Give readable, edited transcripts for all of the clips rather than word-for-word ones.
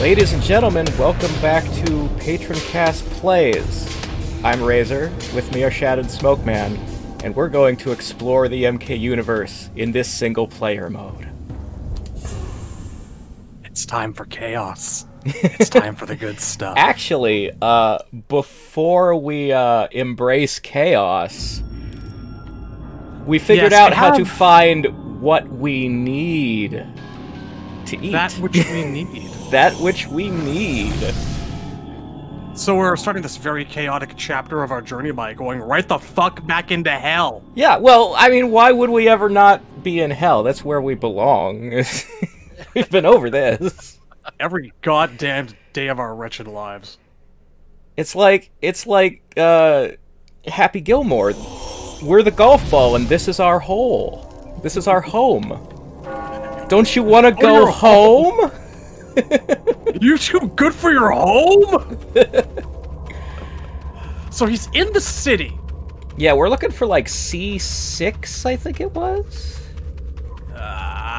Ladies and gentlemen, welcome back to Patronkast Plays. I'm Razor, with me are Shad and Smokeman, and we're going to explore the MK universe in this single-player mode. It's time for chaos. It's time for the good stuff. Actually, before we embrace chaos, we figured out how to find what we need to eat. That which we need. That which we need. So we're starting this very chaotic chapter of our journey by going right the fuck back into hell. Yeah, well, I mean, why would we ever not be in hell? That's where we belong. We've been over this. Every goddamn day of our wretched lives. It's like Happy Gilmore. We're the golf ball, and this is our hole. This is our home. Don't you want to go home? You too good for your home? So he's in the city. Yeah, we're looking for like C6, I think it was.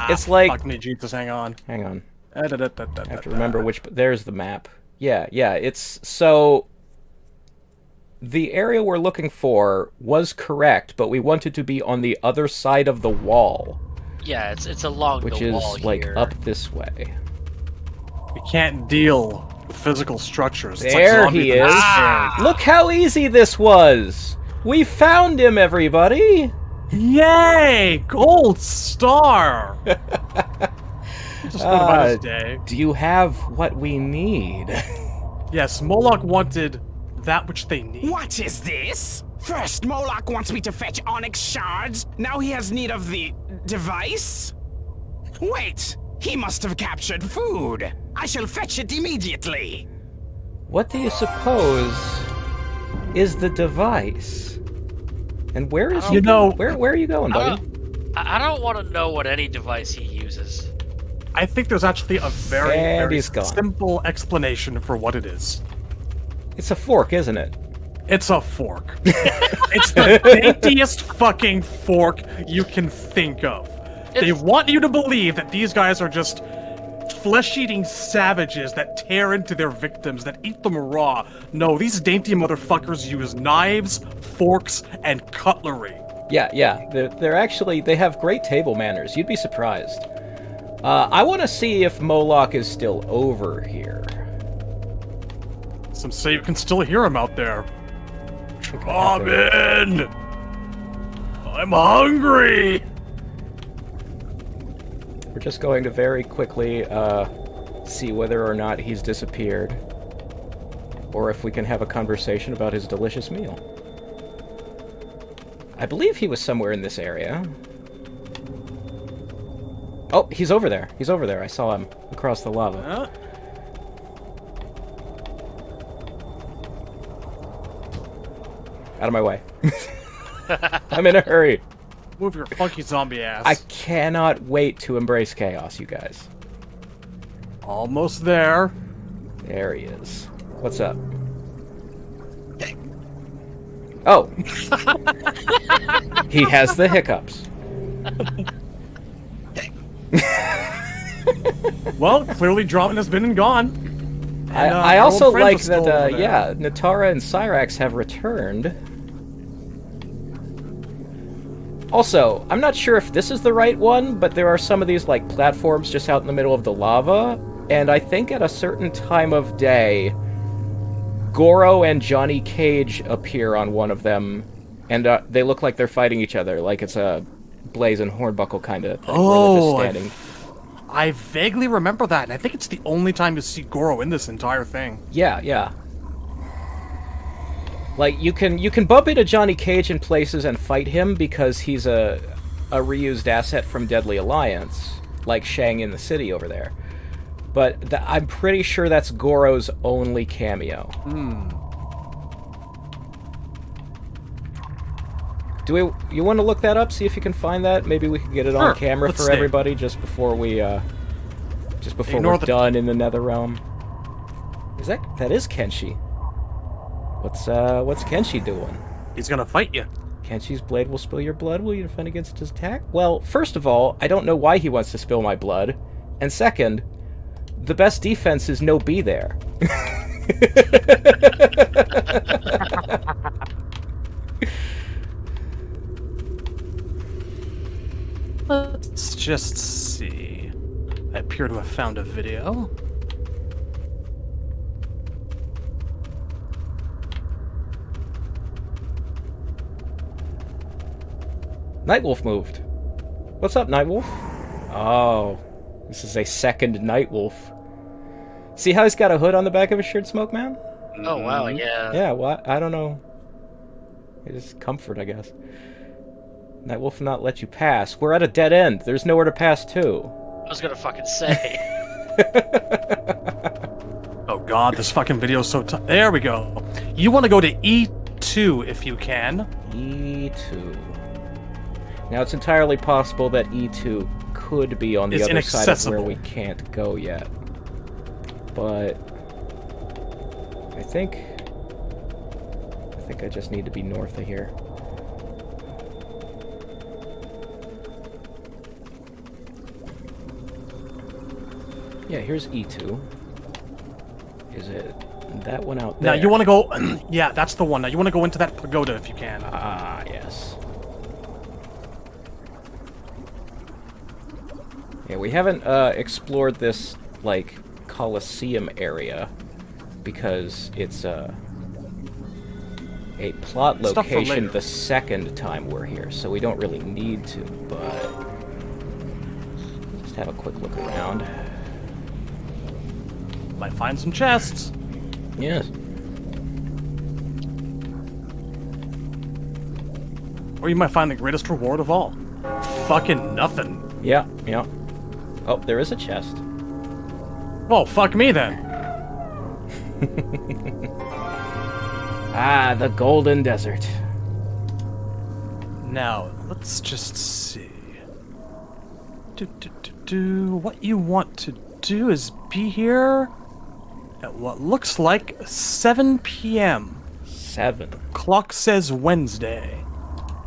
It's like... Fuck me, Jesus, hang on. Hang on. I have to remember which... There's the map. Yeah, it's... So... The area we're looking for was correct, but we wanted to be on the other side of the wall. Yeah, it's along the wall which is, like, here. up this way. We can't deal with physical structures. It's There like he is! Look how easy this was! We found him, everybody! Yay! Gold star! Just going about his day. Do you have what we need? Yes, Moloch wanted that which they need. What is this? First, Moloch wants me to fetch onyx shards. Now he has need of the device? Wait, he must have captured food. I shall fetch it immediately. What do you suppose is the device? And where is he? Where are you going, buddy? I don't want to know what any device he uses. I think there's actually a very he's gone. simple explanation for what it is. It's a fork, isn't it? It's a fork. It's the daintiest fucking fork you can think of. They want you to believe that these guys are just flesh-eating savages that tear into their victims, that eat them raw. No, these dainty motherfuckers use knives, forks, and cutlery. Yeah. They're actually... They have great table manners. You'd be surprised. I want to see if Moloch is still over here. Some say you can still hear him out there. Come in! I'm hungry! We're just going to very quickly see whether or not he's disappeared, or if we can have a conversation about his delicious meal. I believe he was somewhere in this area. Oh, he's over there. He's over there. I saw him across the lava. Out of my way. I'm in a hurry. Move your funky zombie ass. I cannot wait to embrace chaos, you guys. Almost there. There he is. What's up? Oh! He has the hiccups. Well, clearly Drummond has been and gone. And, I also like that, yeah, Natara and Cyrax have returned. Also, I'm not sure if this is the right one, but there are some of these, like, platforms just out in the middle of the lava, and I think at a certain time of day, Goro and Johnny Cage appear on one of them, and they look like they're fighting each other, like it's a Blaze and Hornbuckle kind of thing, where they're just standing. I vaguely remember that, and I think it's the only time you see Goro in this entire thing. Yeah. Like, you can bump into Johnny Cage in places and fight him because he's a reused asset from Deadly Alliance, like Shang in the city over there. But I'm pretty sure that's Goro's only cameo. You want to look that up? See if you can find that? Maybe we can get it on camera for everybody just before we we're done in the Nether Realm. That is Kenshi? What's Kenshi doing? He's gonna fight you. Kenshi's blade will spill your blood. Will you defend against his attack? Well, first of all, I don't know why he wants to spill my blood. And second, the best defense is no be there. Let's just see. I appear to have found a video. Nightwolf moved. What's up, Nightwolf? Oh, this is a second Nightwolf. See how he's got a hood on the back of his shirt, Smokeman? Oh, wow, yeah. Yeah, what? I don't know. It's comfort, I guess. Nightwolf not let you pass. We're at a dead end. There's nowhere to pass to. I was gonna fucking say. Oh god, this fucking video's so tough. There we go. You want to go to E2 if you can. E2. Now, it's entirely possible that E2 could be on the other side of where we can't go yet. But I think I just need to be north of here. Yeah, here's E2. Is it that one out there? Now, you want to go... yeah, that's the one. Now, you want to go into that pagoda if you can. Ah, yes. Yeah, we haven't explored this, like, Colosseum area because it's a plot location the second time we're here, so we don't really need to, but just have a quick look around. Might find some chests. Yes. Or you might find the greatest reward of all. Fucking nothing. Yeah, yeah. Oh, there is a chest. Well, fuck me then. Ah, the Golden Desert. Now, let's just see. What you want to do is be here at what looks like 7 p.m. 7. Clock says Wednesday.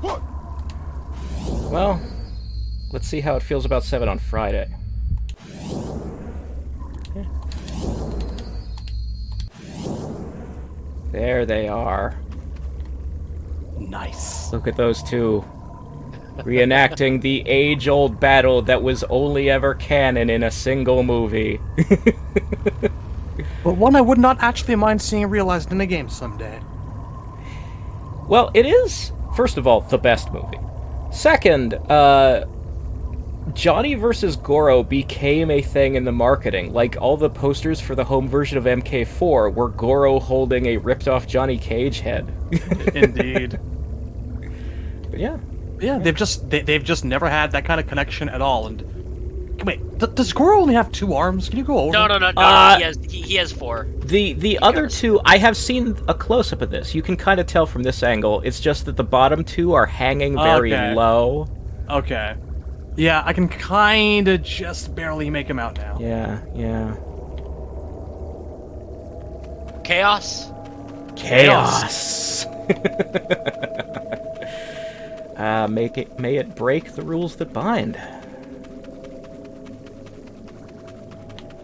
Well, let's see how it feels about 7 on Friday. Yeah. There they are. Nice. Look at those two. Reenacting the age-old battle that was only ever canon in a single movie. But one I would not actually mind seeing realized in a game someday. Well, it is, first of all, the best movie. Second, Johnny vs. Goro became a thing in the marketing. Like, all the posters for the home version of MK4 were Goro holding a ripped-off Johnny Cage head. Indeed. But yeah. Yeah, they've just never had that kind of connection at all. And wait, does Goro only have 2 arms? Can you go over? No. He has 4. The other 2, I have seen a close-up of this. You can kind of tell from this angle. It's just that the bottom 2 are hanging very low. Okay. Yeah, I can kind of just barely make him out now. Yeah, yeah. Chaos? Chaos! May it break the rules that bind.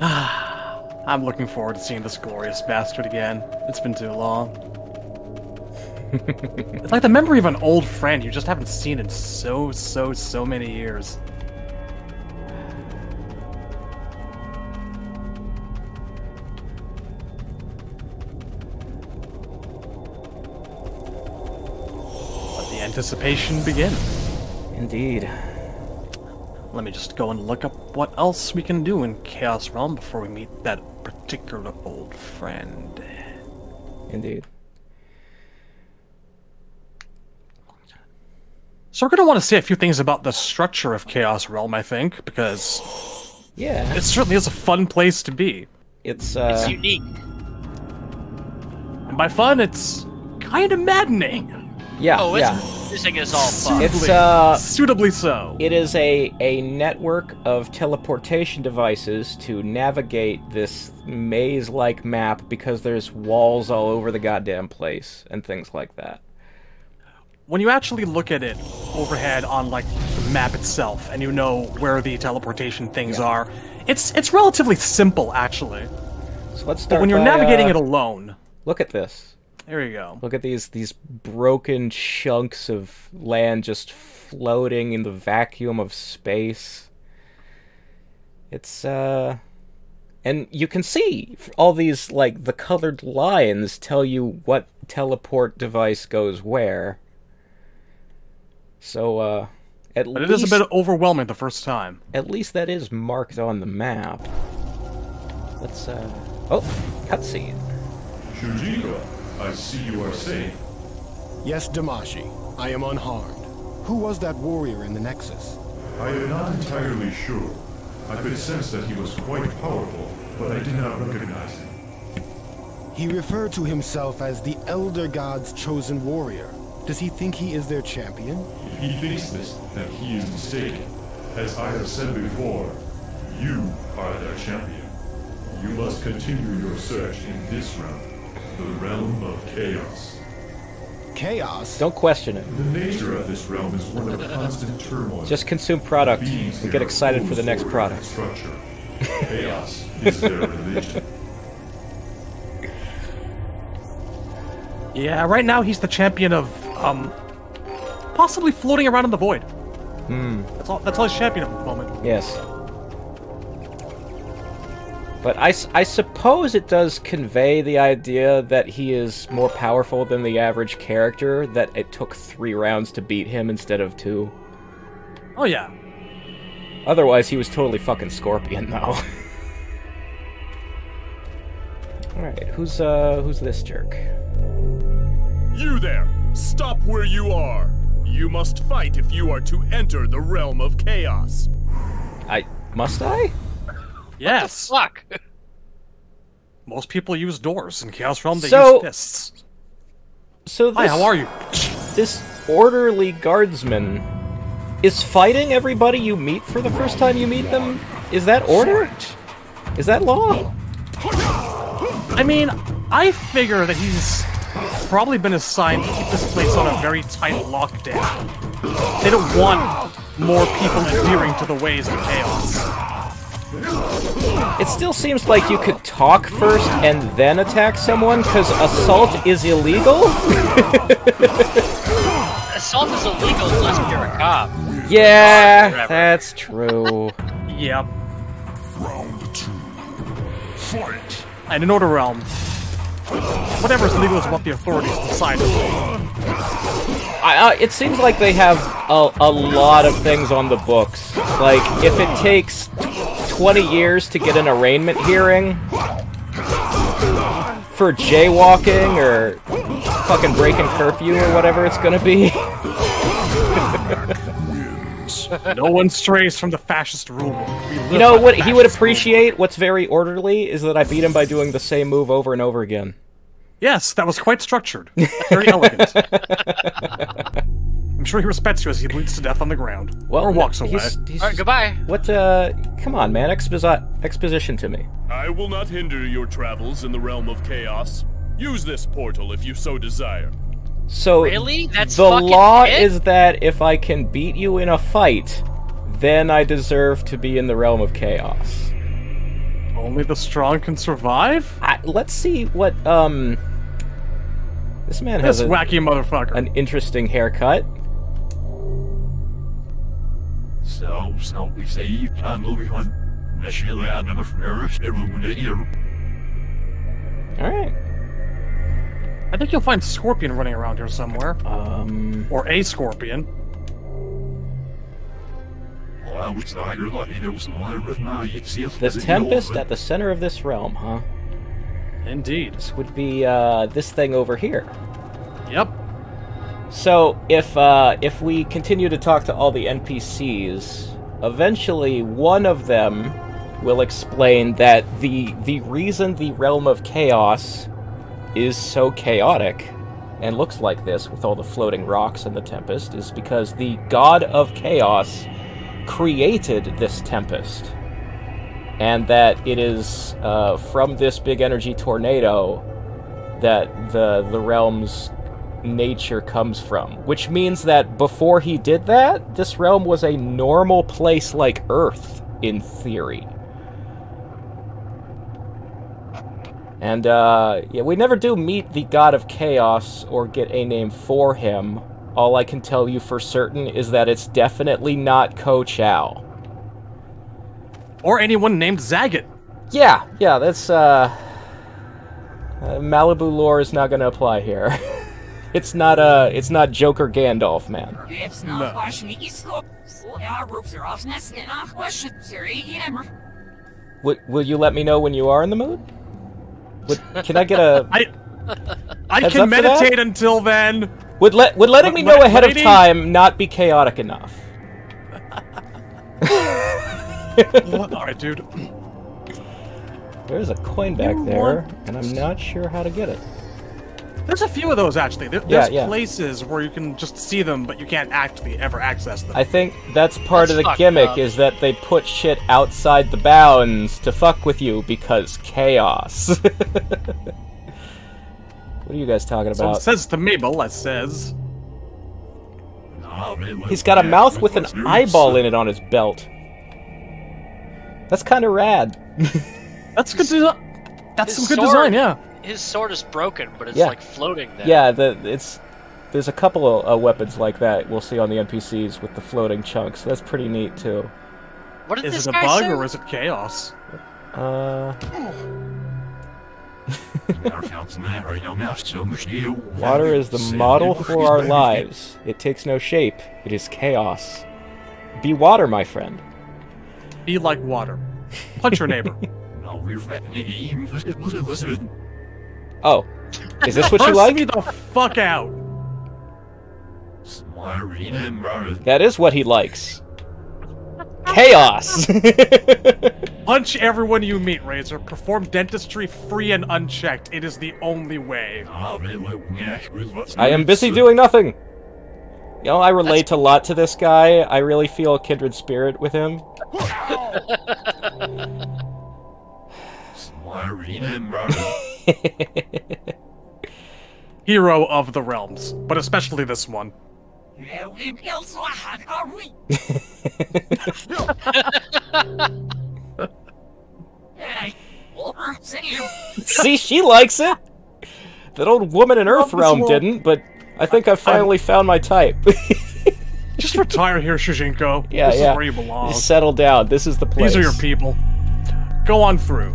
I'm looking forward to seeing this glorious bastard again. It's been too long. It's like the memory of an old friend you just haven't seen in so many years. Let the anticipation begin. Indeed. Let me just go and look up what else we can do in Chaos Realm before we meet that particular old friend. Indeed. So we're going to want to say a few things about the structure of Chaos Realm, I think, because yeah, it certainly is a fun place to be. It's unique. And by fun, it's kind of maddening. Yeah, oh, yeah. This thing is all fun. It's suitably so. It is a network of teleportation devices to navigate this maze-like map because there's walls all over the goddamn place and things like that. When you actually look at it overhead on, like, the map itself, and you know where the teleportation things are, It's relatively simple, actually. So let's start But when you're by, navigating it alone... Look at this. There you go. Look at these broken chunks of land just floating in the vacuum of space. It's, and you can see all these, like, the colored lines tell you what teleport device goes where. So, But it is a bit overwhelming the first time. At least that is marked on the map. Let's, oh, cutscene. Shujiga, I see you are safe. Yes, Damashi. I am unharmed. Who was that warrior in the Nexus? I am not entirely sure. I could sense that he was quite powerful, but I did not recognize him. He referred to himself as the Elder God's chosen warrior. Does he think he is their champion? If he thinks this, then he is mistaken. As I have said before, you are their champion. You must continue your search in this realm, the realm of chaos. Chaos? Don't question it. The nature of this realm is one of constant turmoil. Just consume product and get excited for the next product. Structure. Chaos is their religion. Yeah, right now he's the champion of, possibly floating around in the void. That's all he's champion of at the moment. Yes. But I suppose it does convey the idea that he is more powerful than the average character, that it took 3 rounds to beat him instead of 2. Oh, yeah. Otherwise, he was totally fucking Scorpion, though. Alright, who's this jerk? You there! Stop where you are! You must fight if you are to enter the realm of chaos. Must I? Yes. What the fuck? Most people use doors. In Chaos Realm, they So- use fists. So Hi, how are you? This orderly guardsman is fighting everybody you meet for the first time you meet them? Is that order? Is that law? I mean, I figure that he's probably been assigned to keep this place on a very tight lockdown. They don't want more people adhering to the ways of chaos. It still seems like you could talk first and then attack someone, because assault is illegal? Assault is illegal unless you're a cop. Yeah, Whatever. that's true. Yep. Round 2. Fight! And in Order Realm, whatever's legal is what the authorities decide. It seems like they have a lot of things on the books. Like, if it takes 20 years to get an arraignment hearing for jaywalking or fucking breaking curfew or whatever it's gonna be. No one strays from the fascist rulebook. We live You know by what the he would fascist appreciate? What's very orderly is that I beat him by doing the same move over and over again. Yes, that was quite structured. Very elegant. I'm sure he respects you as he bleeds to death on the ground. Well, or walks no, away. he's Alright, goodbye. What, come on, man, exposition to me. I will not hinder your travels in the realm of chaos. Use this portal if you so desire. So, Really? That's the fucking law it? is that if I can beat you in a fight, then I deserve to be in the realm of chaos. Only the strong can survive? Let's see what, this man This has wacky motherfucker. an interesting haircut. Alright. I think you'll find Scorpion running around here somewhere. Or a Scorpion. The Tempest at the center of this realm, huh? Indeed. This would be, this thing over here. Yep. So, if we continue to talk to all the NPCs, eventually one of them will explain that the reason the Realm of Chaos is so chaotic and looks like this with all the floating rocks and the Tempest is because the God of Chaos created this Tempest. And that it is from this big energy tornado that the realm's nature comes from. Which means that before he did that, this realm was a normal place like Earth, in theory. And, yeah, we never do meet the God of Chaos or get a name for him. All I can tell you for certain is that it's definitely not Ko Chao. Or anyone named Zagat. Yeah, that's, Malibu lore is not gonna apply here. It's not Joker Gandalf, man. Will you let me know when you are in the mood? Can I get a... I can meditate until then. Would letting me know ahead of time not be chaotic enough? Alright, dude. There's a coin back there, and I'm not sure how to get it. There's a few of those, actually. There's places where you can just see them, but you can't actually ever access them. I think that's part of the gimmick, is that they put shit outside the bounds to fuck with you, because chaos. What are you guys talking about? So it says to me, but it says... He's got a mouth with an eyeball in it on his belt. That's kind of rad. That's good design. That's some good design, yeah. His sword is broken, but it's like floating there. Yeah, there's a couple of weapons like that we'll see on the NPCs with the floating chunks. That's pretty neat too. What did is this it a guy bug say? or is it chaos? Water is the model for our lives. It takes no shape. It is chaos. Be water, my friend. Be like water. Punch your neighbor. Oh, is this what you like? Me the fuck out. That is what he likes. Chaos. Punch everyone you meet, Razor. Perform dentistry free and unchecked. It is the only way. I am busy doing nothing. You know, I relate a lot to this guy. I really feel a kindred spirit with him. Hero of the realms, but especially this one. See, she likes it. That old woman in Earthrealm didn't, but I think I finally found my type. Just retire here, Shujinko. Yeah, this is where you belong. Settle down. This is the place. These are your people. Go on through.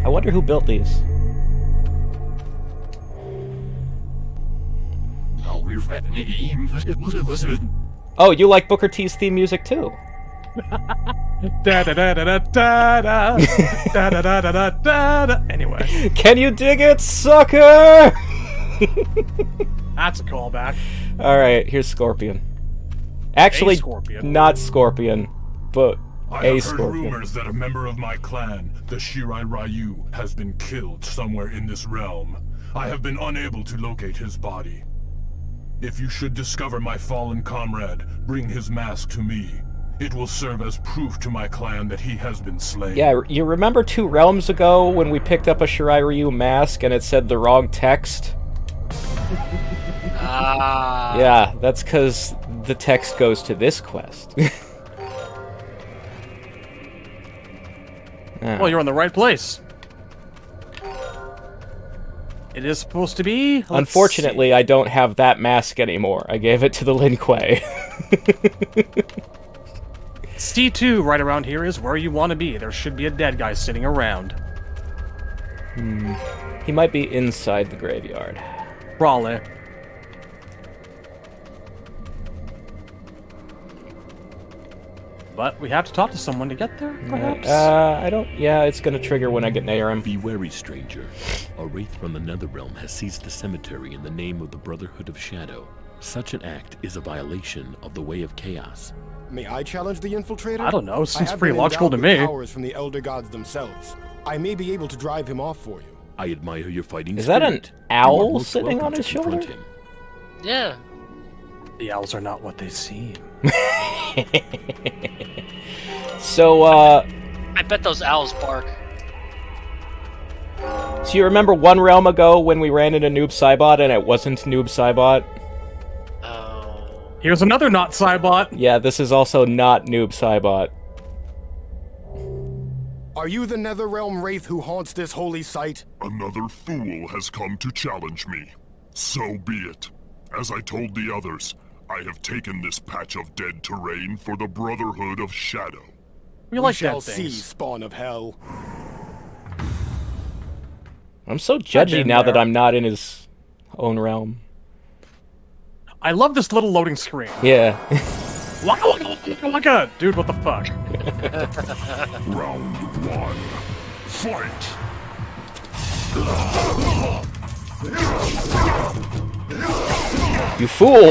I wonder who built these. Oh, you like Booker T's theme music too? Da da da da da da da da da da da da da. Anyway, can you dig it, sucker? That's a callback. All right, here's Scorpion. Actually, not Scorpion, but I have heard rumors that a member of my clan, the Shirai Ryu, has been killed somewhere in this realm. I have been unable to locate his body. If you should discover my fallen comrade, bring his mask to me. It will serve as proof to my clan that he has been slain. Yeah, you remember 2 realms ago when we picked up a Shirai Ryu mask and it said the wrong text? Yeah, that's because the text goes to this quest. Well, you're in the right place. It is supposed to be... Unfortunately, I don't have that mask anymore. I gave it to the Lin Kuei. C2 right around here is where you want to be. There should be a dead guy sitting around. He might be inside the graveyard. Probably. But we have to talk to someone to get there, perhaps? I don't... Yeah, it's gonna trigger when I get near him. Be wary, stranger. A wraith from the Netherrealm has seized the cemetery in the name of the Brotherhood of Shadow. Such an act is a violation of the Way of Chaos. May I challenge the infiltrator? I don't know. Seems pretty logical to me. Powers from the Elder Gods themselves. I may be able to drive him off for you. I admire your fighting Is that spirit. an owl sitting on his shoulder? Him. Yeah. The owls are not what they seem. So, I bet those owls bark. So you remember one realm ago when we ran into Noob Saibot and it wasn't Noob Saibot? Oh. Here's another not Saibot. Yeah, this is also not Noob Saibot. Are you the Netherrealm Wraith who haunts this holy site? Another fool has come to challenge me. So be it. As I told the others, I have taken this patch of dead terrain for the Brotherhood of Shadow. We like shall dead see, things. spawn of hell. I'm so judgy now that I'm not in his own realm. I love this little loading screen. Yeah. Waka, waka, waka, waka. Dude, what the fuck? Round 1. Fight! You fool!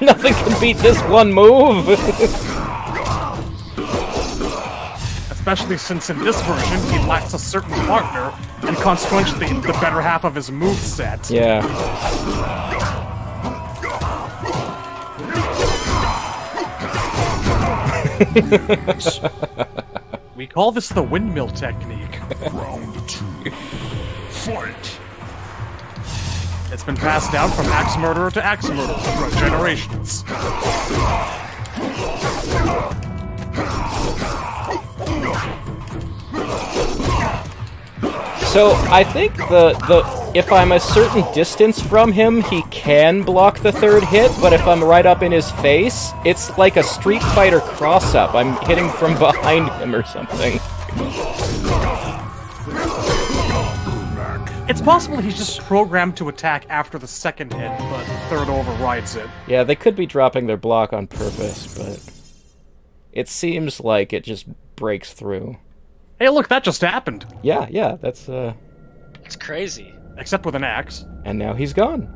Nothing can beat this one move! Especially since in this version, he lacks a certain partner, and consequently, the better half of his moveset. Yeah. We call this the windmill technique. Round 2. Fight! It's been passed down from axe murderer to axe murderer throughout generations. So, I think if I'm a certain distance from him, he can block the third hit, but if I'm right up in his face, it's like a Street Fighter cross-up. I'm hitting from behind him or something. It's possible he's just programmed to attack after the second hit, but the third overrides it. Yeah, they could be dropping their block on purpose, but it seems like it just breaks through. Hey, look, that just happened. Yeah, that's, It's crazy. Except with an axe. And now he's gone.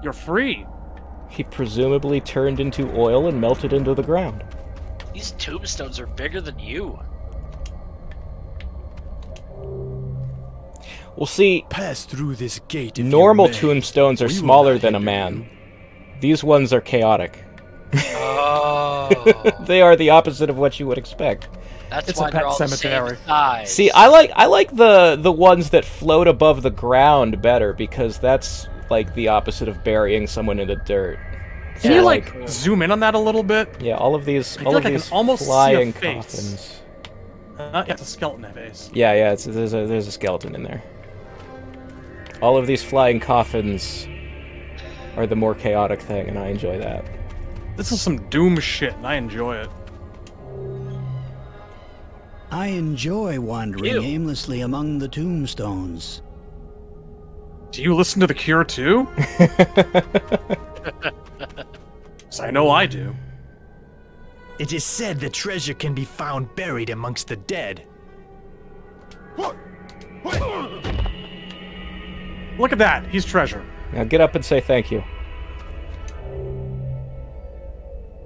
You're free. He presumably turned into oil and melted into the ground. These tombstones are bigger than you. Well, see, Pass through this gate. If normal you may. tombstones are We will smaller not than a hinder man. you. These ones are chaotic. Oh. They are the opposite of what you would expect. That's It's why a they're pet all cemetery. the same size. See, I like the ones that float above the ground better, because that's like the opposite of burying someone in the dirt. Can So, you, like, zoom in on that a little bit? yeah, all of these feel like I can almost see a flying face. coffins. Yeah, it's a skeleton face. Yeah, there's a skeleton in there. All of these flying coffins are the more chaotic thing, and I enjoy that. This is some Doom shit, and I enjoy it. I enjoy wandering Ew. aimlessly among the tombstones. Do you listen to The Cure too? 'Cause I know I do. It is said that treasure can be found buried amongst the dead. Look at that, he's treasure. Now get up and say thank you.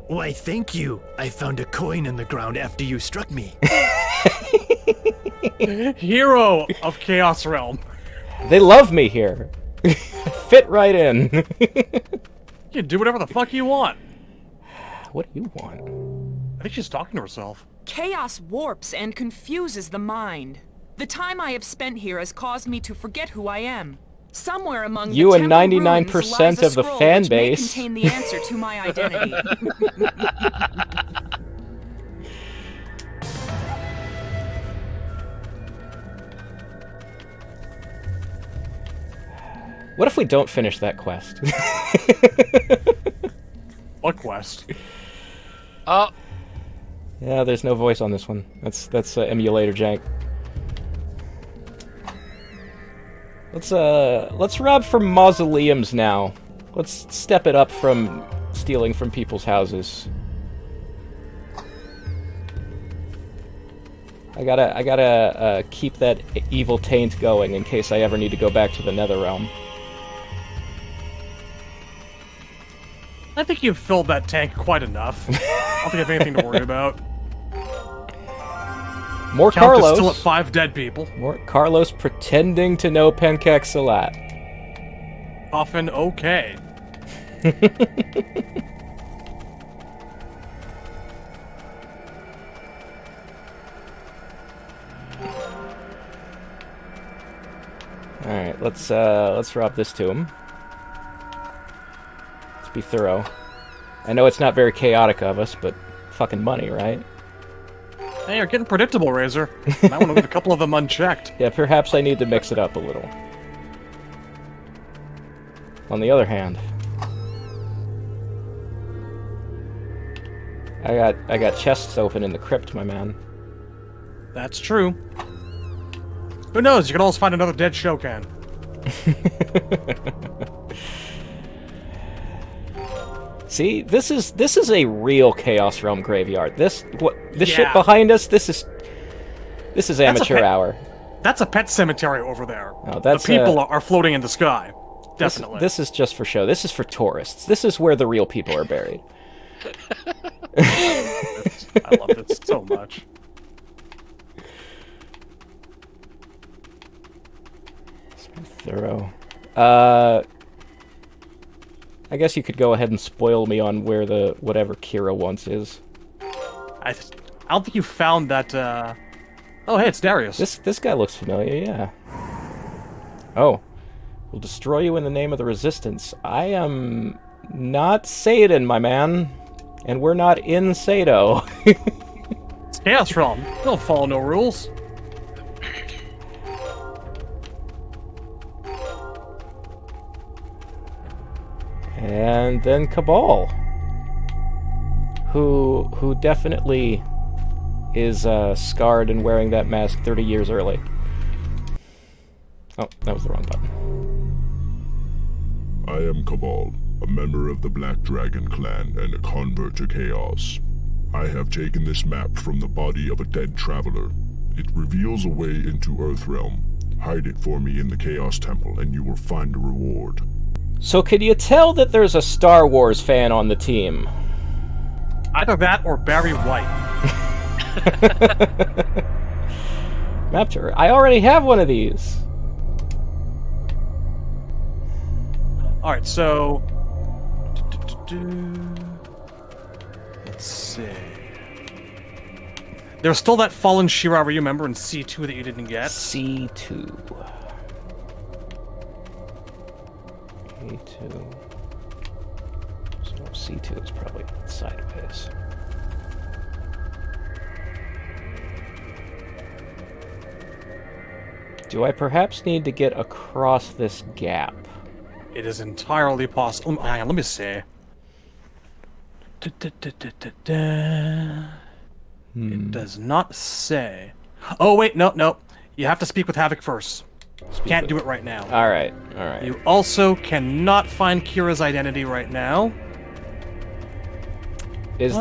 Why, thank you. I found a coin in the ground after you struck me. Hero of Chaos Realm. They love me here. Fit right in. You can do whatever the fuck you want. What do you want? I think she's talking to herself. Chaos warps and confuses the mind. The time I have spent here has caused me to forget who I am. Somewhere among You the and temple 99% ruins lies a of the scroll fan which may base. contain the answer to my identity. What if we don't finish that quest? What quest? Oh, Yeah, there's no voice on this one. That's emulator jank. Let's rob from mausoleums now. Let's step it up from stealing from people's houses. I gotta keep that evil taint going in case I ever need to go back to the Netherrealm. I think you've filled that tank quite enough. I don't think I have anything to worry about. More Count is Carlos. still at 5 dead people. More Carlos pretending to know Pancake Salat. Often okay. Alright, let's rob this to him. Let's be thorough. I know it's not very chaotic of us, but fucking money, right? Hey, you're getting predictable, Razor. I want to leave a couple of them unchecked. Yeah, perhaps I need to mix it up a little. On the other hand, I got chests open in the crypt, my man. That's true. Who knows? You could always find another dead Shokan. See, this is a real Chaos Realm graveyard. This Yeah. shit behind us. This is amateur hour. That's a pet cemetery over there. Oh, that's the people are floating in the sky. Definitely. This is just for show. This is for tourists. This is where the real people are buried. I love this so much. Thorough. I guess you could go ahead and spoil me on where the whatever Kira once is. I don't think you found that. Oh, hey, it's Darius. This guy looks familiar. Yeah. Oh, we'll destroy you in the name of the Resistance. I am not Satan, my man, and we're not in Sado. It's Chaos Realm. Don't follow no rules. And then Cabal, who definitely is scarred and wearing that mask 30 years early. Oh, that was the wrong button. I am Cabal, a member of the Black Dragon clan and a convert to Chaos. I have taken this map from the body of a dead traveler. It reveals a way into Earthrealm. Hide it for me in the Chaos Temple and you will find a reward. So can you tell that there's a Star Wars fan on the team? Either that or Barry White. Map tour. I already have one of these. Alright, so... Let's see... There's still that fallen Shira, remember, in C2 that you didn't get? C2. A2. So C2 is probably sideways. Do I perhaps need to get across this gap? It is entirely possible. Hang on, let me see. It does not say. Oh, wait, no. You have to speak with Havoc first. Can't do it right now. Alright. You also cannot find Kira's identity right now. Is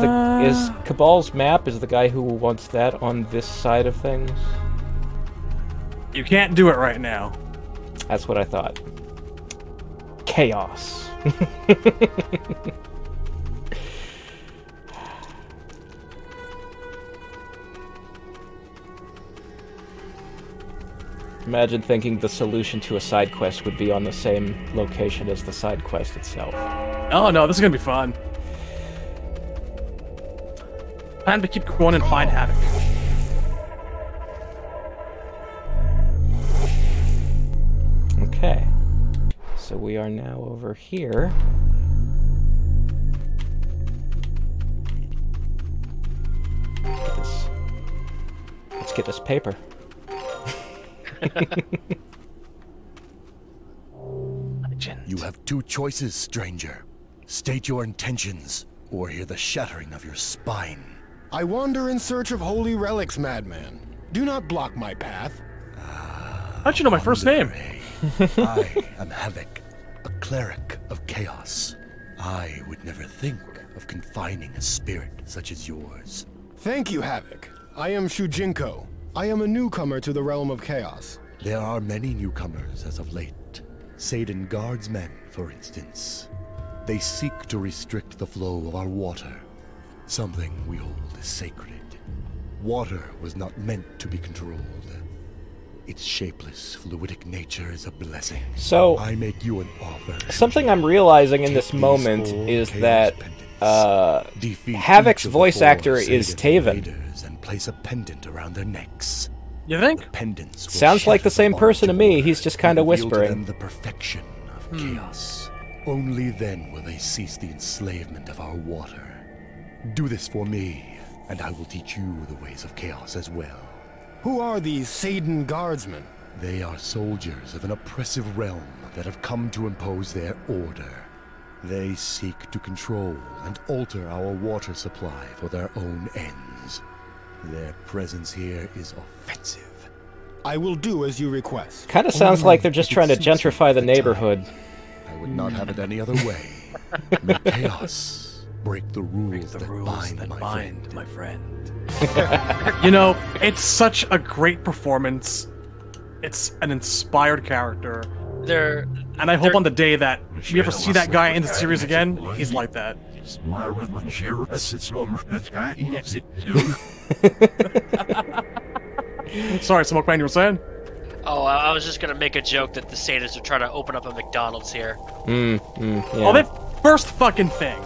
Cabal's map, is the guy who wants that on this side of things? You can't do it right now. That's what I thought. Chaos. Imagine thinking the solution to a side quest would be on the same location as the side quest itself. Oh no, this is gonna be fun. Plan to keep going and find Havoc. Okay. So we are now over here. Let's get this paper. You have two choices, stranger. State your intentions, or hear the shattering of your spine. I wander in search of holy relics, madman. Do not block my path. How'd you know my first name? I am Havoc, a cleric of chaos. I would never think of confining a spirit such as yours. Thank you, Havoc. I am Shujinko. I am a newcomer to the realm of chaos. There are many newcomers as of late. Satan guardsmen, for instance. They seek to restrict the flow of our water. Something we hold as sacred. Water was not meant to be controlled. Its shapeless, fluidic nature is a blessing. So, I make you an offer. Something I'm realizing in this moment is that Havoc's voice actor is Taven. And place a pendant around their necks. You think? Pendants sounds like the same person to me. He's just kind of whispering. The perfection of chaos. Only then will they cease the enslavement of our water. Do this for me, and I will teach you the ways of chaos as well. Who are these Satan guardsmen? They are soldiers of an oppressive realm that have come to impose their order. They seek to control and alter our water supply for their own ends. Their presence here is offensive. I will do as you request. Kind of sounds like they're just trying to gentrify the neighborhood. I would not have it any other way. May chaos break the rules that bind my friend. You know, it's such a great performance. It's an inspired character. And I hope on the day that you ever see that guy in the series again, he's like that. Sorry, Smokeman, you were saying? Oh, I was just gonna make a joke that the Satanists are trying to open up a McDonald's here. Yeah. Oh, they first fucking thing.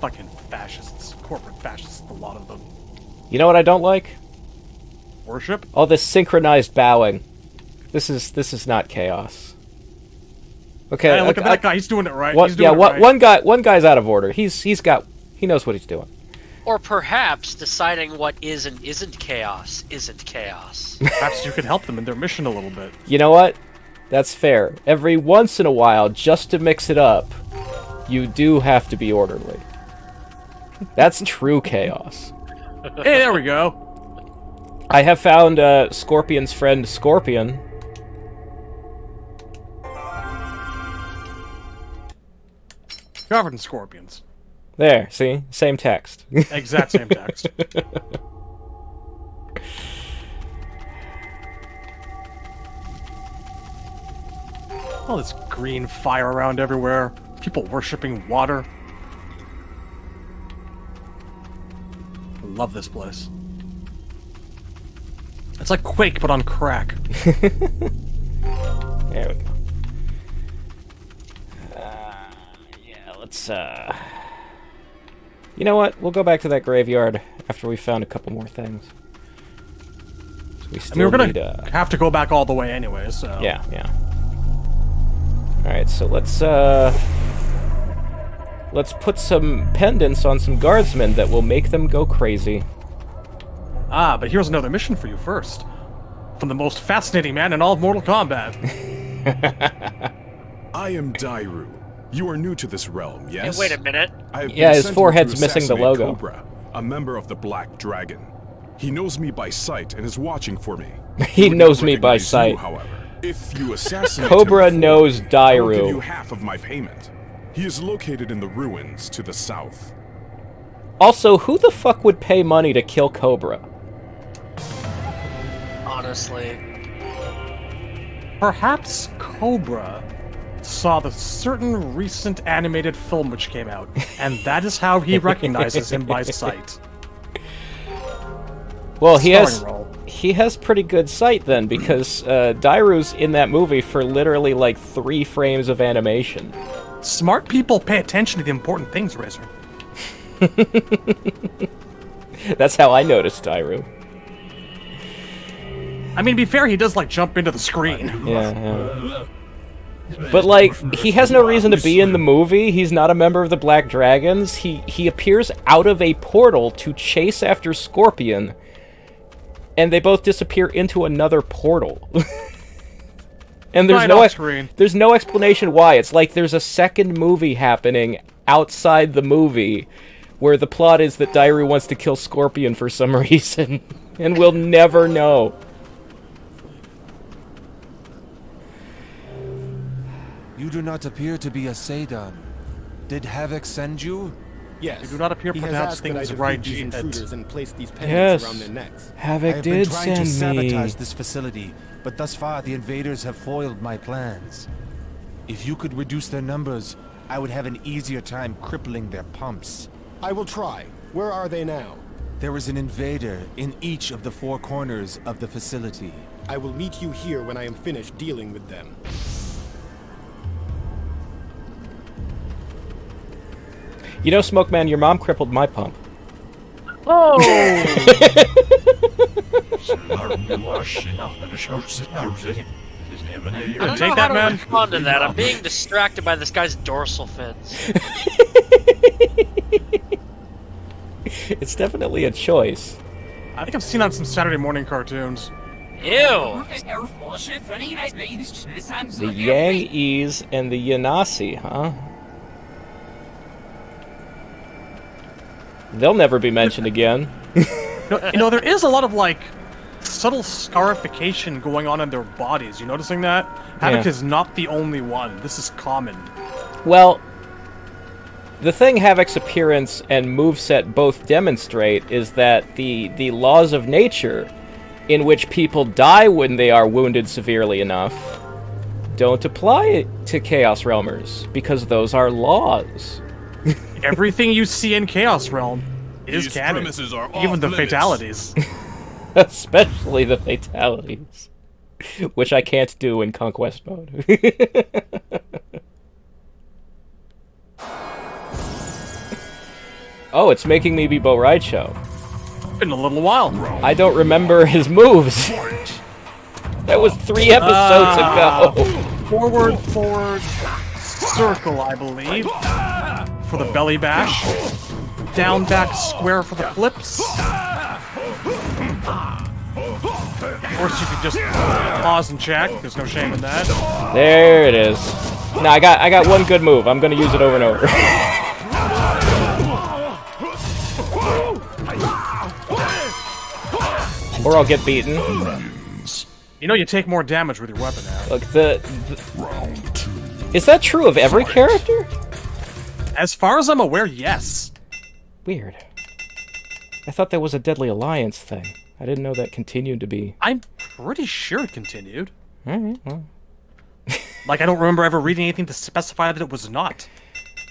Fucking fascists, corporate fascists, a lot of them. You know what I don't like? Worship? All this synchronized bowing. This is not chaos. Okay, hey, look at that guy. He's doing it right. One guy's out of order. He knows what he's doing. Or perhaps deciding what is and isn't chaos isn't chaos. Perhaps you could help them in their mission a little bit. You know what? That's fair. Every once in a while, just to mix it up, you do have to be orderly. That's true chaos. Hey, there we go. I have found Scorpion's friend Scorpion. Covered in scorpions. There, see? Same text. Exact same text. All this green fire around everywhere. People worshipping water. I love this place. It's like Quake, but on crack. There we go. Yeah, let's, You know what? We'll go back to that graveyard after we found a couple more things. So we're gonna have to go back all the way anyway, so... Yeah. Alright, so let's put some pendants on some guardsmen that will make them go crazy. Ah, but here's another mission for you first. From the most fascinating man in all of Mortal Kombat. I am Dairu. You are new to this realm, yes? Hey, wait a minute. Yeah, his forehead's missing the logo. Cobra, a member of the Black Dragon. He knows me by sight and is watching for me. He knows me by sight. You, however. If you assassinate Cobra him knows I'll Dairu. give you half of my payment. He is located in the ruins to the south. Also, who the fuck would pay money to kill Cobra? Honestly. Perhaps Cobra saw the certain recent animated film which came out, and that is how he recognizes him by sight. Well, he has pretty good sight then, because Dairu's in that movie for literally like 3 frames of animation. Smart people pay attention to the important things, Razor. That's how I noticed Dairu. I mean, to be fair, he does like jump into the screen. Yeah. But like, he has no reason to be in the movie. He's not a member of the Black Dragons. He appears out of a portal to chase after Scorpion, and they both disappear into another portal. And there's no explanation why. It's like there's a second movie happening outside the movie where the plot is that Dairu wants to kill Scorpion for some reason, and we'll never know. You do not appear to be a Seidan. Did Havoc send you? Yes. You do not appear to pronounce things right, intruders and place these pendants around their necks. Havoc did send me. I have been trying to sabotage this facility, but thus far the invaders have foiled my plans. If you could reduce their numbers, I would have an easier time crippling their pumps. I will try. Where are they now? There is an invader in each of the 4 corners of the facility. I will meet you here when I am finished dealing with them. You know, Smokeman, your mom crippled my pump. Oh! I don't know how to respond to that. I'm being distracted by this guy's dorsal fins. It's definitely a choice. I think I've seen on some Saturday morning cartoons. Ew! The Yang-Ees and the Yanasi, huh? They'll never be mentioned again. You know, there is a lot of, like, subtle scarification going on in their bodies. You noticing that? Havoc is not the only one. This is common. Well, the thing Havoc's appearance and moveset both demonstrate is that the laws of nature, in which people die when they are wounded severely enough, don't apply to Chaos Realmers, because those are laws. Everything you see in Chaos Realm is canon. Even the fatalities. Especially the fatalities. Which I can't do in Conquest mode. Oh, it's making me be Bo Raicho. Been a little while. I don't remember his moves. That was 3 episodes ago. Forward, circle, I believe, for the belly bash. Down, back, square for the flips. Of course, you could just pause and check. There's no shame in that. There it is. Now I got one good move. I'm gonna use it over and over. Or I'll get beaten. You know you take more damage with your weapon now. Look, is that true of every character? As far as I'm aware, yes. Weird. I thought that was a Deadly Alliance thing. I didn't know that continued to be. I'm pretty sure it continued. Alright, well. Like, I don't remember ever reading anything to specify that it was not.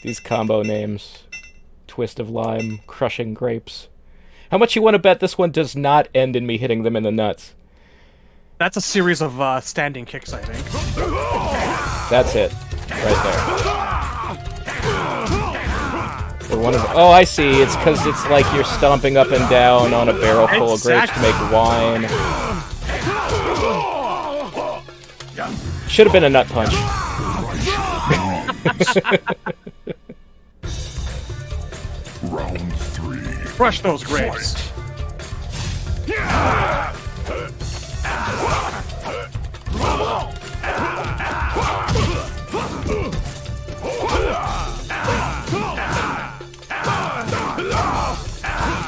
These combo names. Twist of Lime, Crushing Grapes. How much you want to bet this one does not end in me hitting them in the nuts? That's a series of standing kicks, I think. That's it. Right there. Or one of oh, I see. It's because it's like you're stomping up and down on a barrel full of grapes to make wine. Should have been a nut punch. Round 3. Crush those grapes.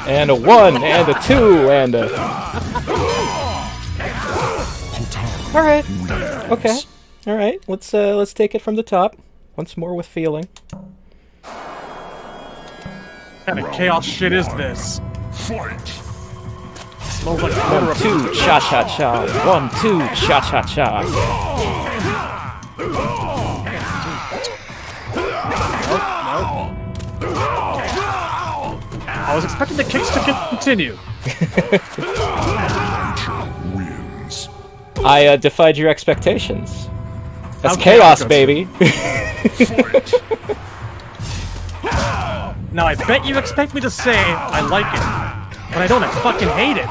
And a 1, and a 2, and a... Alright. Okay. Alright, let's take it from the top. Once more with feeling. What kind of chaos shit is this? Fight! Smells like 1, 2, cha-cha-cha. 1, 2, cha-cha-cha. I was expecting the kicks to continue. I defied your expectations. That's chaos, baby. Now, I bet you expect me to say I like it, but I don't. I fucking hate it.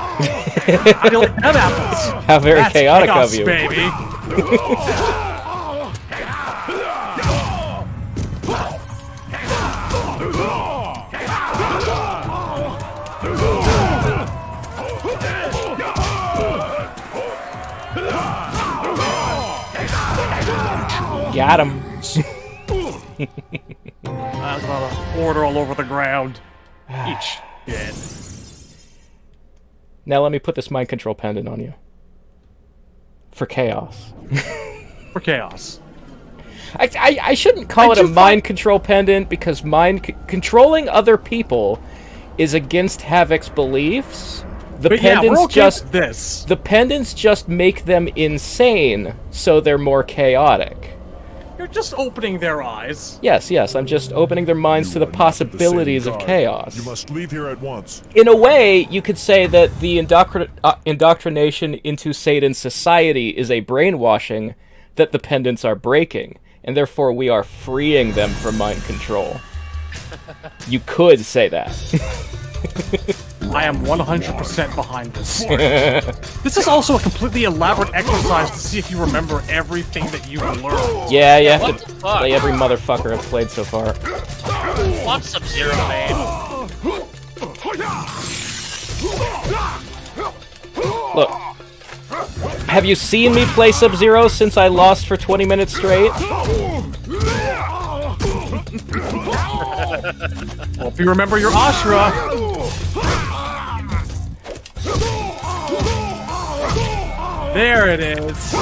I don't have apples. How very That's chaotic chaos, of you. Baby. Got him. That's about a order all over the ground. Each dead. Now let me put this mind control pendant on you. For chaos. For chaos. I shouldn't call it a mind control pendant because controlling other people is against Havoc's beliefs. The pendants just make them insane, so they're more chaotic. You're just opening their eyes. Yes, I'm just opening their minds to the possibilities of chaos. You must leave here at once. In a way, you could say that the indoctrination into Satan's society is a brainwashing that the pendants are breaking, and therefore we are freeing them from mind control. You could say that. I am 100% behind this. This is also a completely elaborate exercise to see if you remember everything that you've learned. Yeah, you have to play every motherfucker I've played so far. Watch Sub-Zero, man. Look. Have you seen me play Sub-Zero since I lost for 20 minutes straight? Well, if you remember your Ashura. There it is.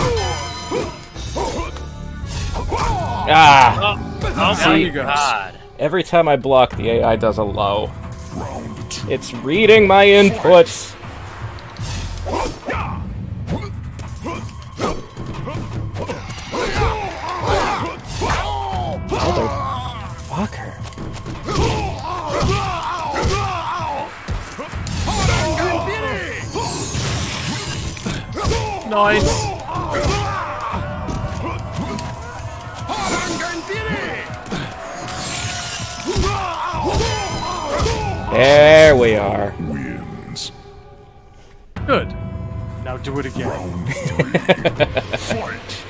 Ah! Oh See, my god. every time I block, the AI does a low. It's reading my inputs. Motherfucker. Nice. There we are. Wins. Good. Now do it again. Fight.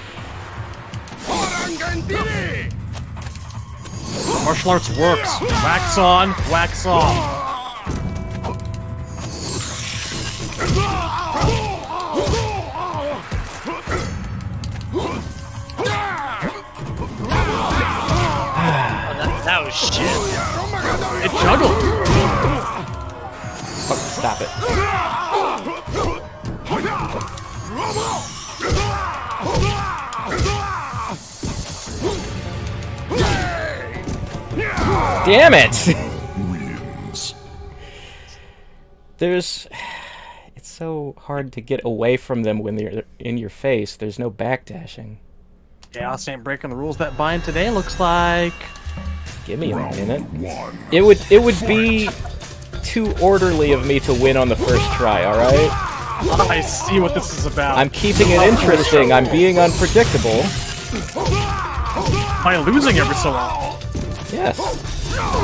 Martial arts works. Wax on, wax off. That was shit. It juggled. Oh, stop it. Damn it! Wins. It's so hard to get away from them when they're in your face. There's no backdashing. Chaos ain't breaking the rules that bind today, looks like. Give me a minute. It would be too orderly of me to win on the first try, alright? I see what this is about. I'm keeping it interesting. I'm being unpredictable. By losing every so often. Yes.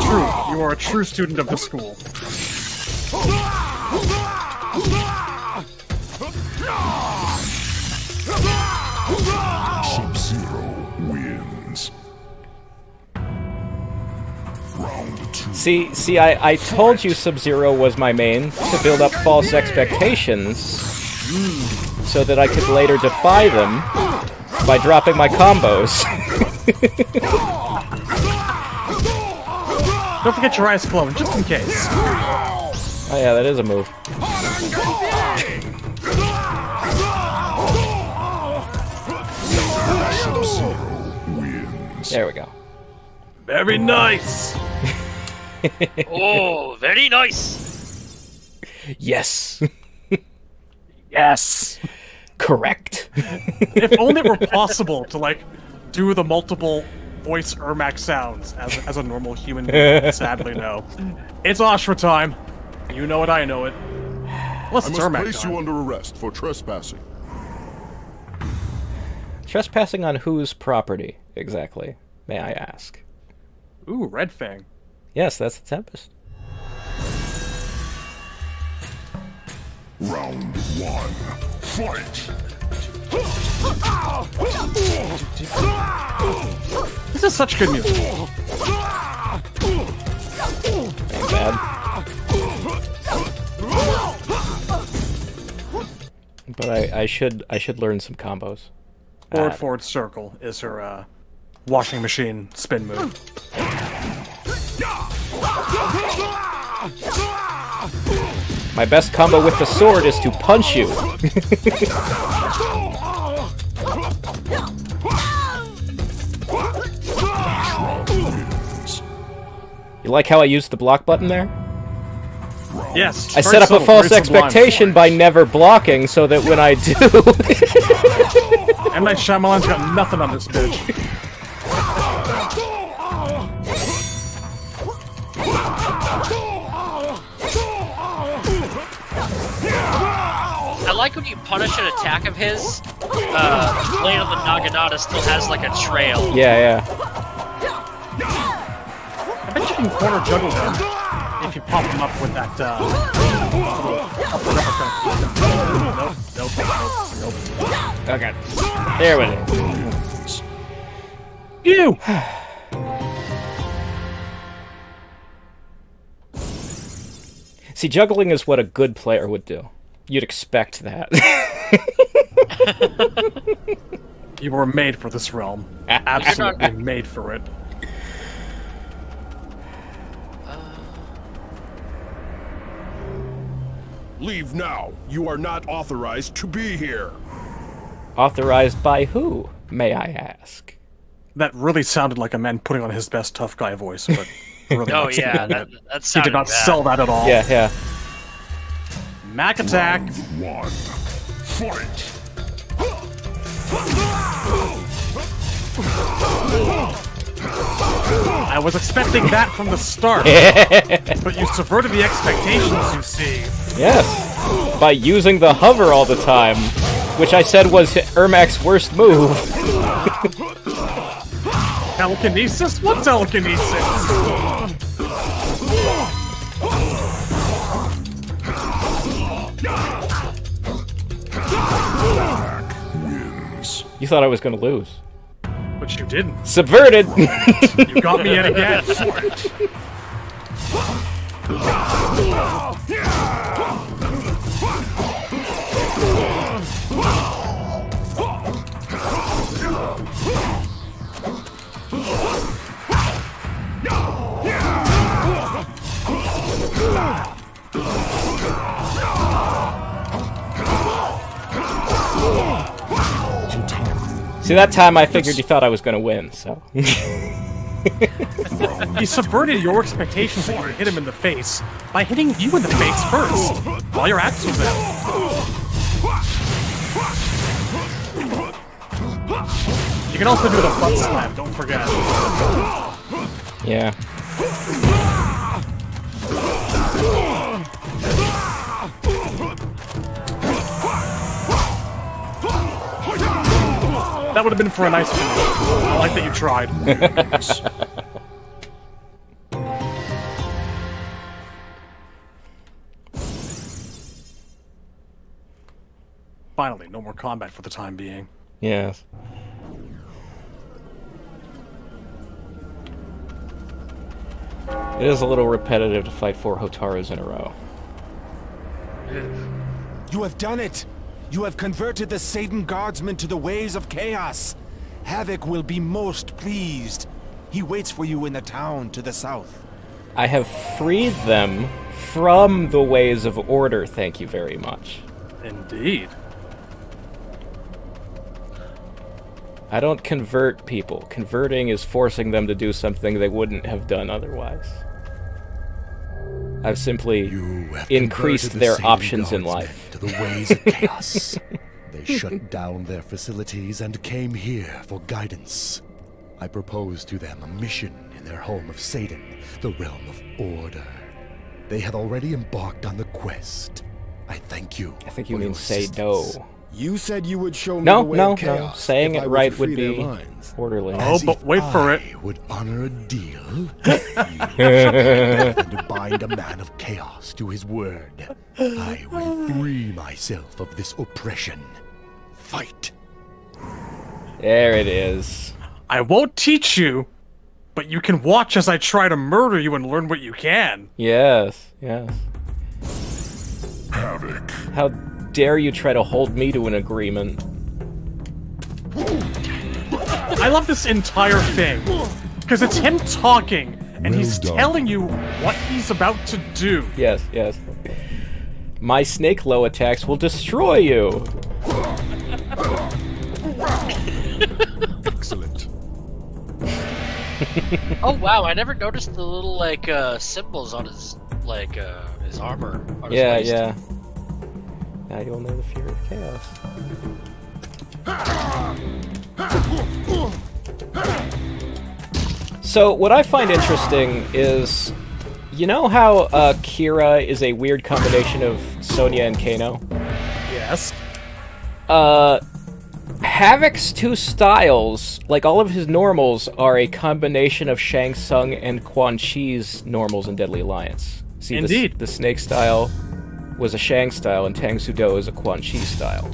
True. You are a true student of the school. Sub-Zero wins. Round 2. See, I told you Sub-Zero was my main to build up false expectations so that I could later defy them by dropping my combos. Don't forget your ice clone, just in case. Oh yeah, that is a move. There we go. Very nice. Oh, very nice. Yes. Yes. Correct. If only it were possible to, like, do the multiple voice Ermac sounds as a normal human being. Sadly, no. It's Ashra time. You know it, I know it. Let's I must Ermac place time. you under arrest for trespassing. Trespassing on whose property, exactly, may I ask? Ooh, Red Fang. Yes, that's the Tempest. Round 1. Fight! This is such good music. Ain't bad. But I should learn some combos. Forward circle is her washing machine spin move. My best combo with the sword is to punch you. You like how I used the block button there? Yes. I set up a false expectation by never blocking so that when I do... M. Night Shyamalan's got nothing on this bitch. I like when you punish an attack of his, blade on the Naginata still has like a trail. Yeah. I bet you can corner juggle him if you pop him up with that, Nope. Okay. There we go. You! See, juggling is what a good player would do. You'd expect that. You were made for this realm. Absolutely made for it. Leave now. You are not authorized to be here. Authorized by who, may I ask? That really sounded like a man putting on his best tough guy voice, but really Oh yeah, that he sounded did not bad. sell that at all. Yeah, yeah. Mac attack. Round 1. Fight! I was expecting that from the start, but you subverted the expectations, you see. Yes, by using the hover all the time, which I said was Ermac's worst move. Telekinesis? What telekinesis? Wins. You thought I was gonna lose. But you didn't. Subverted! You got me yet again. See, that time I figured you thought I was gonna win, so... He subverted your expectations that you would hit him in the face by hitting you in the face first, while your axe was out. You can also do the butt slap, don't forget. Yeah. That would have been for a nice finish. I like that you tried. Finally, no more combat for the time being. Yes. It is a little repetitive to fight 4 Hotaros in a row. You have done it! You have converted the Satan Guardsmen to the ways of chaos. Havoc will be most pleased. He waits for you in the town to the south. I have freed them from the ways of order, thank you very much. Indeed. I don't convert people. Converting is forcing them to do something they wouldn't have done otherwise. I've simply increased their options in life. To the ways of chaos. They shut down their facilities and came here for guidance. I proposed to them a mission in their home of Satan, the realm of order. They have already embarked on the quest. I thank you. I think you mean Sado. You said you would show me the way of chaos. No. Saying if I it were right to would free be their minds. orderly. Oh, but wait for it. I would honor a deal. And to bind a man of chaos to his word. I will free myself of this oppression. Fight. There it is. I won't teach you, but you can watch as I try to murder you and learn what you can. Yes, yes. Havoc. How dare you try to hold me to an agreement? I love this entire thing, because it's him talking, and he's telling you what he's about to do. Yes, yes. My snake low attacks will destroy you. Excellent. Oh wow, I never noticed the little like symbols on his his armor. On his waist. Yeah. Now you'll know the fear of chaos. So what I find interesting is, you know how Kira is a weird combination of Sonya and Kano? Yes. Havoc's two styles, like all of his normals, are a combination of Shang Tsung and Quan Chi's normals in Deadly Alliance. See, Indeed. The Snake style was a Shang style, and Tang Soo Do is a Quan Chi style.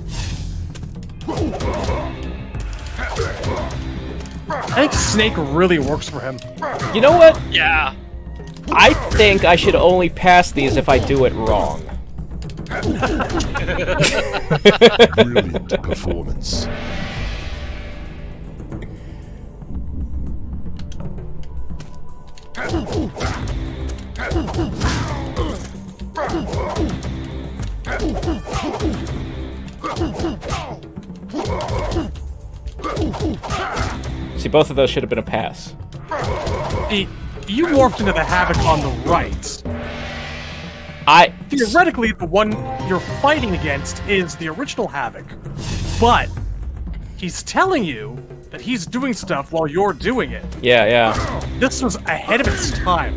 I think Snake really works for him. You know what? Yeah. I think I should only pass these if I do it wrong. Brilliant performance. See, both of those should have been a pass. You morphed into the Havoc on the right. Theoretically, the one you're fighting against is the original Havoc. But he's telling you that he's doing stuff while you're doing it. Yeah, yeah. This was ahead of its time.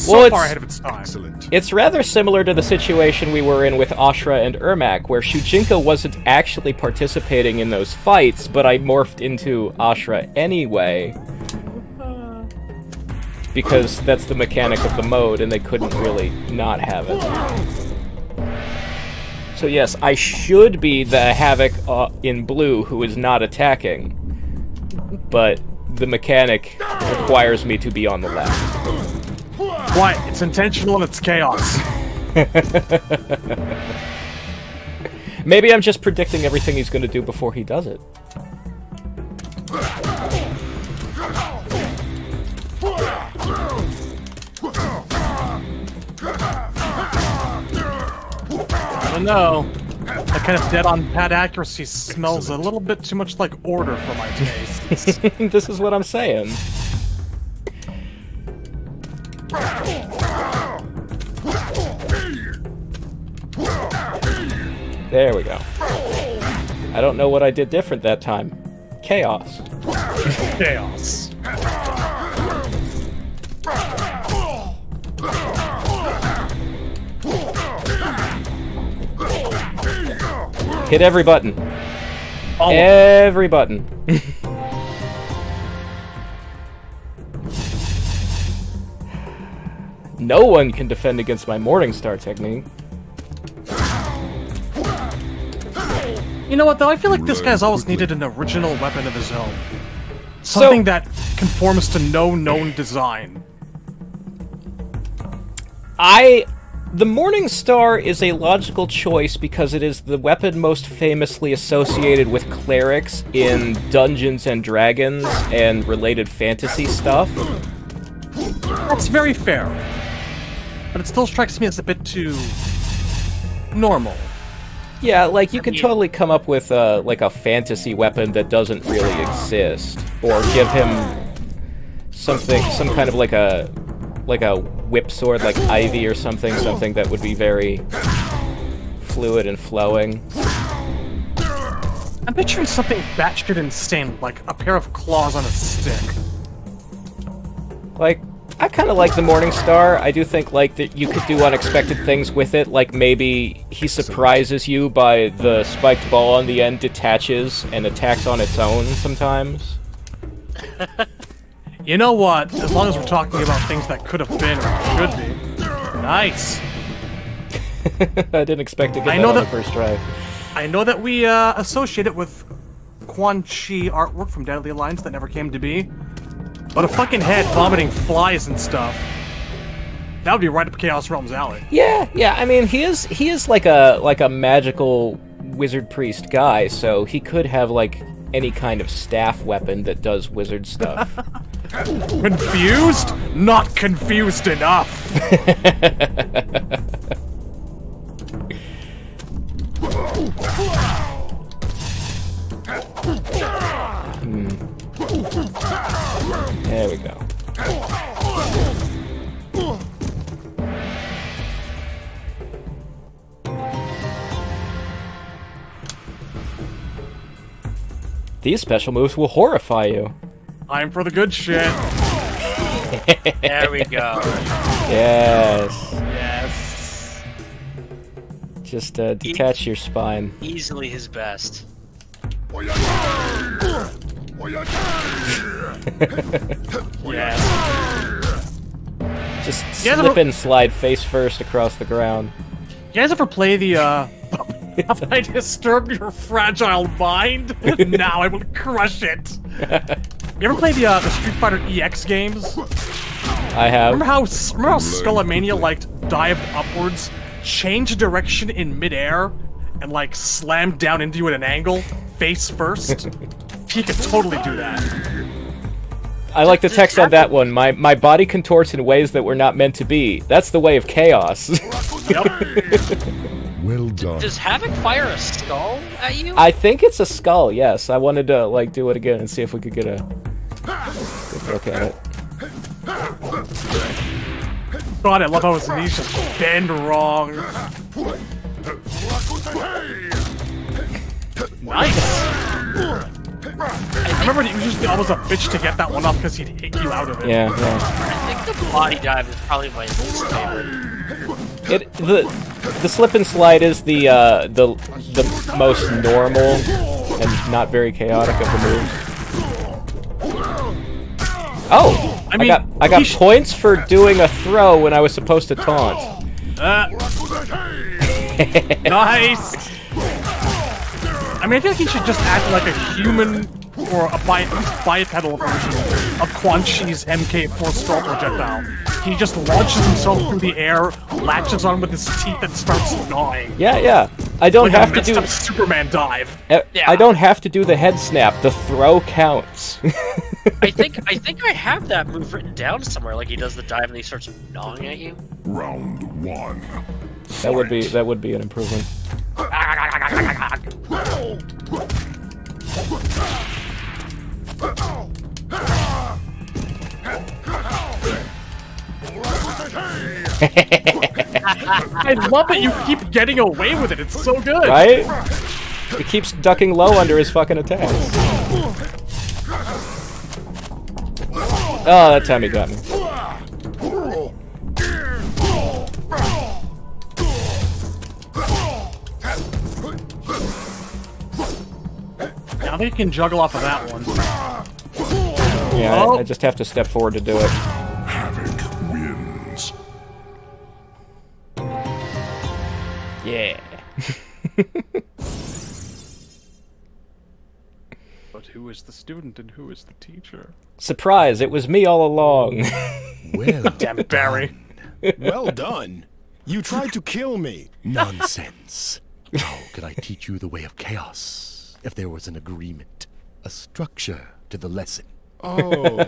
Well, Far ahead of its time. Excellent. It's rather similar to the situation we were in with Ashra and Ermac, where Shujinko wasn't actually participating in those fights, but I morphed into Ashra anyway. Because that's the mechanic of the mode, and they couldn't really not have it. So yes, I should be the Havoc in blue who is not attacking, but the mechanic requires me to be on the left. What? It's intentional and it's chaos. Maybe I'm just predicting everything he's going to do before he does it. I don't know. That kind of dead-on-pat accuracy smells a little bit too much like order for my taste. This is what I'm saying. There we go. I don't know what I did different that time. Chaos. Chaos. Hit every button. Oh. Every button. No one can defend against my Morningstar technique. You know what, though? I feel like this guy's always needed an original weapon of his own. Something that conforms to no known design. The Morningstar is a logical choice because it is the weapon most famously associated with clerics in Dungeons and Dragons and related fantasy stuff. That's very fair. But it still strikes me as a bit too normal. Yeah, like you could totally come up with like a fantasy weapon that doesn't really exist, or give him something, some kind of like a whip sword, like Ivy or something that would be very fluid and flowing. I'm picturing something batshit insane, like a pair of claws on a stick. Like, I kind of like the Morningstar. I do think, like, that you could do unexpected things with it, like maybe he surprises you by the spiked ball on the end detaches and attacks on its own sometimes. You know what? As long as we're talking about things that could have been or should be. Nice! I didn't expect to get that on the first try. I know that we associate it with Quan Chi artwork from Deadly Alliance that never came to be. But a fucking head vomiting flies and stuff. That would be right up Chaos Realm's alley. Yeah, yeah. I mean, he is like a magical wizard priest guy, so he could have like any kind of staff weapon that does wizard stuff. Confused? Not confused enough. There we go. These special moves will horrify you. I'm for the good shit. There we go. Yes. Yes. Just detach your spine. Easily his best. Yes. Just slip and slide face first across the ground. You guys ever play the, Have I disturbed your fragile mind? Now I will crush it! You ever play the Street Fighter EX games? I have. Remember how Skullomania, like, dived upwards change direction in midair and like slam down into you at an angle, face first, he could totally do that. I like the text on that one. My body contorts in ways that were not meant to be. That's the way of chaos. Well done. Does Havoc fire a skull at you? I think it's a skull, yes. I wanted to like do it again and see if we could get a good look at it. God, I love how his knees just bend wrong. Nice! I remember he was almost a bitch to get that one off because he'd hit you out of it. Yeah. I think the body dive is probably my least favorite. The slip and slide is the most normal and not very chaotic of the moves. Oh! I mean, I got points for doing a throw when I was supposed to taunt. Nice! I mean, I think he should just act like a human or a bipedal version of Quan Chi's MK4 Skull projectile. He just launches himself through the air, latches on with his teeth, and starts gnawing. Yeah. I don't like have a to do up Superman dive. I don't have to do the head snap. The throw counts. I think I have that move written down somewhere. Like he does the dive and he starts gnawing at you. Round 1. That would be an improvement. I love that you keep getting away with it. It's so good. Right? He keeps ducking low under his fucking attacks. Oh, that time he got me. Now they can juggle off of that one. Yeah, I just have to step forward to do it. Havoc wins. Yeah. But who is the student and who is the teacher? Surprise, it was me all along. Well, damn it, Barry. Well done. You tried to kill me. Nonsense. How could I teach you the way of chaos if there was an agreement, a structure to the lesson? Oh,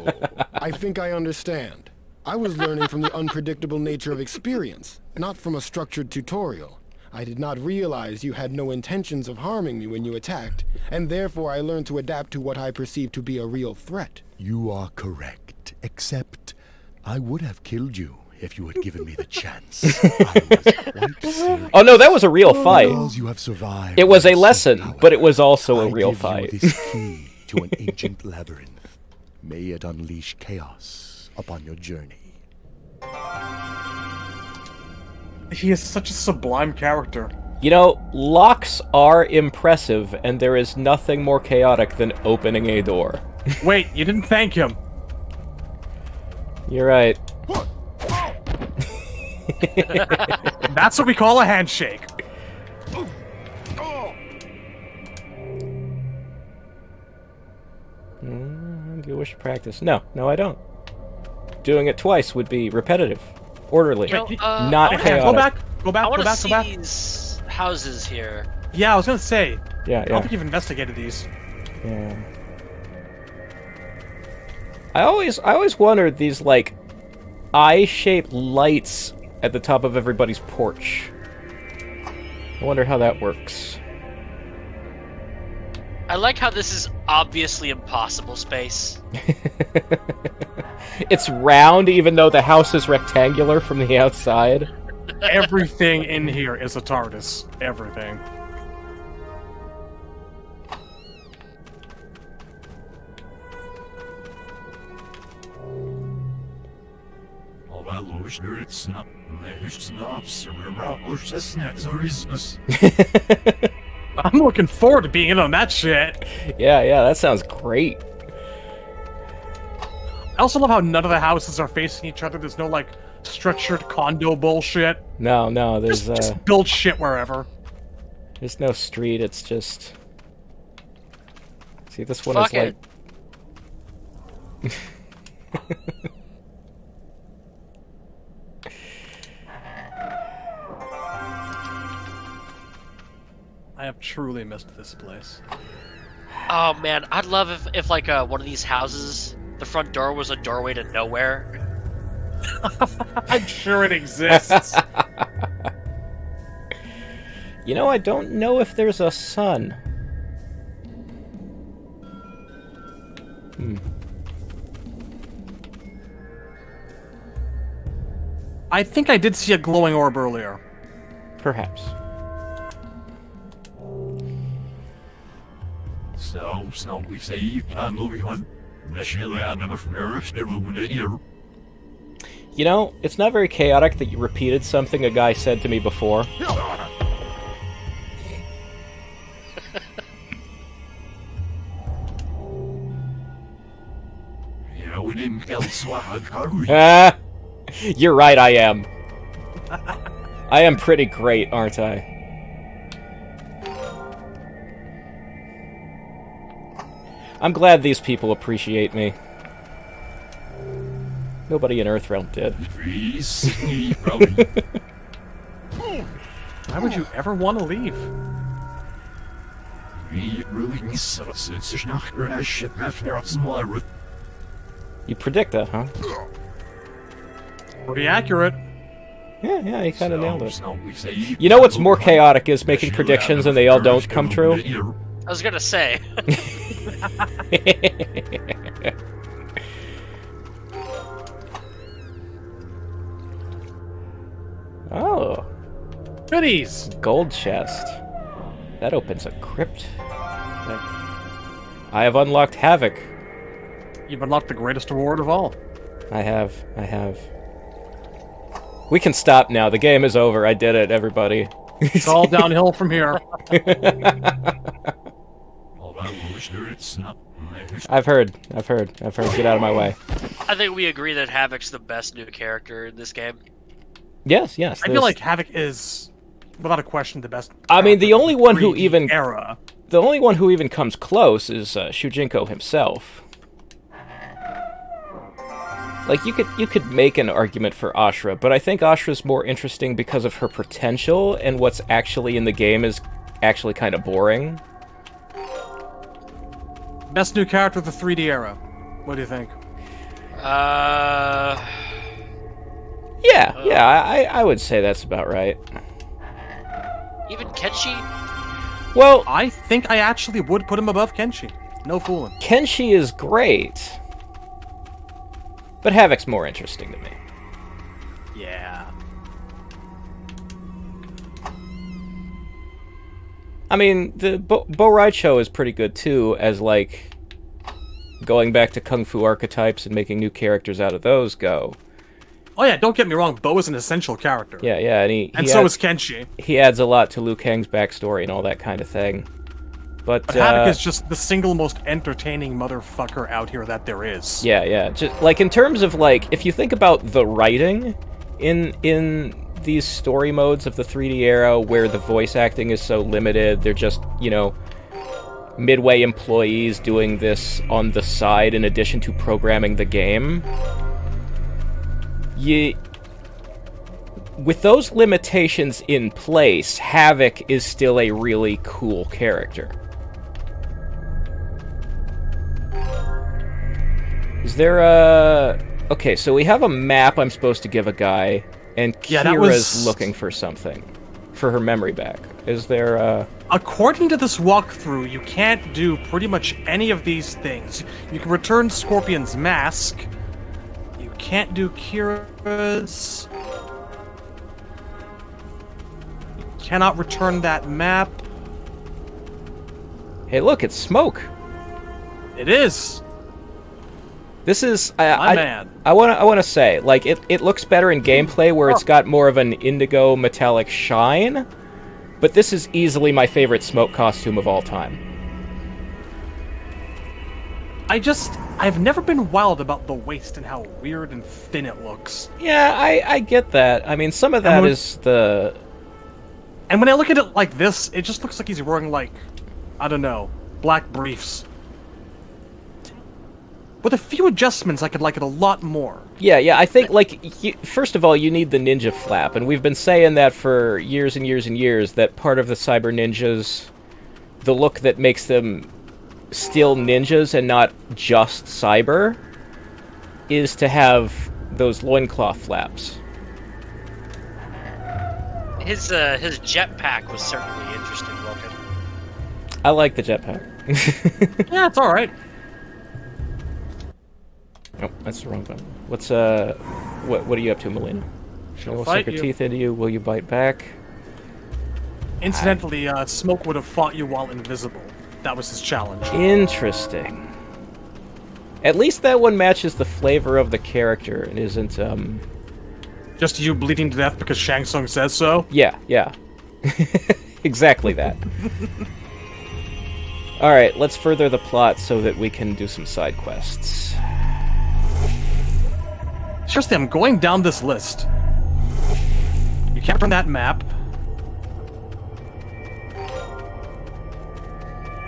I think I understand. I was learning from the unpredictable nature of experience, not from a structured tutorial. I did not realize you had no intentions of harming me when you attacked, and therefore I learned to adapt to what I perceived to be a real threat. You are correct, except I would have killed you if you had given me the chance. I was quite serious. Oh no, that was a real fight. Because you have survived. It was a lesson, but it was also a real fight. I give you this key to an ancient labyrinth. May it unleash chaos upon your journey. He is such a sublime character. You know, locks are impressive, and there is nothing more chaotic than opening a door. Wait, you didn't thank him. You're right. That's what we call a handshake. Do you wish to practice? No, I don't. Doing it twice would be repetitive, orderly, not chaotic. Go back. I want to see these houses here. Yeah, I was gonna say. Yeah. I don't think you've investigated these. Yeah. I always wondered these like eye-shaped lights at the top of everybody's porch. I wonder how that works. I like how this is obviously impossible space. It's round even though the house is rectangular from the outside. Everything in here is a TARDIS. Everything. I'm looking forward to being in on that shit. Yeah, that sounds great. I also love how none of the houses are facing each other. There's no, like, structured condo bullshit. No, there's just build shit wherever. There's no street, it's just... See, this one Fuck is like... I have truly missed this place. Oh man, I'd love if like one of these houses, the front door was a doorway to nowhere. I'm sure it exists. You know, I don't know if there's a sun. I think I did see a glowing orb earlier. Perhaps. So we say I'm moving on. You know, it's not very chaotic that you repeated something a guy said to me before. You're right, I am. I am pretty great, aren't I? I'm glad these people appreciate me. Nobody in Earthrealm did. Why would you ever want to leave? You predict that, huh? Pretty accurate. Yeah, you kind of nailed it. You know what's more chaotic is making predictions and they all don't come true? I was gonna say. Oh. Goodies! Gold chest. That opens a crypt. I have unlocked Havoc. You've unlocked the greatest reward of all. I have. We can stop now. The game is over. I did it, everybody. It's all downhill from here. I've heard. Get out of my way. I think we agree that Havoc's the best new character in this game. Yes. I feel like Havoc is, without a question, the best. I mean, the only one who even era. The only one who even comes close is Shujinko himself. Like, you could make an argument for Ashra, but I think Ashra's more interesting because of her potential, and what's actually in the game is actually kind of boring. Best new character of the 3D era. What do you think? Yeah, I would say that's about right. Even Kenshi? Well, I think I actually would put him above Kenshi. No fooling. Kenshi is great, but Havoc's more interesting to me. Yeah. I mean, the Bo Raicho is pretty good too, as like going back to Kung Fu archetypes and making new characters out of those go. Oh yeah, don't get me wrong, Bo is an essential character. Yeah, and so is Kenshi. He adds a lot to Liu Kang's backstory and all that kind of thing. But Havoc is just the single most entertaining motherfucker out here that there is. Yeah. Just like in terms of like, if you think about the writing in these story modes of the 3D era, where the voice acting is so limited, they're just, you know, Midway employees doing this on the side in addition to programming the game. With those limitations in place, Havoc is still a really cool character. Is there a... Okay, so we have a map I'm supposed to give a guy, and Kira's looking for something. For her memory back. Is there a... According to this walkthrough, you can't do pretty much any of these things. You can return Scorpion's mask. You can't do Kira's... You cannot return that map. Hey, look, it's smoke. It is. This is man. I want to say, like, it looks better in gameplay where it's got more of an indigo metallic shine, but this is easily my favorite smoke costume of all time. I've never been wild about the waist and how weird and thin it looks. Yeah, I get that. I mean, some of that is the... And when I look at it like this, it just looks like he's wearing, like, I don't know, black briefs. With a few adjustments, I could like it a lot more. Yeah, I think, like, first of all, you need the ninja flap, and we've been saying that for years and years and years, that part of the Cyber Ninja's the look that makes them still ninjas and not just cyber is to have those loincloth flaps. His jetpack was certainly interesting looking. I like the jetpack. Yeah, it's alright. Oh, that's the wrong button. What's what are you up to, Melina? I will sink her teeth into you. Will you bite back? Incidentally, Smoke would have fought you while invisible. That was his challenge. Interesting. At least that one matches the flavor of the character and isn't, Just you bleeding to death because Shang Tsung says so? Yeah, yeah. Exactly that. Alright, let's further the plot so that we can do some side quests. Seriously, I'm going down this list. You can't turn that map.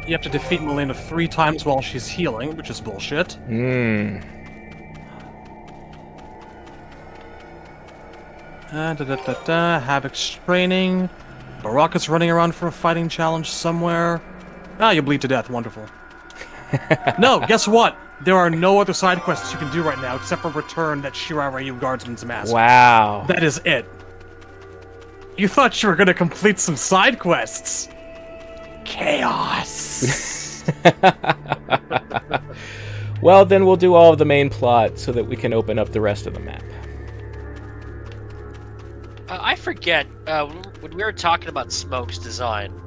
You have to defeat Melina 3 times while she's healing, which is bullshit. Havoc's training. Baraka's running around for a fighting challenge somewhere. Ah, you bleed to death. Wonderful. No, guess what? There are no other side quests you can do right now except for return that Shirai Ryu Guardsman's mask. Wow. That is it. You thought you were going to complete some side quests. Chaos. Well, then we'll do all of the main plot so that we can open up the rest of the map. I forget, when we were talking about Smoke's design,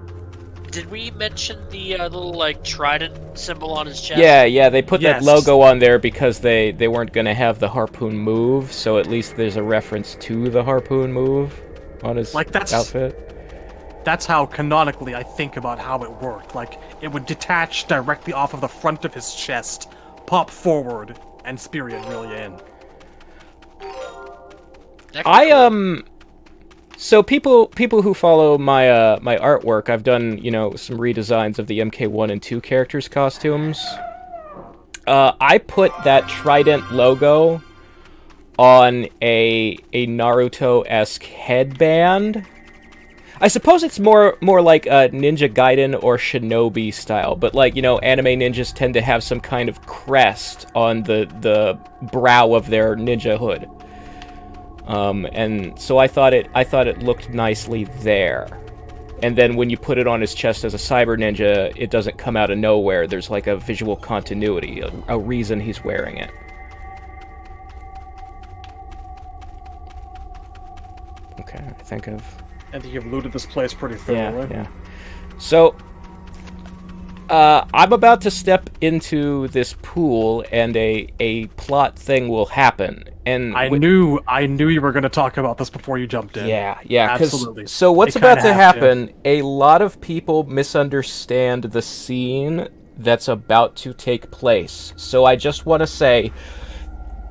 did we mention the little, like, trident symbol on his chest? Yeah, they put that logo on there because they weren't going to have the harpoon move, so at least there's a reference to the harpoon move on his outfit. That's how, canonically, I think about how it worked. Like, it would detach directly off of the front of his chest, pop forward, and spear you really in. So people who follow my my artwork, I've done, you know, some redesigns of the MK1 and 2 characters' costumes. I put that trident logo on a Naruto-esque headband. I suppose it's more like a Ninja Gaiden or Shinobi style, but like, you know, anime ninjas tend to have some kind of crest on the brow of their ninja hood. And so I thought it looked nicely there. And then when you put it on his chest as a cyber ninja, it doesn't come out of nowhere. There's like a visual continuity, a reason he's wearing it. Okay, I think you've looted this place pretty thoroughly. Yeah. So, I'm about to step into this pool, and a plot thing will happen. And I knew you were going to talk about this before you jumped in. Yeah, absolutely. So what's about to happen? A lot of people misunderstand the scene that's about to take place. So I just want to say,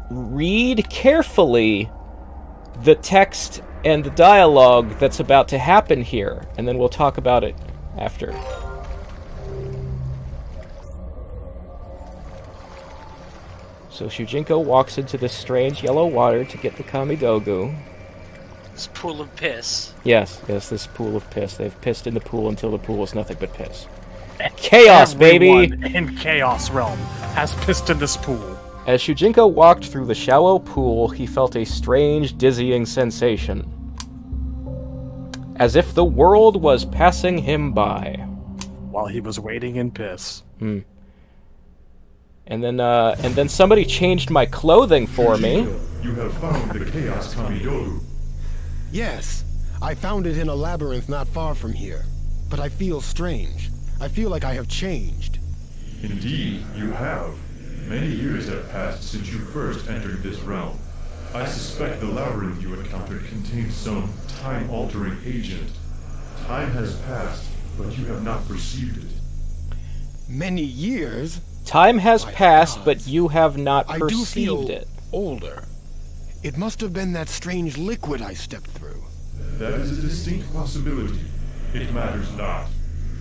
read carefully the text and the dialogue that's about to happen here, and then we'll talk about it after. So Shujinko walks into this strange yellow water to get the Kamidogu. This pool of piss. Yes, this pool of piss. They've pissed in the pool until the pool is nothing but piss. Chaos, baby! Everyone in Chaos Realm has pissed in this pool. As Shujinko walked through the shallow pool, he felt a strange, dizzying sensation. As if the world was passing him by. While he was waiting in piss. And then somebody changed my clothing for me. You have found the Chaos Kamidogu. Yes, I found it in a labyrinth not far from here. But I feel strange. I feel like I have changed. Indeed, you have. Many years have passed since you first entered this realm. I suspect the labyrinth you encountered contains some time-altering agent. Time has passed, but you have not perceived it. Many years? Time has passed, but you have not I do perceived feel it. Older. It must have been that strange liquid I stepped through. That is a distinct possibility. It matters not.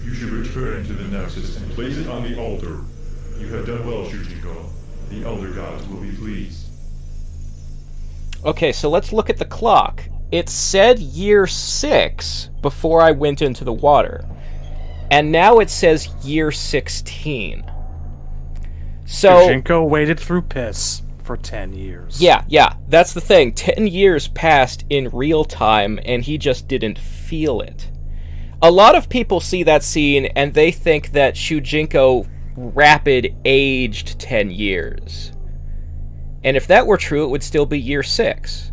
You should return to the Nexus and place it on the altar. You have done well, Shujinko. The Elder Gods will be pleased. Okay, so let's look at the clock. It said year 6 before I went into the water. And now it says year 16. So Shujinko waded through piss for 10 years. Yeah, that's the thing. 10 years passed in real time, and he just didn't feel it. A lot of people see that scene, and they think that Shujinko rapid aged 10 years. And if that were true, it would still be year 6.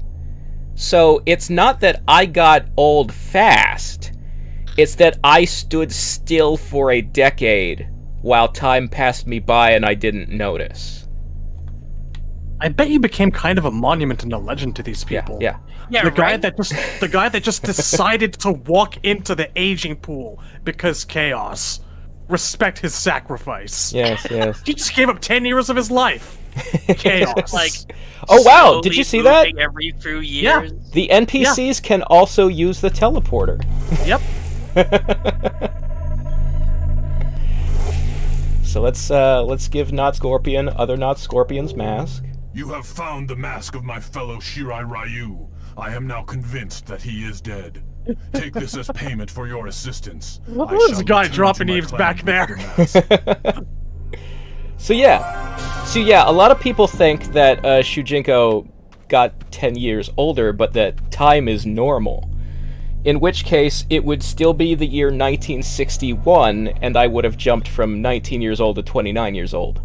So it's not that I got old fast. It's that I stood still for a decade while time passed me by and I didn't notice. I bet you became kind of a monument and a legend to these people. Yeah. The guy that just decided to walk into the aging pool because chaos. Respect his sacrifice. Yes. He just gave up 10 years of his life. Chaos. Like, oh wow, did you see that? Every few years. Yeah. The NPCs can also use the teleporter. Yep. So let's give Not Scorpion other Not Scorpion's mask. You have found the mask of my fellow Shirai Ryu. I am now convinced that he is dead. Take this as payment for your assistance. This guy dropping Eves back there. So yeah, a lot of people think that Shujinko got 10 years older, but that time is normal. In which case, it would still be the year 1961, and I would have jumped from 19 years old to 29 years old.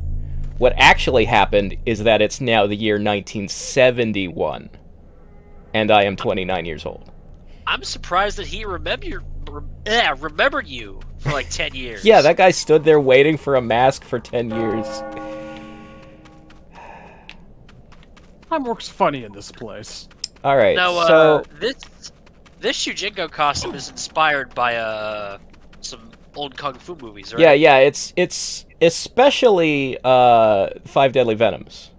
What actually happened is that it's now the year 1971, and I am 29 years old. I'm surprised that he remembered you for like 10 years. Yeah, that guy stood there waiting for a mask for 10 years. Time works funny in this place. Alright, now, so... This Shujinko costume is inspired by some old kung fu movies, right? Yeah, it's especially 5 Deadly Venoms.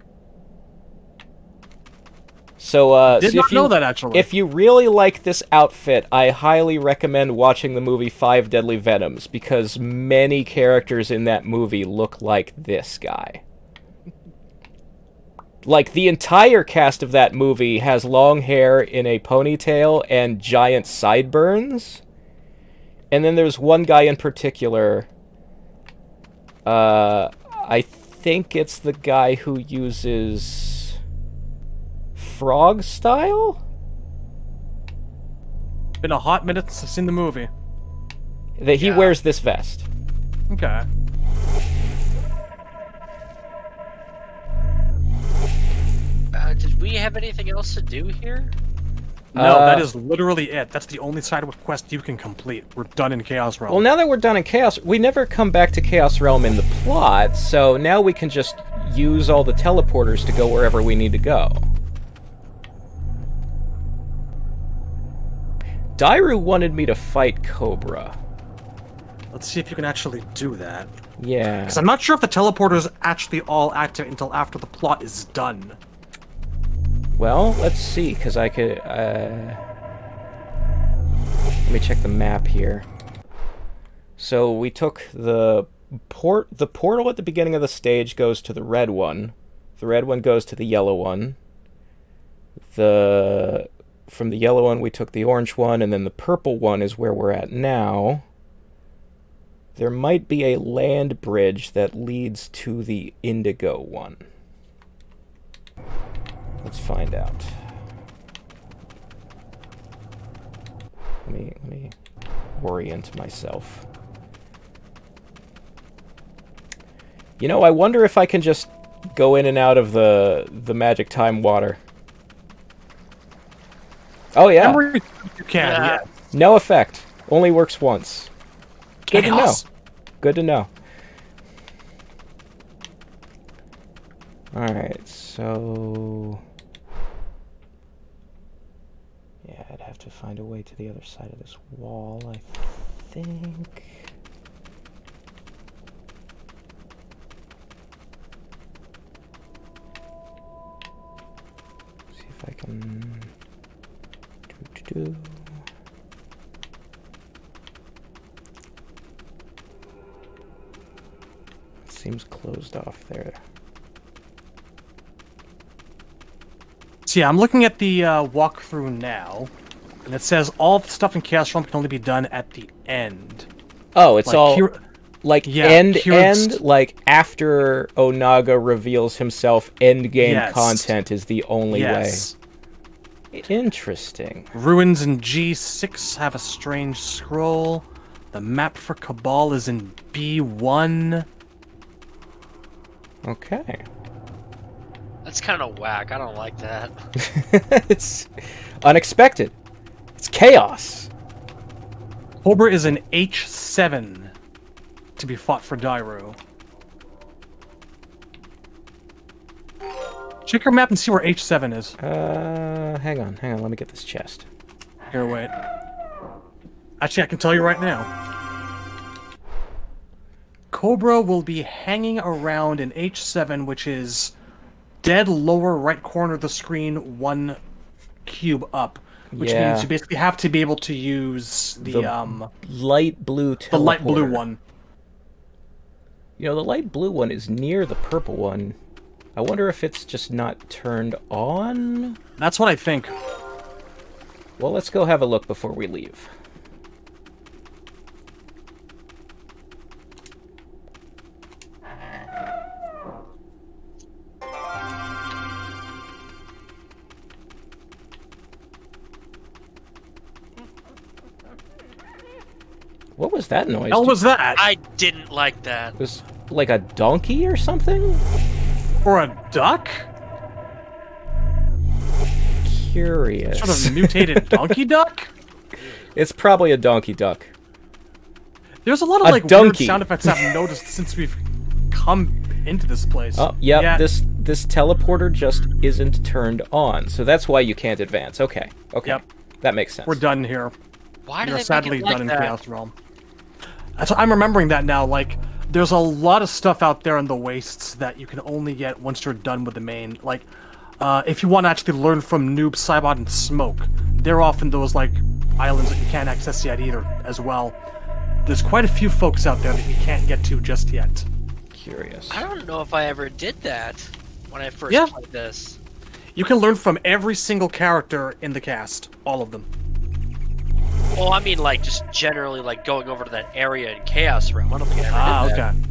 So, Did not know that, actually. If you really like this outfit, I highly recommend watching the movie 5 Deadly Venoms, because many characters in that movie look like this guy. Like, the entire cast of that movie has long hair in a ponytail and giant sideburns. And then there's one guy in particular. I think it's the guy who uses frog style? Been a hot minute since I've seen the movie. That he wears this vest. Okay. Did we have anything else to do here? No, that is literally it. That's the only side quest you can complete. We're done in Chaos Realm. Well, now that we're done in Chaos, we never come back to Chaos Realm in the plot, so now we can just use all the teleporters to go wherever we need to go. Dairu wanted me to fight Cobra. Let's see if you can actually do that. Yeah. Because I'm not sure if the teleporters actually all activate until after the plot is done. Well, let's see, because I could, let me check the map here. So we took the portal at the beginning of the stage goes to the red one. The red one goes to the yellow one. From the yellow one we took the orange one, and then the purple one is where we're at now. There might be a land bridge that leads to the indigo one. Let's find out. Let me orient myself. You know, I wonder if I can just go in and out of the magic time water. Oh yeah. You can, yeah. No effect. Only works once. Good to know. Good to know. Alright, so... yeah, I'd have to find a way to the other side of this wall, I think... see if I can... It seems closed off there. So yeah, I'm looking at the walkthrough now, and it says all the stuff in Chaos Realm can only be done at the end. Oh, it's all like end, like after Onaga reveals himself, end game content is the only way. Interesting. Ruins in G6 have a strange scroll. The map for Cabal is in B1. Okay. That's kind of whack. I don't like that. It's unexpected. It's chaos. Cobra is in H7 to be fought for Dairo. Check your map and see where H7 is. Hang on. Let me get this chest. Here, wait. Actually, I can tell you right now. Cobra will be hanging around in H7, which is dead lower right corner of the screen, 1 cube up. Which means you basically have to be able to use the light blue teleporter. The light blue one. You know, the light blue one is near the purple one. I wonder if it's just not turned on? That's what I think. Well, let's go have a look before we leave. What was that noise? What was that? I didn't like that. It was like a donkey or something? Or a duck? Curious. Sort of mutated donkey duck? It's probably a donkey duck. There's a lot of like weird sound effects I've noticed since we've come into this place. Oh, yeah. This teleporter just isn't turned on, so that's why you can't advance. Okay. Yep. That makes sense. We're done here. Why did You're they sadly make it like done that? in Chaos Realm. That's I'm remembering that now. Like, there's a lot of stuff out there in the wastes that you can only get once you're done with the main. Like, if you want to actually learn from Noob, Cybot, and Smoke, they're often those like islands that you can't access yet either, as well. There's quite a few folks out there that you can't get to just yet. Curious. I don't know if I ever did that when I first played this. You can learn from every single character in the cast, all of them. Well, I mean, like, just generally, like, going over to that area in Chaos Realm. I don't think I ever did that. Okay.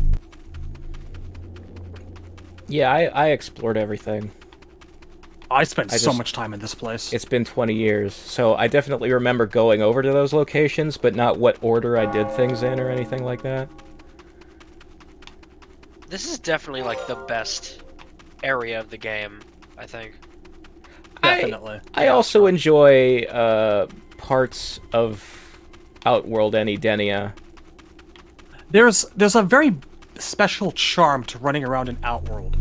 Yeah, I explored everything. I spent so much time in this place. It's been 20 years, so I definitely remember going over to those locations, but not what order I did things in or anything like that. This is definitely, like, the best area of the game, I think. Definitely. I also enjoy parts of Outworld and Edenia. There's a very special charm to running around in Outworld.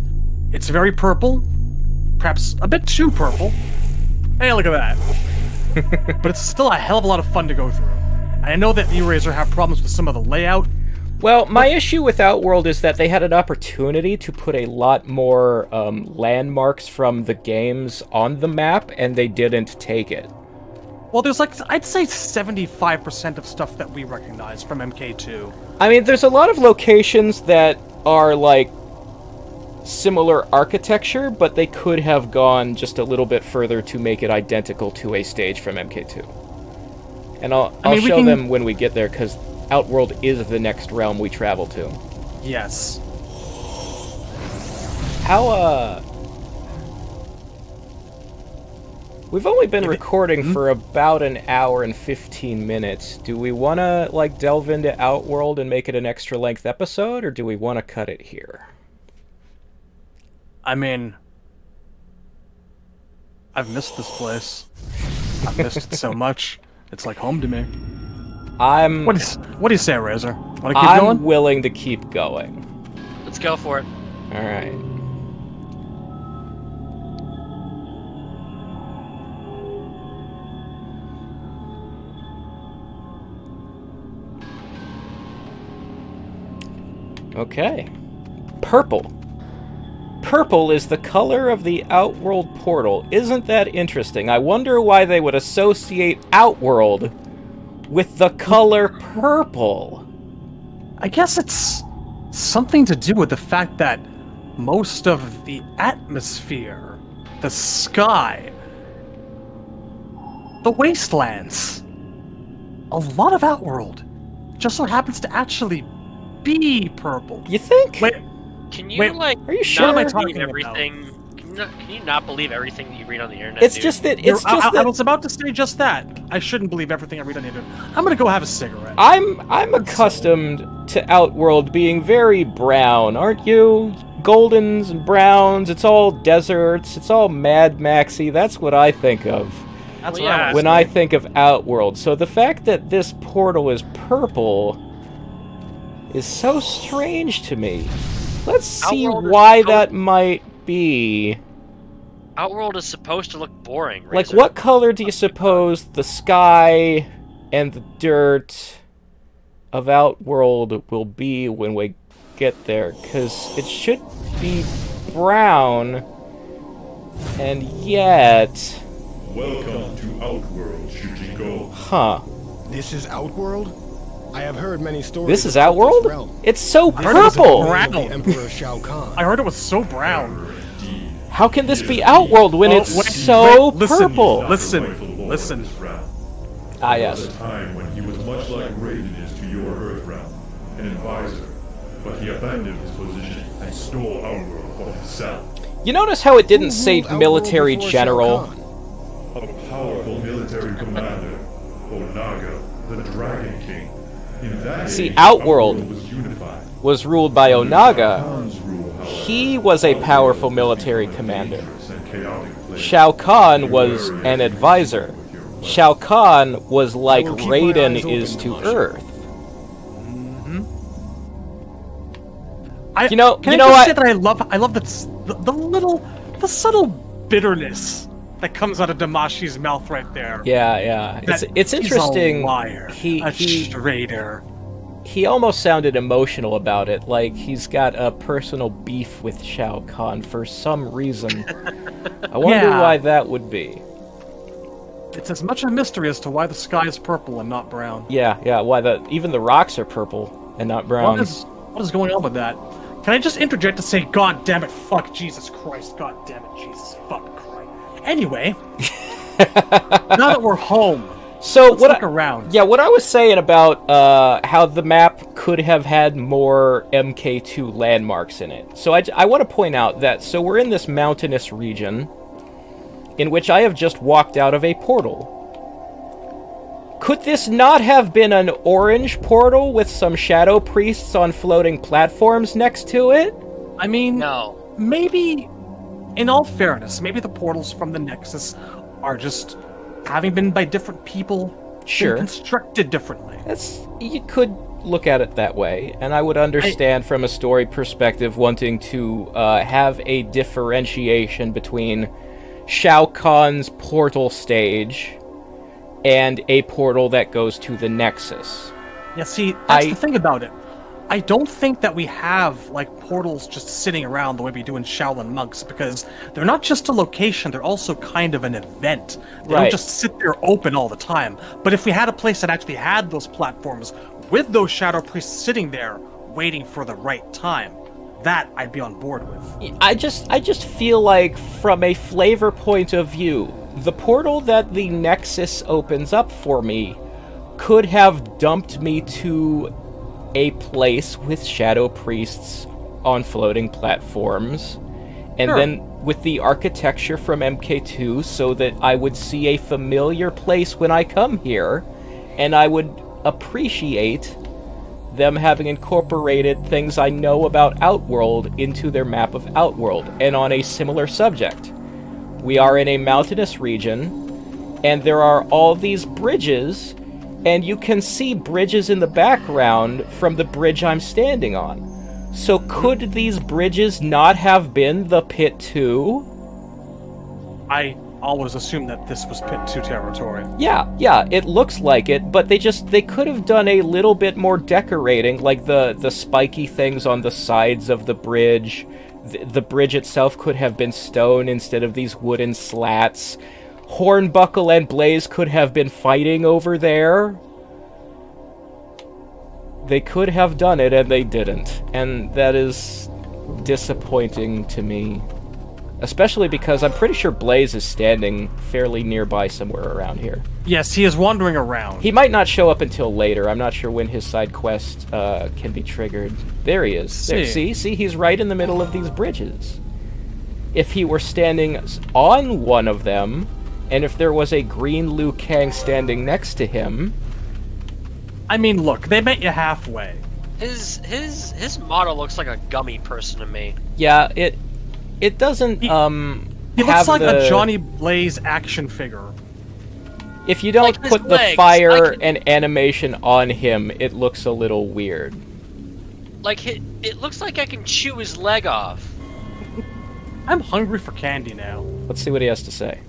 It's very purple, perhaps a bit too purple. Hey, look at that. But it's still a hell of a lot of fun to go through. And I know that Eraser have problems with some of the layout. Well, my issue with Outworld is that they had an opportunity to put a lot more landmarks from the games on the map, and they didn't take it. Well, there's like, I'd say 75% of stuff that we recognize from MK2. I mean, there's a lot of locations that are, like, similar architecture, but they could have gone just a little bit further to make it identical to a stage from MK2. And I'll show them when we get there, because Outworld is the next realm we travel to. Yes. How, we've only been recording for about an hour and 15 minutes. Do we want to, like, delve into Outworld and make it an extra-length episode, or do we want to cut it here? I mean, I've missed this place. I've missed it so much. It's like home to me. What do you say, Razor? Want to keep going? I'm willing to keep going. Let's go for it. All right. Okay. Purple. Purple is the color of the Outworld portal. Isn't that interesting? I wonder why they would associate Outworld with the color purple. I guess it's something to do with the fact that most of the atmosphere, the sky, the wastelands, a lot of Outworld just so happens to actually be purple. You think? Wait, Can you Wait, like? are you sure? Not What am I believe talking everything? Can you not believe everything that you read on the internet? It's dude? just that I was about to say just that. I shouldn't believe everything I read on the internet. I'm gonna go have a cigarette. I'm accustomed to Outworld being very brown, aren't you? Goldens and browns, it's all deserts, it's all Mad Maxy, that's what I think of. That's Well, what yeah. I When I think of Outworld. So the fact that this portal is purple is so strange to me. Let's see Outworld is why supposed- that might be. Outworld is supposed to look boring. Like, Razor. what color do you suppose the sky and the dirt of Outworld will be when we get there? Because it should be brown, and yet... Welcome to Outworld, Shujinko. Huh. This is Outworld? I have heard many stories. This is about Outworld? this realm. It's so I heard it was purple! brown. The Emperor Shao Kahn. I heard it was so brown. How can this be Outworld when Oh, it's wait, so listen, purple? Listen. Ah, There yes. was a time when he was much like Raiden is to your Earth realm, an advisor, but he abandoned his position and stole Outworld for himself. You notice how it didn't say Outworld military before general? Shao Kahn? A powerful military commander, Onaga, the Dragon King. In that See, age, Outworld was unified. was ruled by Onaga. Khan's rule, however, He was a powerful military commander. dangerous and chaotic place. Shao Kahn was an advisor. Shao Kahn was like I will keep my eyes Raiden open, is to Masha. Earth. I, You know- can you I know just what? say that I love the subtle bitterness that comes out of Damashi's mouth right there. Yeah, yeah. That It's interesting. He's a liar. He traitor. he almost sounded emotional about it, like he's got a personal beef with Shao Kahn for some reason. I wonder Yeah. why that would be. It's as much a mystery as to why the sky is purple and not brown. Yeah, yeah. Why even the rocks are purple and not brown? What is going on with that? Can I just interject to say, God damn it, fuck Jesus Christ, God damn it, Jesus fuck Christ. Anyway, now that we're home, So let's what? look around. Yeah, what I was saying about how the map could have had more MK2 landmarks in it. So I want to point out that we're in this mountainous region in which I have just walked out of a portal. Could this not have been an orange portal with some shadow priests on floating platforms next to it? I mean, No. maybe, in all fairness, maybe the portals from the Nexus are just, having been by different people, Sure. been constructed differently. You could look at it that way, and I would understand from a story perspective wanting to have a differentiation between Shao Kahn's portal stage and a portal that goes to the Nexus. Yeah, see, that's the thing about it. I don't think that we have, like, portals just sitting around the way we do in Shaolin Monks, because they're not just a location, they're also kind of an event. They Right. don't just sit there open all the time. But if we had a place that actually had those platforms, with those Shadow Priests sitting there, waiting for the right time, that I'd be on board with. I just feel like, from a flavor point of view, the portal that the Nexus opens up for me could have dumped me to a place with shadow priests on floating platforms, and Sure. then with the architecture from MK2 so that I would see a familiar place when I come here, and I would appreciate them having incorporated things I know about Outworld into their map of Outworld. And on a similar subject, we are in a mountainous region, and there are all these bridges, and you can see bridges in the background from the bridge I'm standing on. So could these bridges not have been the Pit 2? I always assumed that this was Pit 2 territory. Yeah, it looks like it, but they could have done a little bit more decorating, like the spiky things on the sides of the bridge. The bridge itself could have been stone instead of these wooden slats. Hornbuckle and Blaze could have been fighting over there. They could have done it, and they didn't. And that is disappointing to me. Especially because I'm pretty sure Blaze is standing fairly nearby somewhere around here. Yes, he is wandering around. He might not show up until later. I'm not sure when his side quest can be triggered. There he is. There, see, he's right in the middle of these bridges. If he were standing on one of them, and if there was a green Liu Kang standing next to him... I mean, look, they met you halfway. His model looks like a gummy person to me. Yeah, it doesn't, He looks like a Johnny Blaze action figure. If you don't Like his put the legs, fire and animation on him, it looks a little weird. Like, it looks like I can chew his leg off. I'm hungry for candy now. Let's see what he has to say.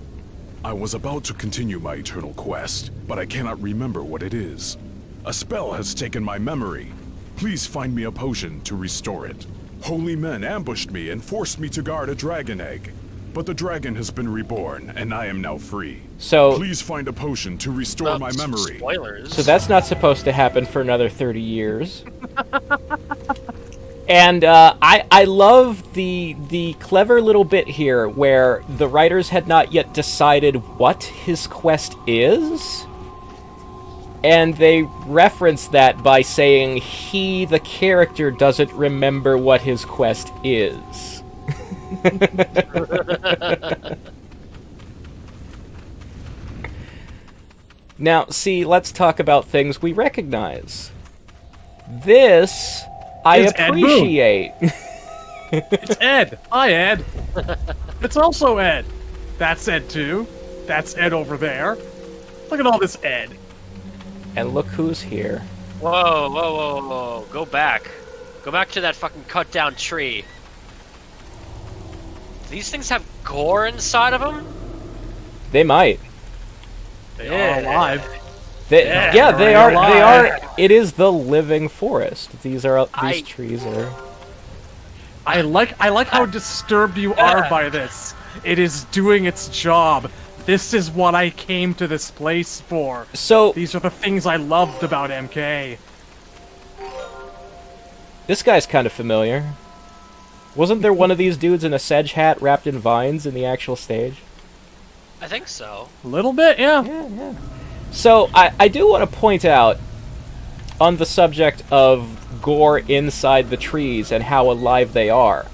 I was about to continue my eternal quest, but I cannot remember what it is. A spell has taken my memory. Please find me a potion to restore it. Holy men ambushed me and forced me to guard a dragon egg. But the dragon has been reborn, and I am now free. So... Please find a potion to restore my memory. Spoilers. So that's not supposed to happen for another 30 years. And I love the clever little bit here where the writers had not yet decided what his quest is. And they reference that by saying he, the character, doesn't remember what his quest is. Now, see, let's talk about things we recognize. This, I appreciate. It's Ed. Hi, Ed. It's also Ed. That's Ed, too. That's Ed over there. Look at all this Ed. And look who's here. Whoa, whoa, whoa, whoa. Go back. Go back to that fucking cut down tree. Do these things have gore inside of them? They might. They are alive. Yeah, they are. Alive. They are. It is the living forest. These trees are. I like how disturbed you are by this. It is doing its job. This is what I came to this place for. So these are the things I loved about MK. This guy's kind of familiar. Wasn't there one of these dudes in a sedge hat wrapped in vines in the actual stage? I think so. A little bit, yeah. Yeah. So I do want to point out on the subject of gore inside the trees and how alive they are.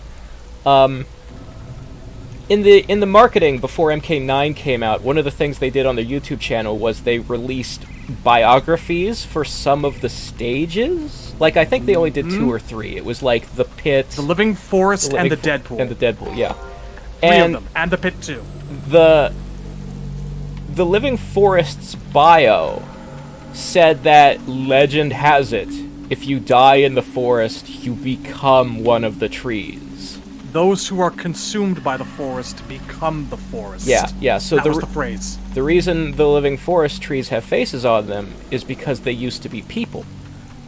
In the marketing before MK9 came out, one of the things they did on their YouTube channel was they released biographies for some of the stages. Like, I think they only did 2 or 3. It was like the pit, the living forest, and the Deadpool. And the Deadpool, yeah. 3 of them, and the pit too. The living forest's bio said that legend has it, if you die in the forest, you become one of the trees. Those who are consumed by the forest become the forest. Yeah. So that was the phrase. The reason the living forest trees have faces on them is because they used to be people.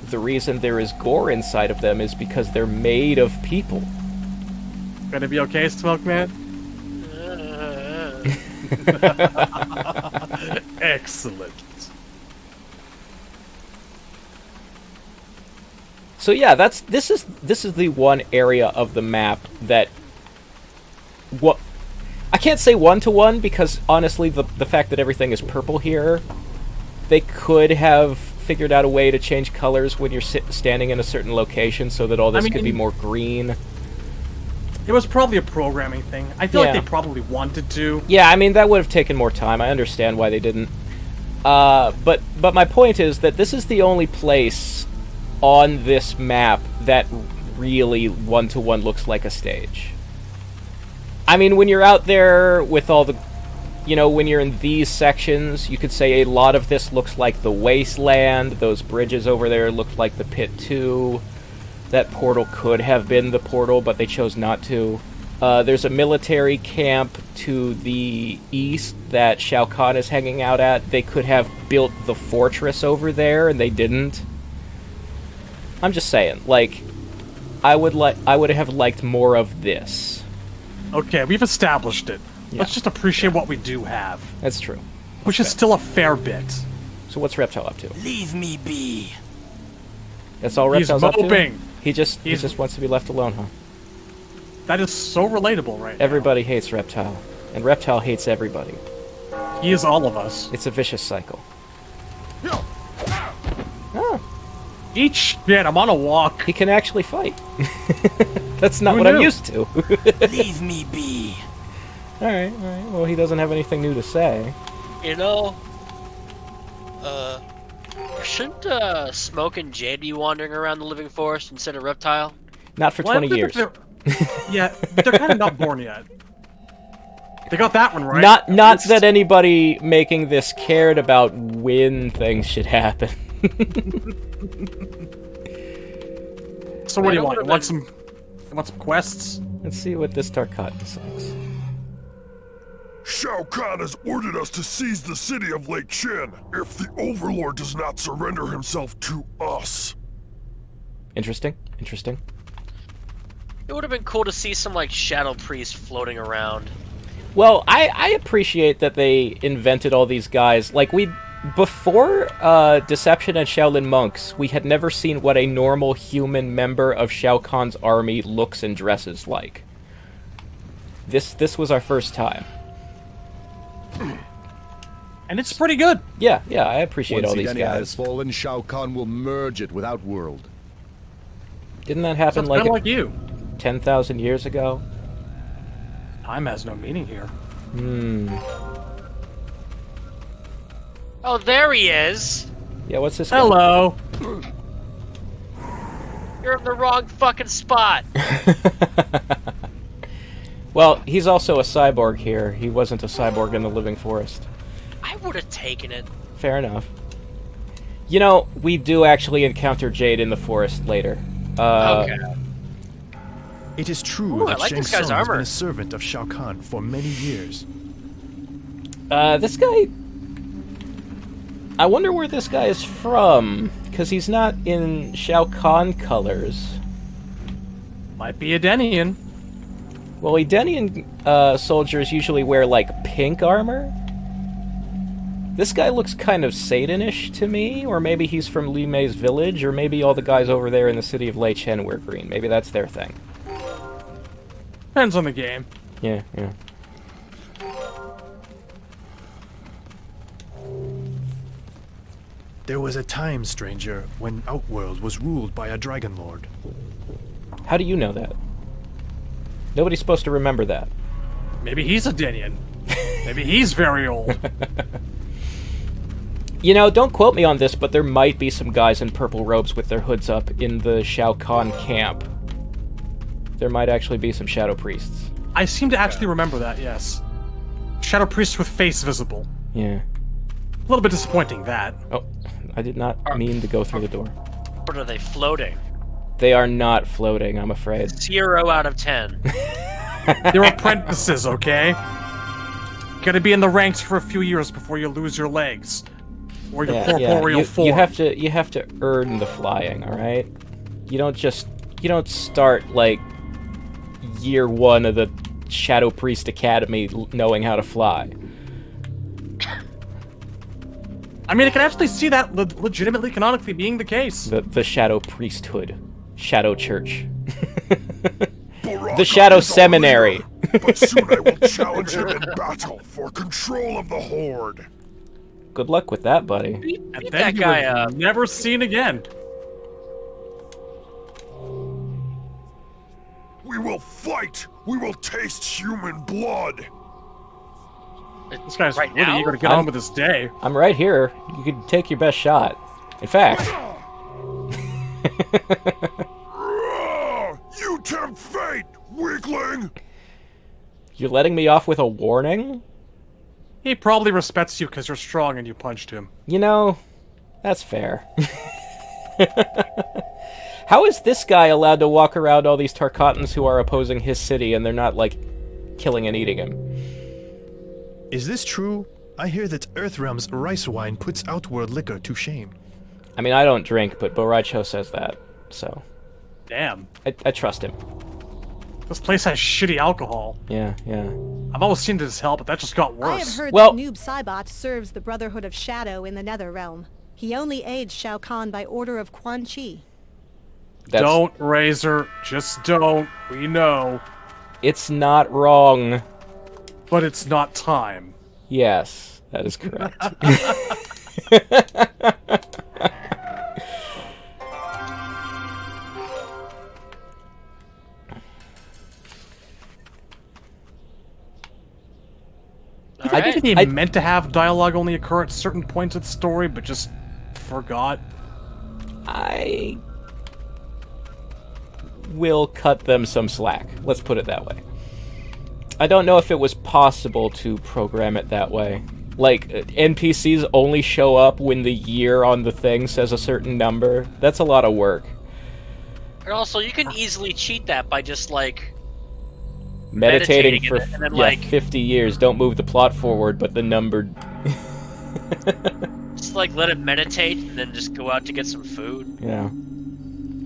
The reason there is gore inside of them is because they're made of people. Gonna be okay, Smokeman? Excellent. So yeah, this is the one area of the map that I can't say one-to-one because honestly the fact that everything is purple here, they could have figured out a way to change colors when you're standing in a certain location so that all this could be more green. It was probably a programming thing. I feel like they probably wanted to. Yeah, I mean that would have taken more time. I understand why they didn't. But my point is that this is the only place on this map that really one-to-one looks like a stage. I mean, when you're out there with all the... when you're in these sections, you could say a lot of this looks like the wasteland. Those bridges over there look like the pit too. That portal could have been the portal, but they chose not to. There's a military camp to the east that Shao Kahn is hanging out at. They could have built the fortress over there, and they didn't. I'm just saying, like, I would have liked more of this. Okay, we've established it. Yeah. Let's just appreciate what we do have. That's true. Which is still a fair bit. So what's Reptile up to? Leave me be. That's all Reptile's up to? He's moping. He just wants to be left alone, huh? That is so relatable right Everybody hates Reptile, and Reptile hates everybody. now. He is all of us. It's a vicious cycle. Eat shit, I'm on a walk. He can actually fight. That's not Who what I'm knew? used to. Leave me be. Alright, alright. Well, he doesn't have anything new to say. You know, shouldn't Smoke and Jade be wandering around the living forest instead of Reptile? Not for 20 years. Yeah, they're kind of not born yet. They got that one right. Not that anybody making this cared about when things should happen. So what do you want? You want some quests? Let's see what this Tarkatan says. Shao Kahn has ordered us to seize the city of Lake Chin if the Overlord does not surrender himself to us. Interesting, interesting. It would have been cool to see some, like, Shadow Priest floating around. Well, I appreciate that they invented all these guys. Like, before Deception and Shaolin Monks, we had never seen what a normal human member of Shao Kahn's army looks and dresses like. This was our first time. And it's pretty good. Yeah, I appreciate all these Once guys. has fallen, Shao Kahn will merge it with Outworld. Didn't that happen Sounds like, kinda like you. 10,000 years ago? Time has no meaning here. Oh, there he is! Yeah, what's this guy? Hello! You're in the wrong fucking spot! Well, he's also a cyborg here. He wasn't a cyborg in the Living Forest. I would have taken it. Fair enough. You know, we do actually encounter Jade in the forest later. Okay. It is true Ooh, I that like Shang this guy's Tsung has been armor. a servant of Shao Kahn for many years. This guy... I wonder where this guy is from, because he's not in Shao Kahn colors. Might be a Denian. Well, Edenian soldiers usually wear, like, pink armor. This guy looks kind of Satan-ish to me, or maybe he's from Li Mei's village, or maybe all the guys over there in the city of Lei Chen wear green. Maybe that's their thing. Depends on the game. Yeah. There was a time, stranger, when Outworld was ruled by a Dragon Lord. How do you know that? Nobody's supposed to remember that. Maybe he's a Denian. Maybe he's very old. You know, don't quote me on this, but there might be some guys in purple robes with their hoods up in the Shao Kahn camp. There might actually be some Shadow Priests. I seem to actually remember that, yes. Shadow Priest with face visible. Yeah. A little bit disappointing, that. Oh, I did not mean to go through the door. But are they floating? They are not floating, I'm afraid. 0 out of 10. They're apprentices, okay? You gotta be in the ranks for a few years before you lose your legs. Or your corporeal form. You have to earn the flying, alright? You don't start, like, year 1 of the Shadow Priest Academy knowing how to fly. I mean, I can actually see that legitimately, canonically being the case. The Shadow Priesthood. Shadow Church. The Shadow Seminary. But soon I will challenge him in battle for control of the Horde. Good luck with that, buddy. And Beat then that you guy would never seen again. We will fight. We will taste human blood. This guy's Right really now? eager to get on with his day. I'm right here. You can take your best shot. In fact... You tempt fate, weakling! You're letting me off with a warning? He probably respects you because you're strong and you punched him. You know, that's fair. How is this guy allowed to walk around all these Tarkatans who are opposing his city and they're not, like, killing and eating him? Is this true? I hear that Earthrealm's rice wine puts Outworld liquor to shame. I mean, I don't drink, but Boraicho says that, so... Damn. I trust him. This place has shitty alcohol. Yeah. I've always seen it as hell, but that just got worse. I have heard Well- that Noob Saibot serves the Brotherhood of Shadow in the Netherrealm. He only aids Shao Kahn by order of Quan Chi. Don't, Razor. Just don't. We know. It's not wrong. But it's not time. Yes, that is correct. I think they meant to have dialogue only occur at certain points of the story, but just forgot. I will cut them some slack. Let's put it that way. I don't know if it was possible to program it that way. Like, NPCs only show up when the year on the thing says a certain number. That's a lot of work. And also, you can easily cheat that by just, like... Meditating for and then, like, 50 years. Don't move the plot forward, but the number... Just, like, let it meditate, and then just go out to get some food. Yeah.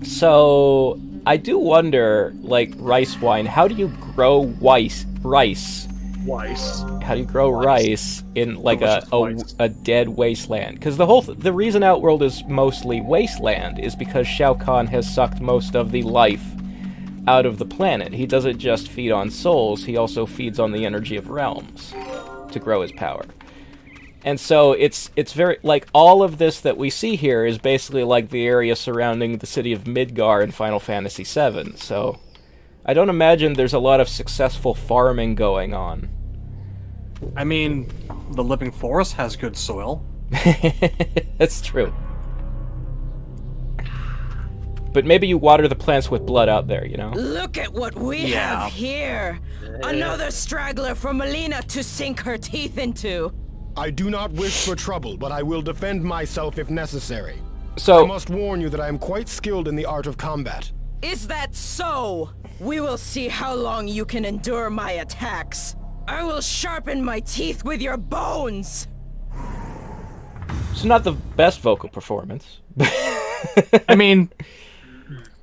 So, I do wonder, like, rice wine, how do you grow rice? How do you grow rice in, like, a dead wasteland? Because the reason Outworld is mostly wasteland is because Shao Kahn has sucked most of the life out of the planet. He doesn't just feed on souls, he also feeds on the energy of realms to grow his power. And so it's very, like, all of this that we see here is basically like the area surrounding the city of Midgar in Final Fantasy VII, so I don't imagine there's a lot of successful farming going on. I mean, the Living Forest has good soil. That's true. But maybe you water the plants with blood out there, you know? Look at what we have here! Another straggler for Melina to sink her teeth into! I do not wish for trouble, but I will defend myself if necessary. So... I must warn you that I am quite skilled in the art of combat. Is that so? We will see how long you can endure my attacks. I will sharpen my teeth with your bones! It's not the best vocal performance. I mean...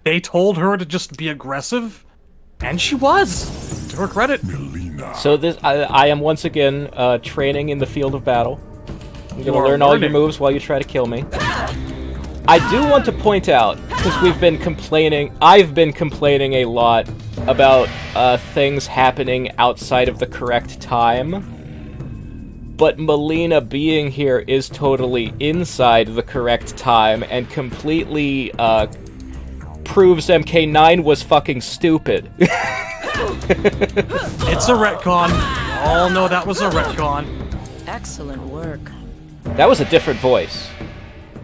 They told her to just be aggressive, and she was, to her credit. So this, I am once again training in the field of battle. I'm gonna learn all your moves while you try to kill me. I do want to point out, because I've been complaining a lot about things happening outside of the correct time. But Melina being here is totally inside the correct time and completely proves MK9 was fucking stupid. It's a retcon. We all know that was a retcon. Excellent work. That was a different voice.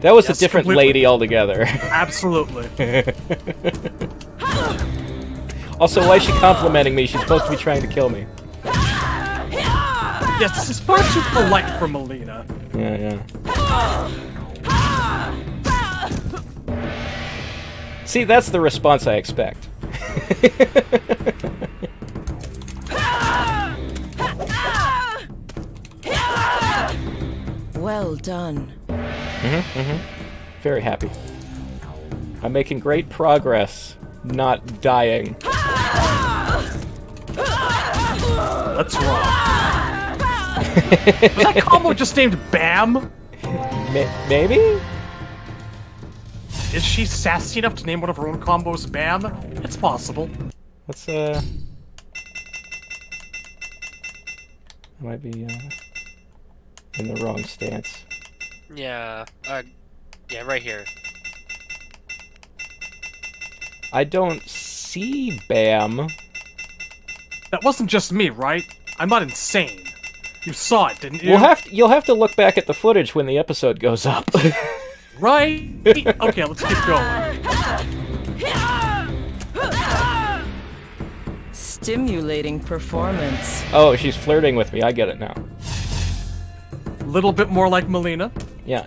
That was a different lady altogether. Absolutely. Also, why is she complimenting me? She's supposed to be trying to kill me. Yes, this is far too polite for Melina. Yeah. See, that's the response I expect. Well done. Very happy. I'm making great progress, not dying. That's wrong. Was that combo just named Bam? Maybe? Is she sassy enough to name one of her own combos Bam? It's possible. Let's, I might be, in the wrong stance. Yeah, yeah, right here. I don't see Bam. That wasn't just me, right? I'm not insane. You saw it, didn't you? You'll have to look back at the footage when the episode goes up. Right? Okay, let's keep going. Stimulating performance. Oh, she's flirting with me. I get it now. A little bit more like Melina. Yeah.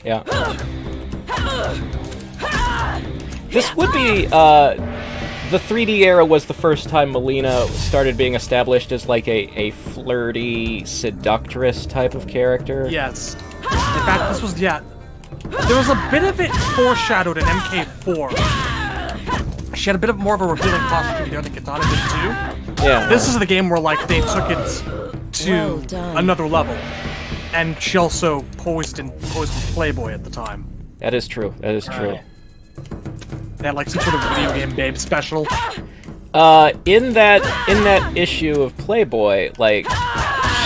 This would be, the 3D era was the first time Melina started being established as, like, a flirty, seductress type of character. Yes. In fact, this was, there was a bit of it foreshadowed in MK4. She had a bit more of a revealing costume there than Katana did too. Yeah. This is the game where, like, they took it to another level. And she also posed with Playboy at the time. That is true. That is true. They had, like, some sort of video game babe special. In that issue of Playboy, like,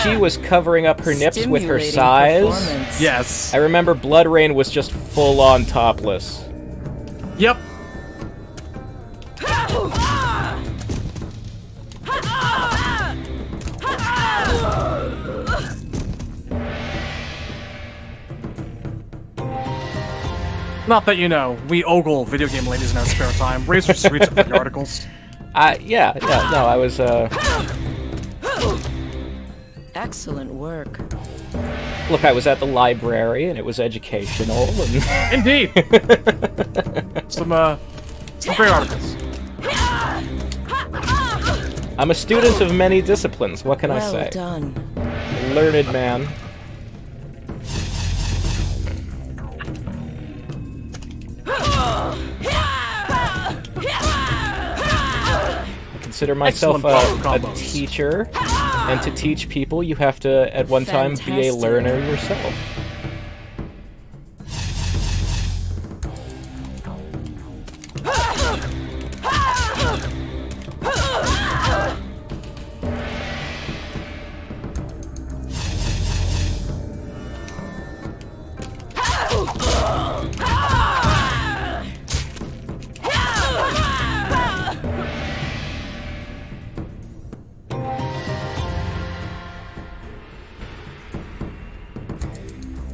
she was covering up her nips with her size. Yes. I remember Blood Rain was just full-on topless. Yep. Not that, you know, we ogle video game ladies in our spare time. Razor Streets for the articles. Yeah, no, I was, Excellent work. Look, I was at the library, and it was educational, and... Indeed! some great articles. I'm a student of many disciplines, what can I say? Well done. Learned man. I consider myself a teacher, and to teach people, you have to, at one time, be a learner yourself.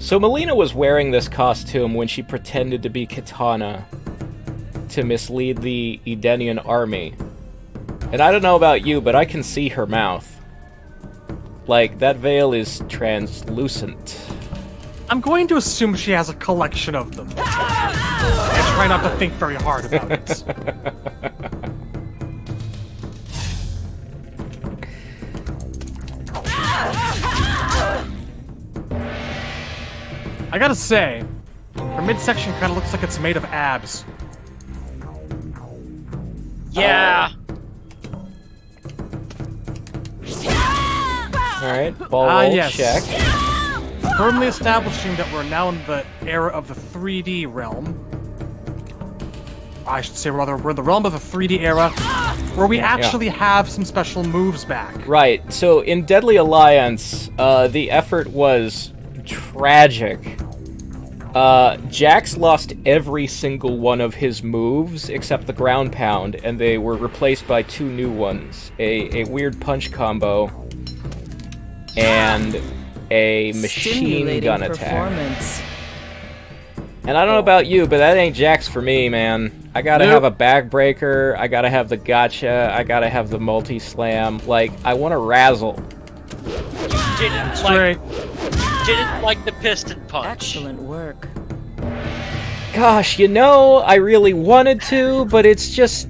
So Melina was wearing this costume when she pretended to be Kitana to mislead the Edenian army. And I don't know about you, but I can see her mouth. Like, that veil is translucent. I'm going to assume she has a collection of them. And try not to think very hard about it. I gotta say, her midsection kind of looks like it's made of abs. Yeah. Alright, ball roll, yes. check. Firmly establishing that we're now in the era of the 3D realm. I should say, rather, we're in the realm of the 3D era, where we actually have some special moves back. Right, so in Deadly Alliance, the effort was tragic. Jax lost every single one of his moves except the ground pound, and they were replaced by two new ones. A weird punch combo and a machine gun attack. And I don't know about you, but that ain't Jax for me, man. I gotta have a backbreaker, I gotta have the gotcha, I gotta have the multi-slam. Like, I want to razzle. Didn't like the piston punch. Excellent work. Gosh, you know, I really wanted to, but it's just...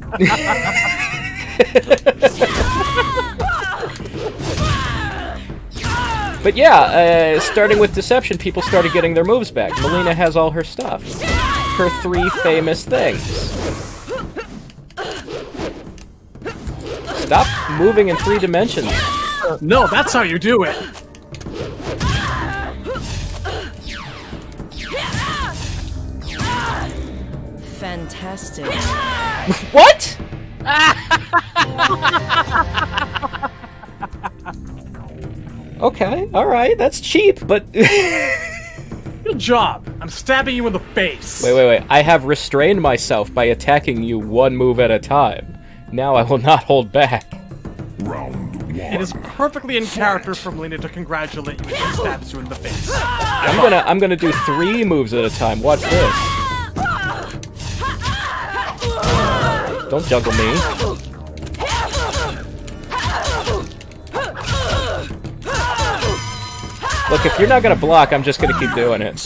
But yeah, starting with Deception, people started getting their moves back. Melina has all her stuff. Her three famous things. Stop moving in 3 dimensions. No, that's how you do it. Fantastic. What? Okay, alright, that's cheap, but... Good job. I'm stabbing you in the face. Wait. I have restrained myself by attacking you one move at a time. Now I will not hold back. Round 1. It is perfectly in character for Melina to congratulate you when she stabs you in the face. I'm gonna do 3 moves at a time. Watch this. Don't juggle me. Look, if you're not gonna block, I'm just gonna keep doing it.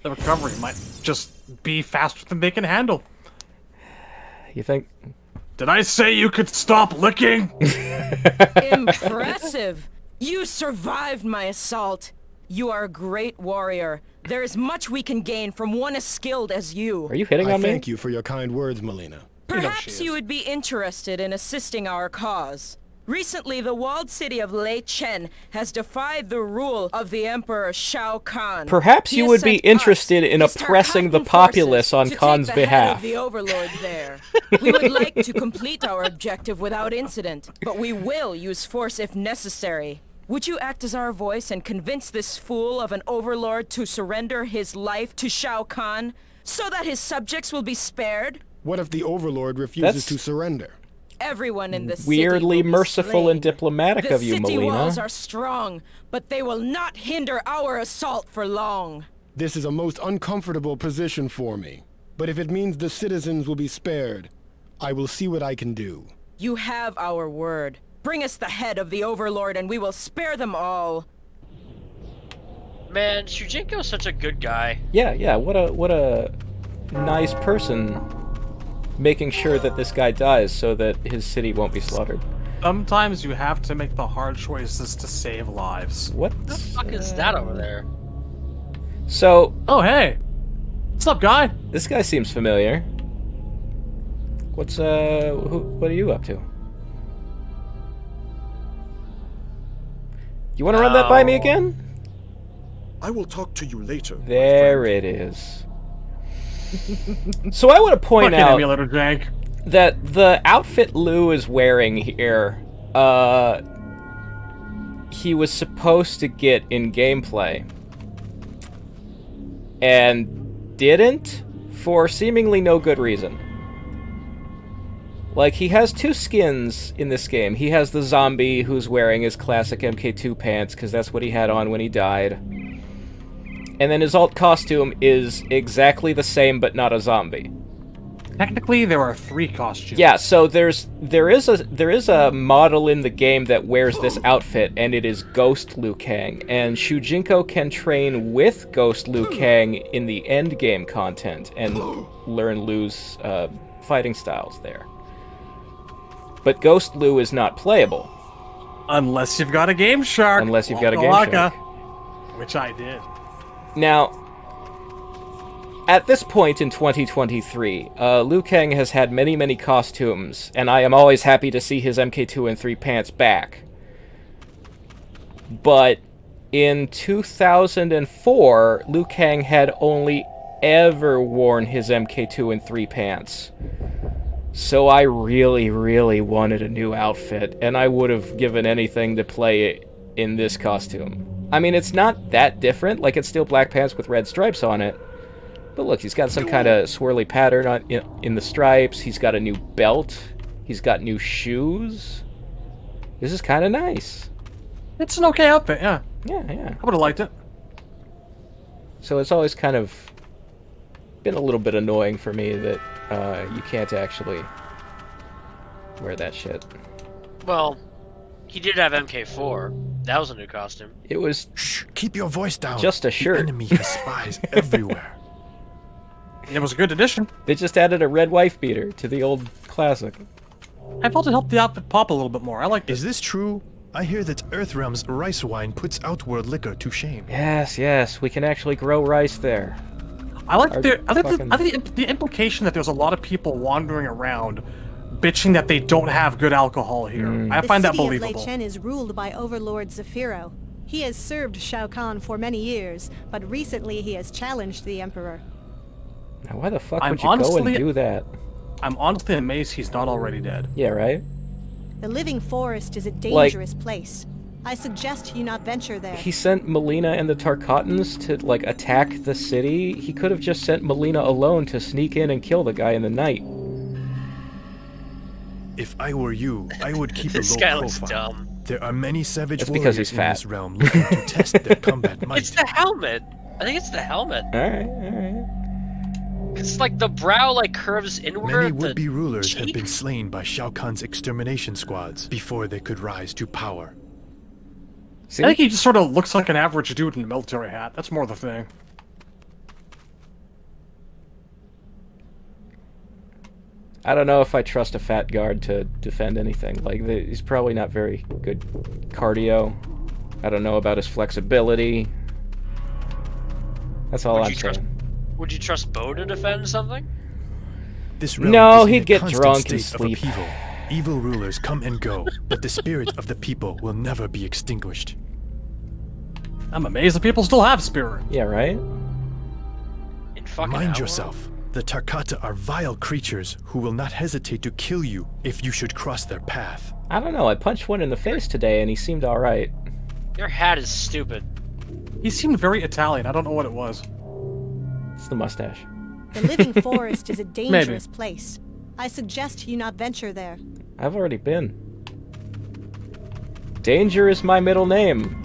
The recovery might just be faster than they can handle. You think? Did I say you could stop licking? Impressive! You survived my assault. You are a great warrior. There is much we can gain from one as skilled as you. Are you hitting on me? Thank you for your kind words, Melina. Perhaps you would be interested in assisting our cause. Recently, the walled city of Lei Chen has defied the rule of the Emperor Shao Kahn. Perhaps He you has would be sent interested in us, oppressing the Tarkatan populace forces, on to Khan's take the head behalf. of the Overlord there. We would like to complete our objective without incident, but we will use force if necessary. Would you act as our voice and convince this fool of an Overlord to surrender his life to Shao Kahn, so that his subjects will be spared? What if the Overlord refuses That's to surrender? Everyone in the city weirdly will be merciful slain. and diplomatic of you, The city walls Melina. are strong, but they will not hinder our assault for long. This is a most uncomfortable position for me. But if it means the citizens will be spared, I will see what I can do. You have our word. Bring us the head of the Overlord and we will spare them all. Man, Shujinko's such a good guy. Yeah, what a nice person, making sure that this guy dies so that his city won't be slaughtered. Sometimes you have to make the hard choices to save lives. What the fuck is that over there? So... Oh, hey! What's up, guy? This guy seems familiar. What's, what are you up to? You want to run that by me again? I will talk to you later. There it is. So I want to point out emulator jank. that the outfit Lou is wearing here, he was supposed to get in gameplay. And didn't, for seemingly no good reason. Like, he has two skins in this game. He has the zombie who's wearing his classic MK2 pants, because that's what he had on when he died. And then his alt costume is exactly the same, but not a zombie. Technically, there are 3 costumes. Yeah, so there is a model in the game that wears this outfit, and it is Ghost Liu Kang. And Shujinko can train with Ghost Liu Kang in the end game content and learn Liu's fighting styles there. But Ghost Liu is not playable. Unless you've got a Game Shark. Unless you've got a Game Shark. Which I did. Now, at this point in 2023, Liu Kang has had many, many costumes, and I am always happy to see his MK2 and 3 pants back. But in 2004, Liu Kang had only ever worn his MK2 and 3 pants. So I really, really wanted a new outfit, and I would have given anything to play it in this costume. I mean, it's not that different, like it's still black pants with red stripes on it. But look, he's got some kind of swirly pattern on, in the stripes, he's got a new belt, he's got new shoes. This is kind of nice. It's an okay outfit, yeah. Yeah. I would have liked it. So it's always kind of been a little bit annoying for me that you can't actually wear that shit. Well, he did have MK4. That was a new costume. It was... Shh, keep your voice down. Just a shirt. The enemy has spies everywhere. It was a good addition. They just added a red wife beater to the old classic. I felt it helped the outfit pop a little bit more. I like this. Is this true? I hear that Earthrealm's rice wine puts outworld liquor to shame. Yes, we can actually grow rice there. I like the implication that there's a lot of people wandering around bitching that they don't have good alcohol here. I find that believable. The city of Lei Chen is ruled by Overlord Zafiro. He has served Shao Kahn for many years, but recently he has challenged the Emperor. Now, why the fuck would you go and do that? I'm honestly amazed he's not already dead. Yeah, right? The living forest is a dangerous place. I suggest you not venture there. He sent Melina and the Tarkatans to, like, attack the city. He could have just sent Melina alone to sneak in and kill the guy in the night. If I were you, I would keep a This low guy profile. looks dumb. There are many savage That's because warriors he's in fat. this realm looking to test their combat might. It's the helmet. I think it's the helmet. Alright. It's like the brow like curves inward. Many the would-be rulers have cheek. been slain by Shao Kahn's extermination squads before they could rise to power. See? I think he just sort of looks like an average dude in a military hat. That's more the thing. I don't know if I trust a fat guard to defend anything. Like, he's probably not very good cardio. I don't know about his flexibility. That's all I'm saying. Would you trust Bo to defend something? This realm No, is in he'd a get constant drunk and state of sleep. upheaval. Evil rulers come and go, but the spirit of the people will never be extinguished. I'm amazed that people still have spirit. Yeah, right? Mind yourself. The Tarkata are vile creatures who will not hesitate to kill you if you should cross their path. I don't know, I punched one in the face today and he seemed alright. Your hat is stupid. He seemed very Italian. I don't know what it was. It's the mustache. The living forest is a dangerous place. I suggest you not venture there. I've already been. Danger is my middle name.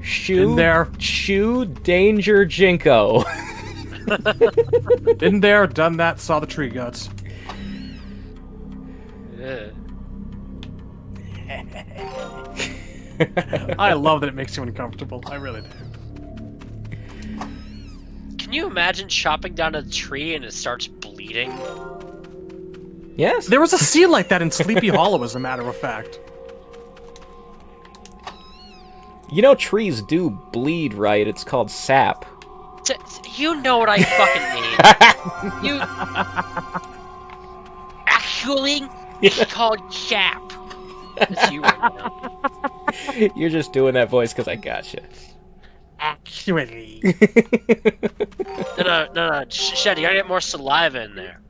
Shu Danger Jinko. Been there, done that, saw the tree guts. Yeah. I love that it makes you uncomfortable. I really do. Can you imagine chopping down a tree and it starts bleeding? Yes. There was a scene like that in Sleepy Hollow, as a matter of fact. You know trees do bleed, right? It's called sap. You know what I fucking mean. You... Actually, it's called sap. That's you right now. You're just doing that voice because I gotcha. Actually. No. Shad, you gotta get more saliva in there.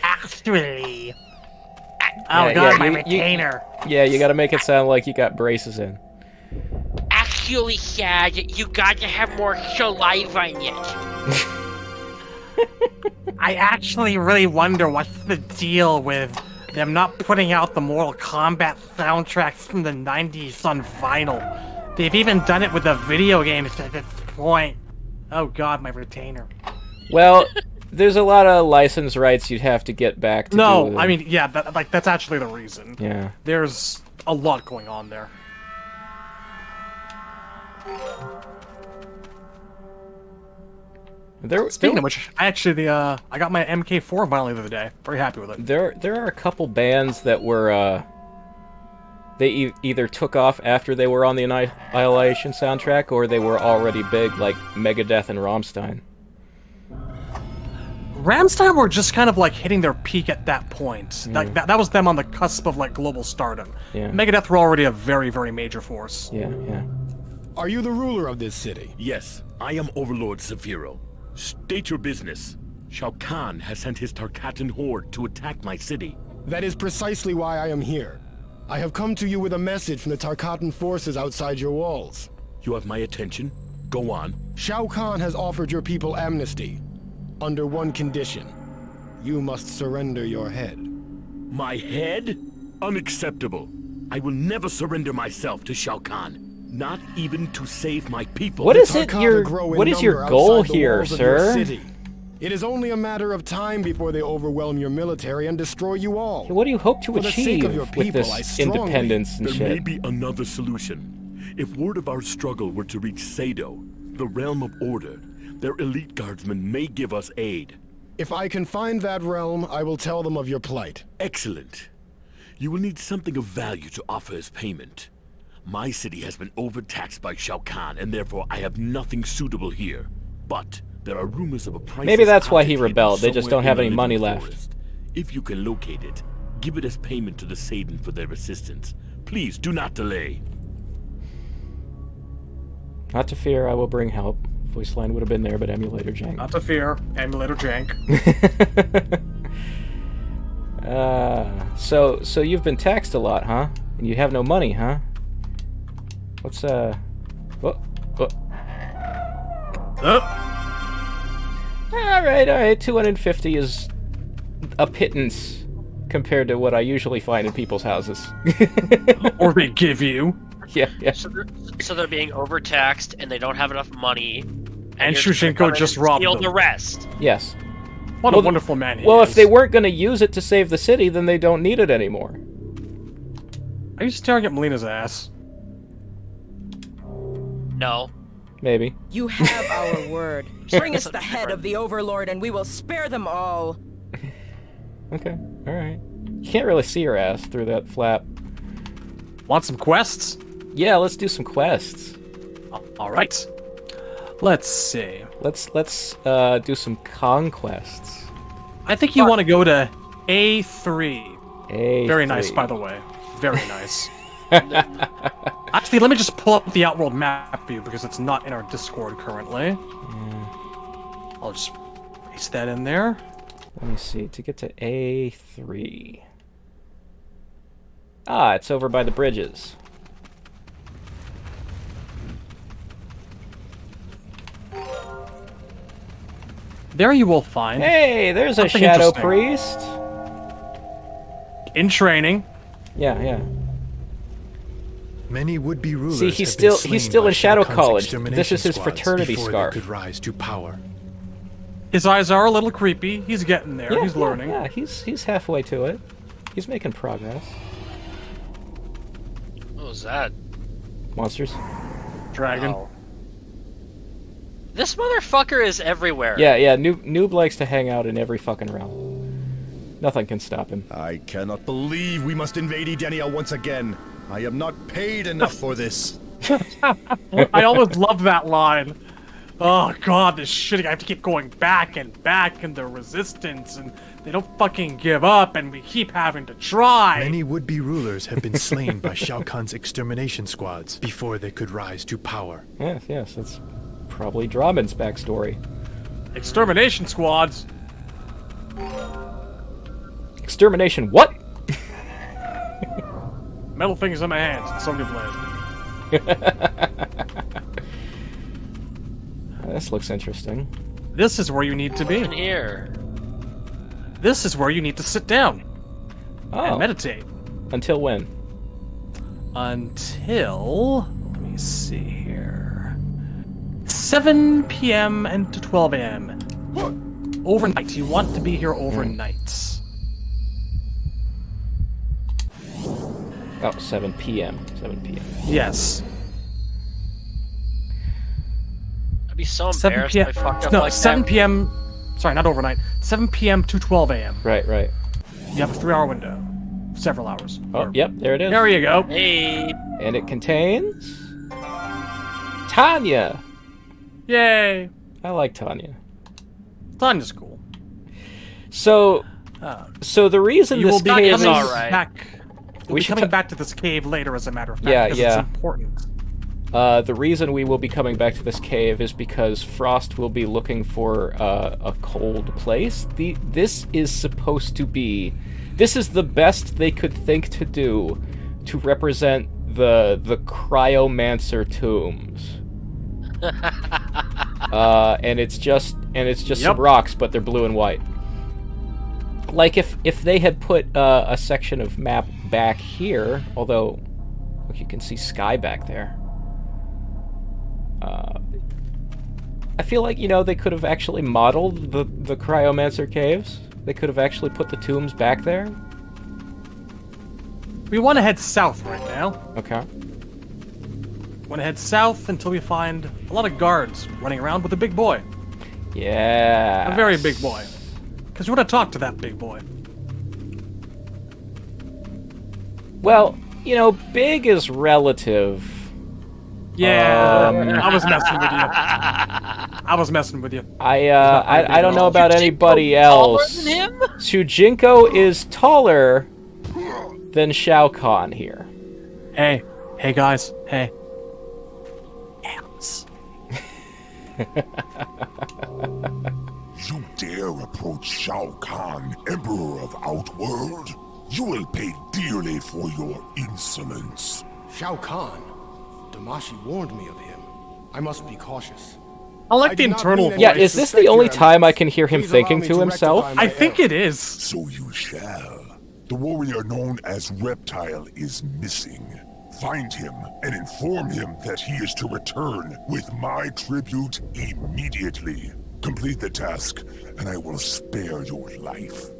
Actually. Oh Yeah, God, my retainer. You gotta make it sound like you got braces in. Actually, Shad, you gotta have more saliva in it. I actually really wonder what's the deal with them not putting out the Mortal Kombat soundtracks from the 90s on vinyl. They've even done it with the video games at this point. Oh god, my retainer. Well, there's a lot of license rights you'd have to get back to No, I mean, yeah, that's actually the reason. Yeah. There's a lot going on there. Speaking of which, I got my MK4 vinyl the other day. Very happy with it. There are a couple bands that were they either took off after they were on the Annihilation soundtrack or they were already big, like Megadeth and Rammstein. Rammstein were just kind of like hitting their peak at that point. Yeah. That was them on the cusp of like global stardom. Yeah. Megadeth were already a very, very major force. Yeah. Are you the ruler of this city? Yes, I am Overlord Zafiro. State your business. Shao Kahn has sent his Tarkatan horde to attack my city. That is precisely why I am here. I have come to you with a message from the Tarkatan forces outside your walls. You have my attention. Go on. Shao Kahn has offered your people amnesty. Under one condition. You must surrender your head. My head? Unacceptable. I will never surrender myself to Shao Kahn. Not even to save my people. What is your goal here, sir? It is only a matter of time before they overwhelm your military and destroy you all. What do you hope to achieve with this strongly... independence and there shit? There may be another solution. If word of our struggle were to reach Sado, the realm of order, their elite guardsmen may give us aid. If I can find that realm, I will tell them of your plight. Excellent. You will need something of value to offer as payment. My city has been overtaxed by Shao Kahn, and therefore I have nothing suitable here. But there are rumors of a priceless Maybe that's why he object rebelled. They hidden just don't have somewhere any in the money living left. forest. If you can locate it, give it as payment to the Satan for their assistance. Please do not delay. Not to fear, I will bring help. Voice line would have been there, but emulator jank. Not to fear, emulator jank. So you've been taxed a lot, huh? And you have no money, huh? What's Alright, 250 is a pittance compared to what I usually find in people's houses. Or they give you. Yeah. So they're being overtaxed and they don't have enough money. And Shushenko just robbed them. The rest. Yes. What a wonderful man he is. Well, if they weren't going to use it to save the city, then they don't need it anymore. Are you staring at Melina's ass? No. Maybe. You have our word. Bring us the head of the Overlord and we will spare them all. Okay, alright. You can't really see her ass through that flap. Want some quests? Yeah, let's do some quests. Alright. Let's see. Let's do some conquests. I think you want to go to A3. A3. Very nice, by the way. Very nice. Actually, let me just pull up the Outworld map view because it's not in our Discord currently. I'll just paste that in there. Let me see. To get to A3. Ah, it's over by the bridges. There you will find... Hey, there's a Shadow Priest. In training. Yeah. Many would-be rulers. See, he's still in Shadow College. This is his fraternity scarf. Could rise to power. His eyes are a little creepy. He's getting there. He's learning. Yeah, he's halfway to it. He's making progress. What was that? Monsters. Dragon. Oh. This motherfucker is everywhere. Yeah. Noob likes to hang out in every fucking realm. Nothing can stop him. I cannot believe we must invade Edenia once again. I am not paid enough for this. I always love that line. Oh god, this shit, I have to keep going back and the resistance, and they don't fucking give up, and we keep having to try. Many would-be rulers have been slain by Shao Kahn's extermination squads before they could rise to power. Yes, that's probably Draman's backstory. Extermination squads? Extermination what? Metal fingers in my hands, and Sonya Blade. This looks interesting. This is where you need to be. In here. This is where you need to sit down and meditate. Until when? Until, let me see here, 7 p.m. and to 12 a.m. Overnight. You want to be here overnight. Oh, 7 p.m. 7 p.m. Yes. I'd be so embarrassed if I fucked up like 7 that. p.m. Sorry, not overnight. 7 p.m. to 12 a.m. Right. You have a 3-hour window. Several hours. Oh, yep, there it is. There you go. Hey. And it contains... Tanya! Yay! I like Tanya. Tanya's cool. So the reason you this will be cave coming is... back. We'll be coming back to this cave later, as a matter of fact, because it's important. The reason we will be coming back to this cave is because Frost will be looking for a cold place. This is supposed to be... This is the best they could think to do to represent the Cryomancer tombs. And it's just some rocks, but they're blue and white. Like if they had put a section of map back here, although look, you can see sky back there. I feel like, they could have actually modeled the Cryomancer caves. They could have actually put the tombs back there. We want to head south right now. Okay. Want to head south until we find a lot of guards running around with a big boy. Yeah. A very big boy. Because we want to talk to that big boy. Well, big is relative. Yeah, I was messing with you. I was messing with you. I don't know about anybody else. Taller than him? Shujinko is taller than Shao Kahn here. Hey guys, hey. Ants. You dare approach Shao Kahn, Emperor of Outworld? You will pay dearly for your insolence. Shao Kahn? Damashi warned me of him. I must be cautious. I like the internal voice. Yeah, is this the only time I can hear him thinking to himself? I think it is. So you shall. The warrior known as Reptile is missing. Find him and inform him that he is to return with my tribute immediately. Complete the task, and I will spare your life.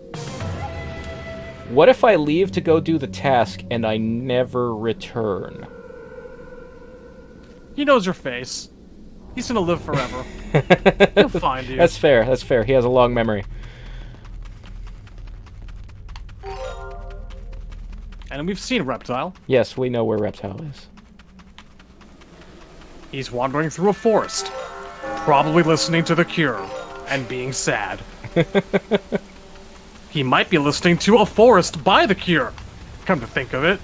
What if I leave to go do the task and I never return? He knows your face. He's gonna live forever. He'll find you. That's fair, that's fair. He has a long memory. And we've seen Reptile. Yes, we know where Reptile is. He's wandering through a forest. Probably listening to The Cure. And being sad. He might be listening to A Forest by The Cure. Come to think of it.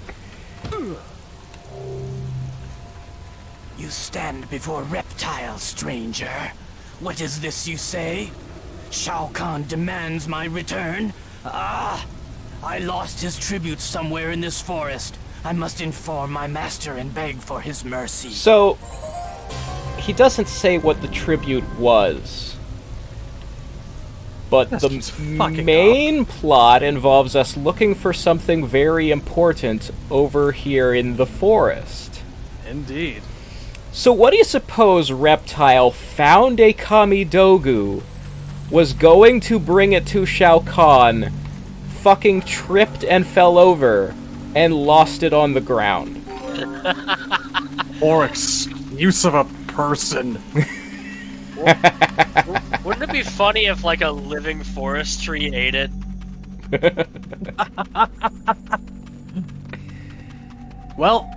You stand before reptile, stranger. What is this you say? Shao Kahn demands my return? Ah! I lost his tribute somewhere in this forest. I must inform my master and beg for his mercy. So, he doesn't say what the tribute was. But the main plot involves us looking for something very important over here in the forest. Indeed. So what do you suppose Reptile found a Kamidogu, was going to bring it to Shao Kahn, fucking tripped and fell over, and lost it on the ground? Or excuse of a person. Wouldn't it be funny if, like, a living forest tree ate it? Well,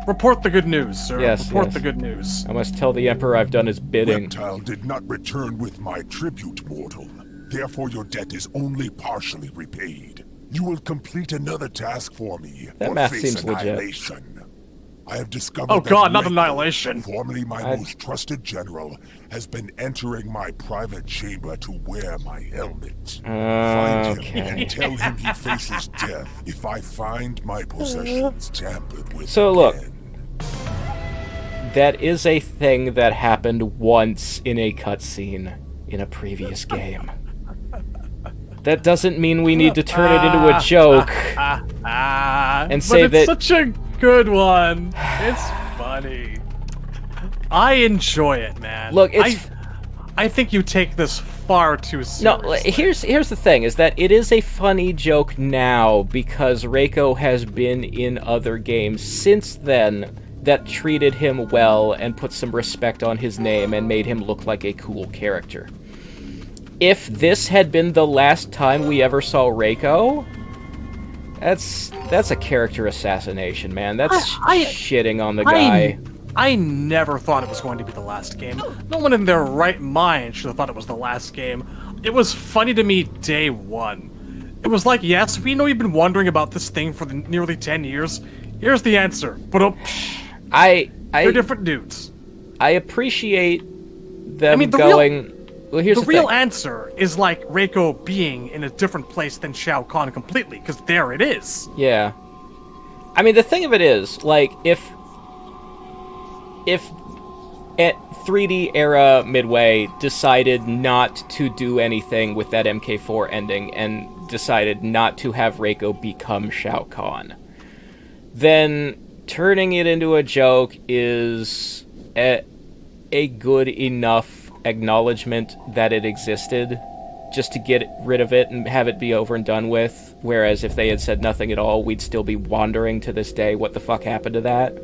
report the good news, sir. Yes, report yes. the good news. I must tell the Emperor I've done his bidding. Reptile did not return with my tribute, mortal. Therefore your debt is only partially repaid. You will complete another task for me, That or math face seems legit. annihilation. I have discovered Oh that god, not Reiko, annihilation. formerly my most trusted general, has been entering my private chamber to wear my helmet. Find him and tell him he faces death if I find my possessions tampered with. So look, that is a thing that happened once in a cutscene in a previous game. That doesn't mean we need to turn it into a joke and say but it's such a good one. It's funny. I enjoy it, man. Look, it's... I think you take this far too seriously. No, here's the thing, is that it is a funny joke now because Reiko has been in other games since then that treated him well and put some respect on his name and made him look like a cool character. If this had been the last time we ever saw Reiko, that's a character assassination, man. That's shitting on the guy. I never thought it was going to be the last game. No one in their right mind should have thought it was the last game. It was funny to me day one. It was like, yes, we know you've been wondering about this thing for nearly 10 years. Here's the answer. But they're different dudes. I appreciate them going... Well, here's the real answer is like Reiko being in a different place than Shao Kahn completely, because there it is. Yeah. I mean, the thing of it is, like, if at 3D era Midway decided not to do anything with that MK4 ending and decided not to have Reiko become Shao Kahn, then turning it into a joke is a good enough acknowledgement that it existed just to get rid of it and have it be over and done with, whereas if they had said nothing at all, we'd still be wondering to this day what the fuck happened to that.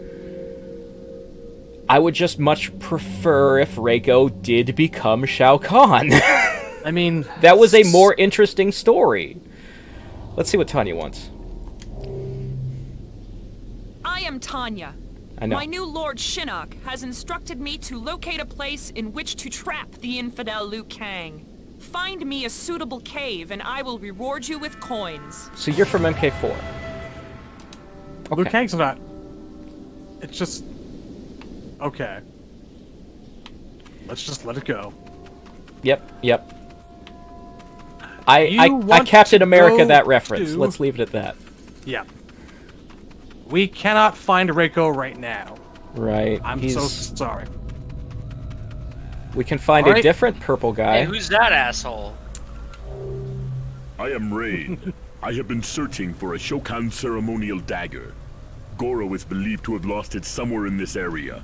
I would just much prefer if Reiko did become Shao Kahn. I mean... that was a more interesting story. Let's see what Tanya wants. I am Tanya. I know. My new Lord Shinnok has instructed me to locate a place in which to trap the infidel Liu Kang. Find me a suitable cave and I will reward you with coins. So you're from MK4. Okay. Liu Kang's not... It's just... Okay. Let's just let it go. Yep. I Captain America that reference. Let's leave it at that. Yeah. We cannot find Reiko right now. Right. I'm so sorry. We can find a different purple guy. Hey, who's that asshole? I am Rain. I have been searching for a Shokan ceremonial dagger. Goro is believed to have lost it somewhere in this area.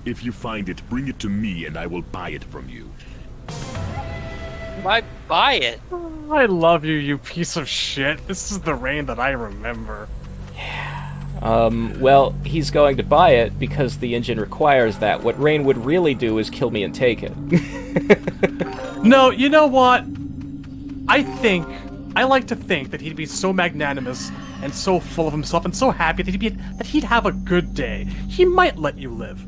If you find it, bring it to me and I will buy it from you. Why buy it? I love you, you piece of shit. This is the Rain that I remember. Well, he's going to buy it because the engine requires that. What Rain would really do is kill me and take it. No, you know what? I like to think that he'd be so magnanimous and so full of himself and so happy that he'd have a good day. He might let you live.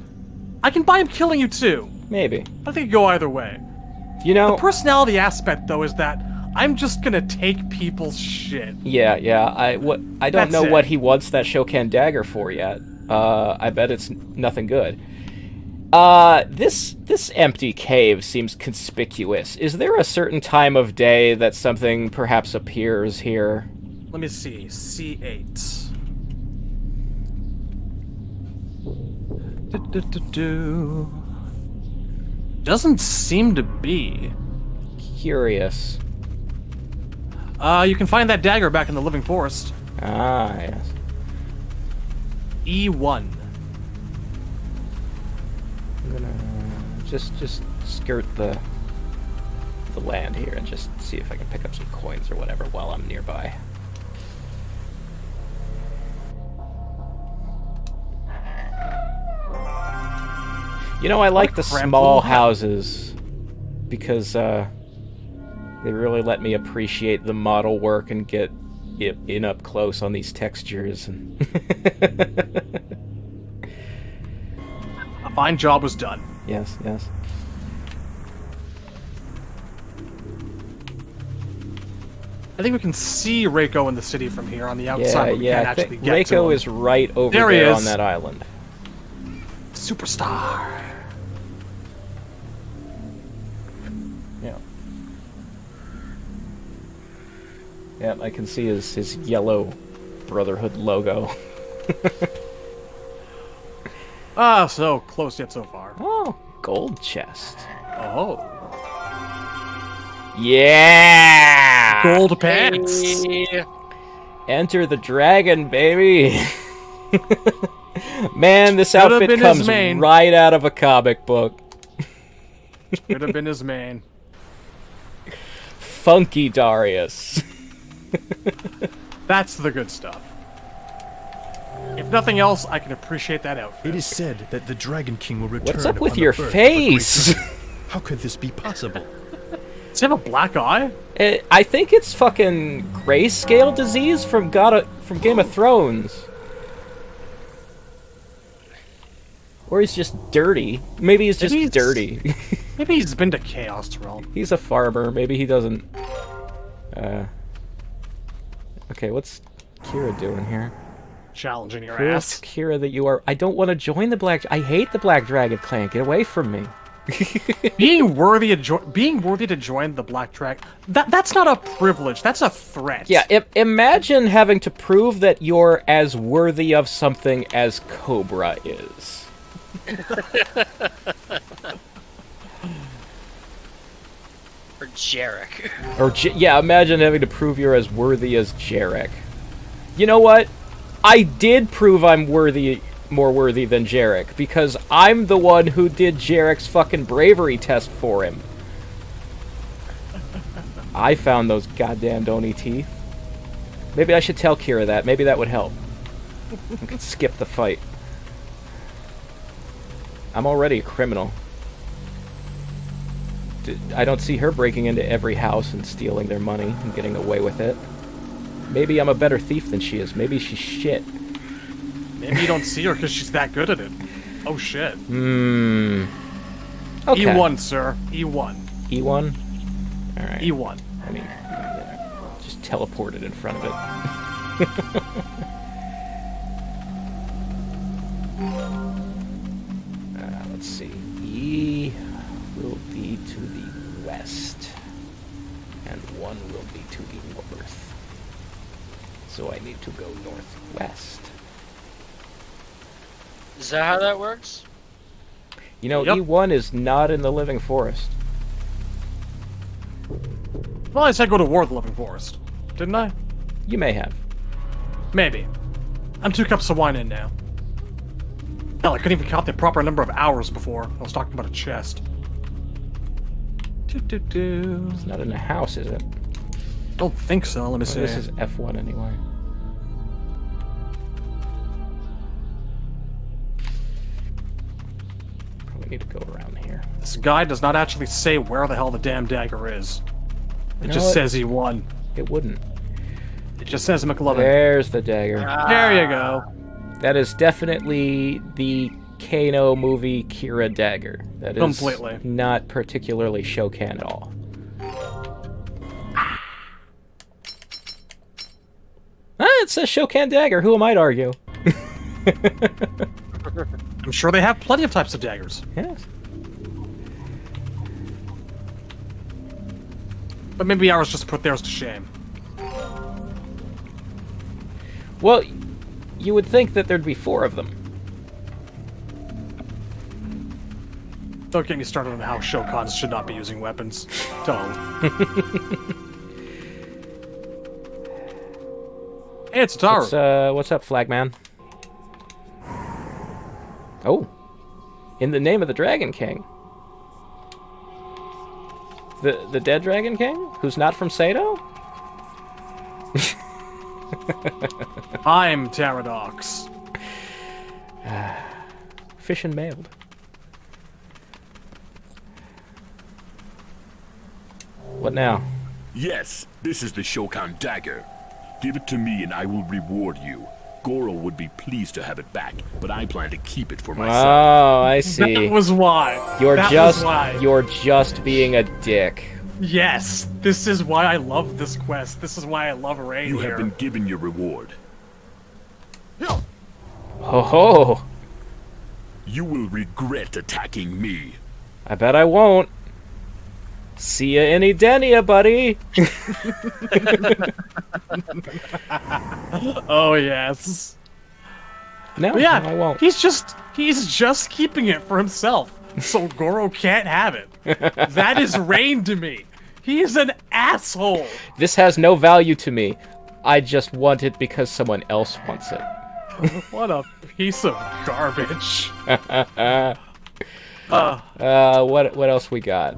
I can buy him killing you too. Maybe. I think it could go either way. You know... The personality aspect, though, is that I'm just gonna take people's shit. Yeah, yeah. I don't That's know it. what he wants that Shokan dagger for yet. I bet it's nothing good. This empty cave seems conspicuous. Is there a certain time of day that something perhaps appears here? Let me see. C8. Doesn't seem to be. Curious. You can find that dagger back in the living forest. Ah, yes. E1. I'm gonna just skirt the land here and just see if I can pick up some coins or whatever while I'm nearby. You know, I like the small houses because they really let me appreciate the model work and get in up close on these textures. And A fine job was done. yes, yes. I think we can see Reiko in the city from here on the outside. Yeah, but we yeah. can't I actually think get to Reiko him. is right over There he there is. on that island. Superstar. Yeah. Yeah, I can see his yellow Brotherhood logo. Ah, so close yet so far. Oh, gold chest. Oh. Yeah! Gold pants. Enter the dragon, baby! Man, this Could've outfit been comes his main. right out of a comic book. Could have been his main. Funky Darius. That's the good stuff. If nothing else, I can appreciate that outfit. It is said that the Dragon King will return. What's up with upon the your birth of a face? great dragon. How could this be possible? Does he have a black eye? I think it's fucking grayscale disease from Game of Thrones. Or he's just dirty. Maybe he's just dirty. Maybe he's been to Chaos Realm. He's a farmer. Maybe he doesn't... Okay, what's Kira doing here? Challenging your Prove, ass. Kira, that you are... I don't want to join the Black... I hate the Black Dragon clan. Get away from me. Being worthy to join the Black Dragon, that's not a privilege. That's a threat. Yeah, imagine having to prove that you're as worthy of something as Cobra is. Or Jarek. Or yeah, imagine having to prove you're as worthy as Jarek. You know what? I did prove I'm more worthy than Jarek, because I'm the one who did Jarek's fucking bravery test for him. I found those goddamn Oni teeth. Maybe I should tell Kira that. Maybe that would help. We could skip the fight. I'm already a criminal. I don't see her breaking into every house and stealing their money and getting away with it. Maybe I'm a better thief than she is. Maybe she's shit. Maybe you don't see her because she's that good at it. Oh shit. Hmm. Okay. E1, sir. E1. E1? Alright. E1. I mean, just teleported in front of it. Let's see. E will be to the west, and 1 will be to the north. So I need to go northwest. Is that how that works? You know, Yep. E1 is not in the living forest. Well, I said go to war with the Living Forest, didn't I? You may have. Maybe. I'm 2 cups of wine in now. Hell, I couldn't even count the proper number of hours before. I was talking about a chest. It's not in a house, is it? Don't think so. Let me see. This is F1 anyway. Probably need to go around here. This guy does not actually say where the hell the damn dagger is. It You know just what? says he won. It wouldn't. It just says McLovin. There's the dagger. There you go. That is definitely the Kano movie Kira dagger. That is Completely. not particularly Shokan at all. it says Shokan dagger. Who am I to argue? I'm sure they have plenty of types of daggers. Yes. But maybe ours just put theirs to shame. Well, you would think that there'd be 4 of them. Don't get me started on how Shokans should not be using weapons. Don't. Hey, it's Taru. What's up, Flagman? Oh. In the name of the Dragon King. The dead Dragon King? Who's not from Sato? I'm Pterodox. Fish and mailed. What now? Yes, this is the Shokan dagger. Give it to me and I will reward you. Goro would be pleased to have it back, but I plan to keep it for myself. Oh, I see. That was why. You're You're just being a dick. Yes, this is why I love this quest. This is why I love Rain You here. have been given your reward. Ho ho! You will regret attacking me. I bet I won't. See ya in Edenia, buddy! Oh, yes. No, But yeah, I won't. he's just keeping it for himself, so Goro can't have it. That is Rain to me. He's an asshole. This has no value to me. I just want it because someone else wants it. What a piece of garbage. What else we got?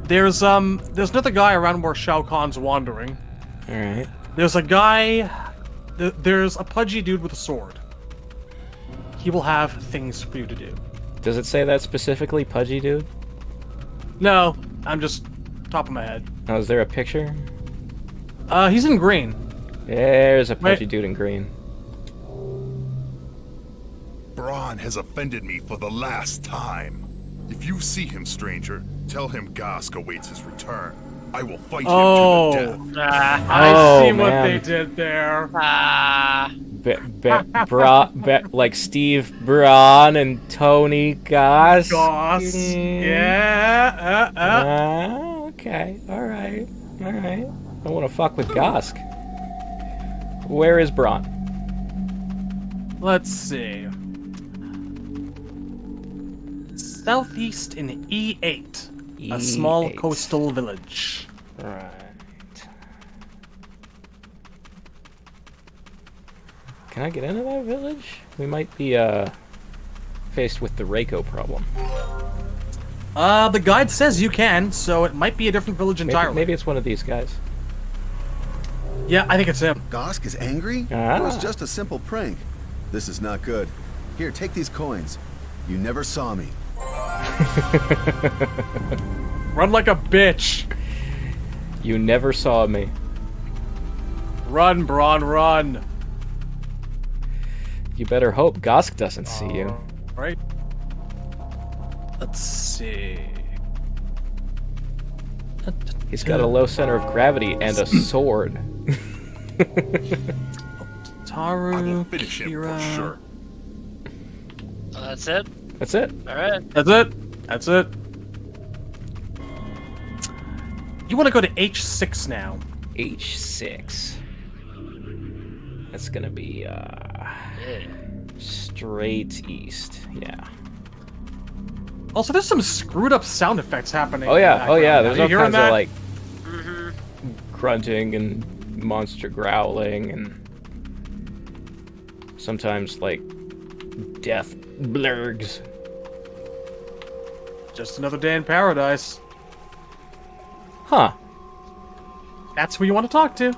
There's another guy around where Shao Kahn's wandering. All right. There's a guy. There's a pudgy dude with a sword. He will have things for you to do. Does it say that specifically, pudgy dude? No, I'm just top of my head. Oh, is there a picture? He's in green. There's a pudgy dude in green. Braun has offended me for the last time. If you see him, stranger, tell him Gask awaits his return. I will fight him to the death. I see what they did there. Like Steve Braun and Tony Gask. Yeah. Okay. All right. I want to fuck with Gask. Where is Braun? Let's see. Southeast in E8, a small coastal village. Right. Can I get into that village? We might be faced with the Reiko problem. The guide says you can, so it might be a different village entirely. Maybe it's one of these guys. Yeah, I think it's him. Gask is angry? It was just a simple prank. This is not good. Here, take these coins. You never saw me. Run like a bitch. You never saw me. Run, Braun, run. You better hope Gask doesn't see you. Right. Let's see. He's got a low center of gravity and a sword. Taru, I will finish him for sure. That's it? That's it. Alright. That's it. That's it. You want to go to H6 now. H6. That's gonna be, straight east. Yeah. Also, there's some screwed up sound effects happening. Oh yeah, there's all kinds that? of, like, grunting and monster growling and sometimes, like, death blurgs. Just another day in paradise. Huh. That's who you want to talk to.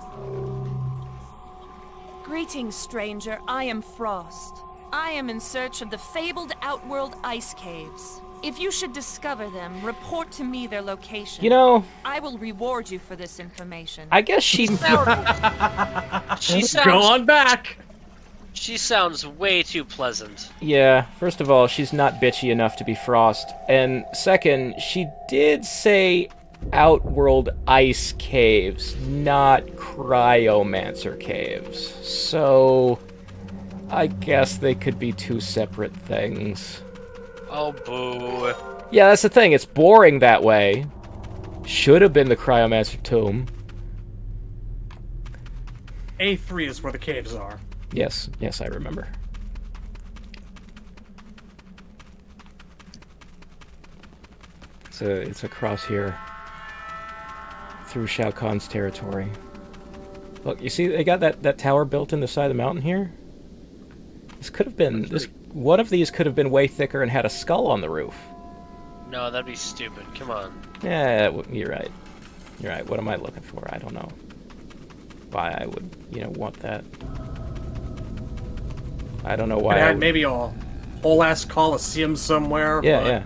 Greetings, stranger. I am Frost. I am in search of the fabled Outworld ice caves. If you should discover them, report to me their location. You know, I will reward you for this information. I guess she... She sounds... Go on back! She sounds way too pleasant. Yeah, first of all, she's not bitchy enough to be Frost. And second, she did say Outworld ice caves, not cryomancer caves. So I guess they could be two separate things. Oh, boo. Yeah, that's the thing. It's boring that way. Should have been the cryomancer tomb. A3 is where the caves are. Yes, yes, I remember. It's across here. Through Shao Kahn's territory. Look, you see they got that tower built in the side of the mountain here? This could have been... one of these could have been way thicker and had a skull on the roof. No, that'd be stupid. Come on. Yeah, you're right. You're right. What am I looking for? I don't know. Why I would, want that. I don't know why. It had maybe a whole-ass coliseum somewhere. Yeah, yeah.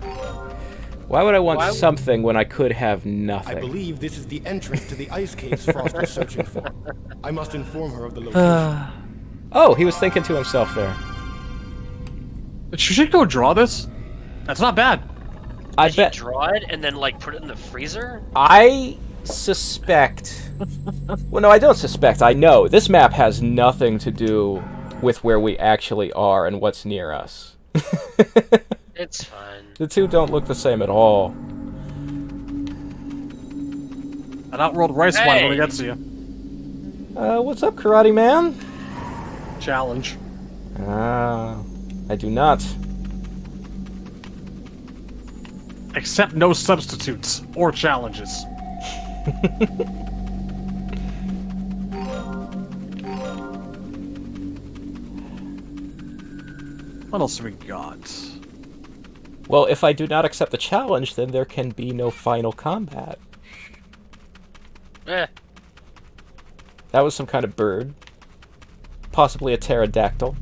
Why would I want something when I could have nothing? I believe this is the entrance to the ice caves Frost was searching for. I must inform her of the location. Oh, he was thinking to himself there. But you should go draw this. That's not bad. I bet. Draw it and then like put it in the freezer? I suspect. Well, no, I don't suspect. I know this map has nothing to do with where we actually are and what's near us. It's fine. The two don't look the same at all. An Outworld rice wine when we get to you. What's up, Karate Man? Challenge. I do not. Accept no substitutes or challenges. What else have we got? Well, if I do not accept the challenge, then there can be no final combat. That was some kind of bird. Possibly a pterodactyl.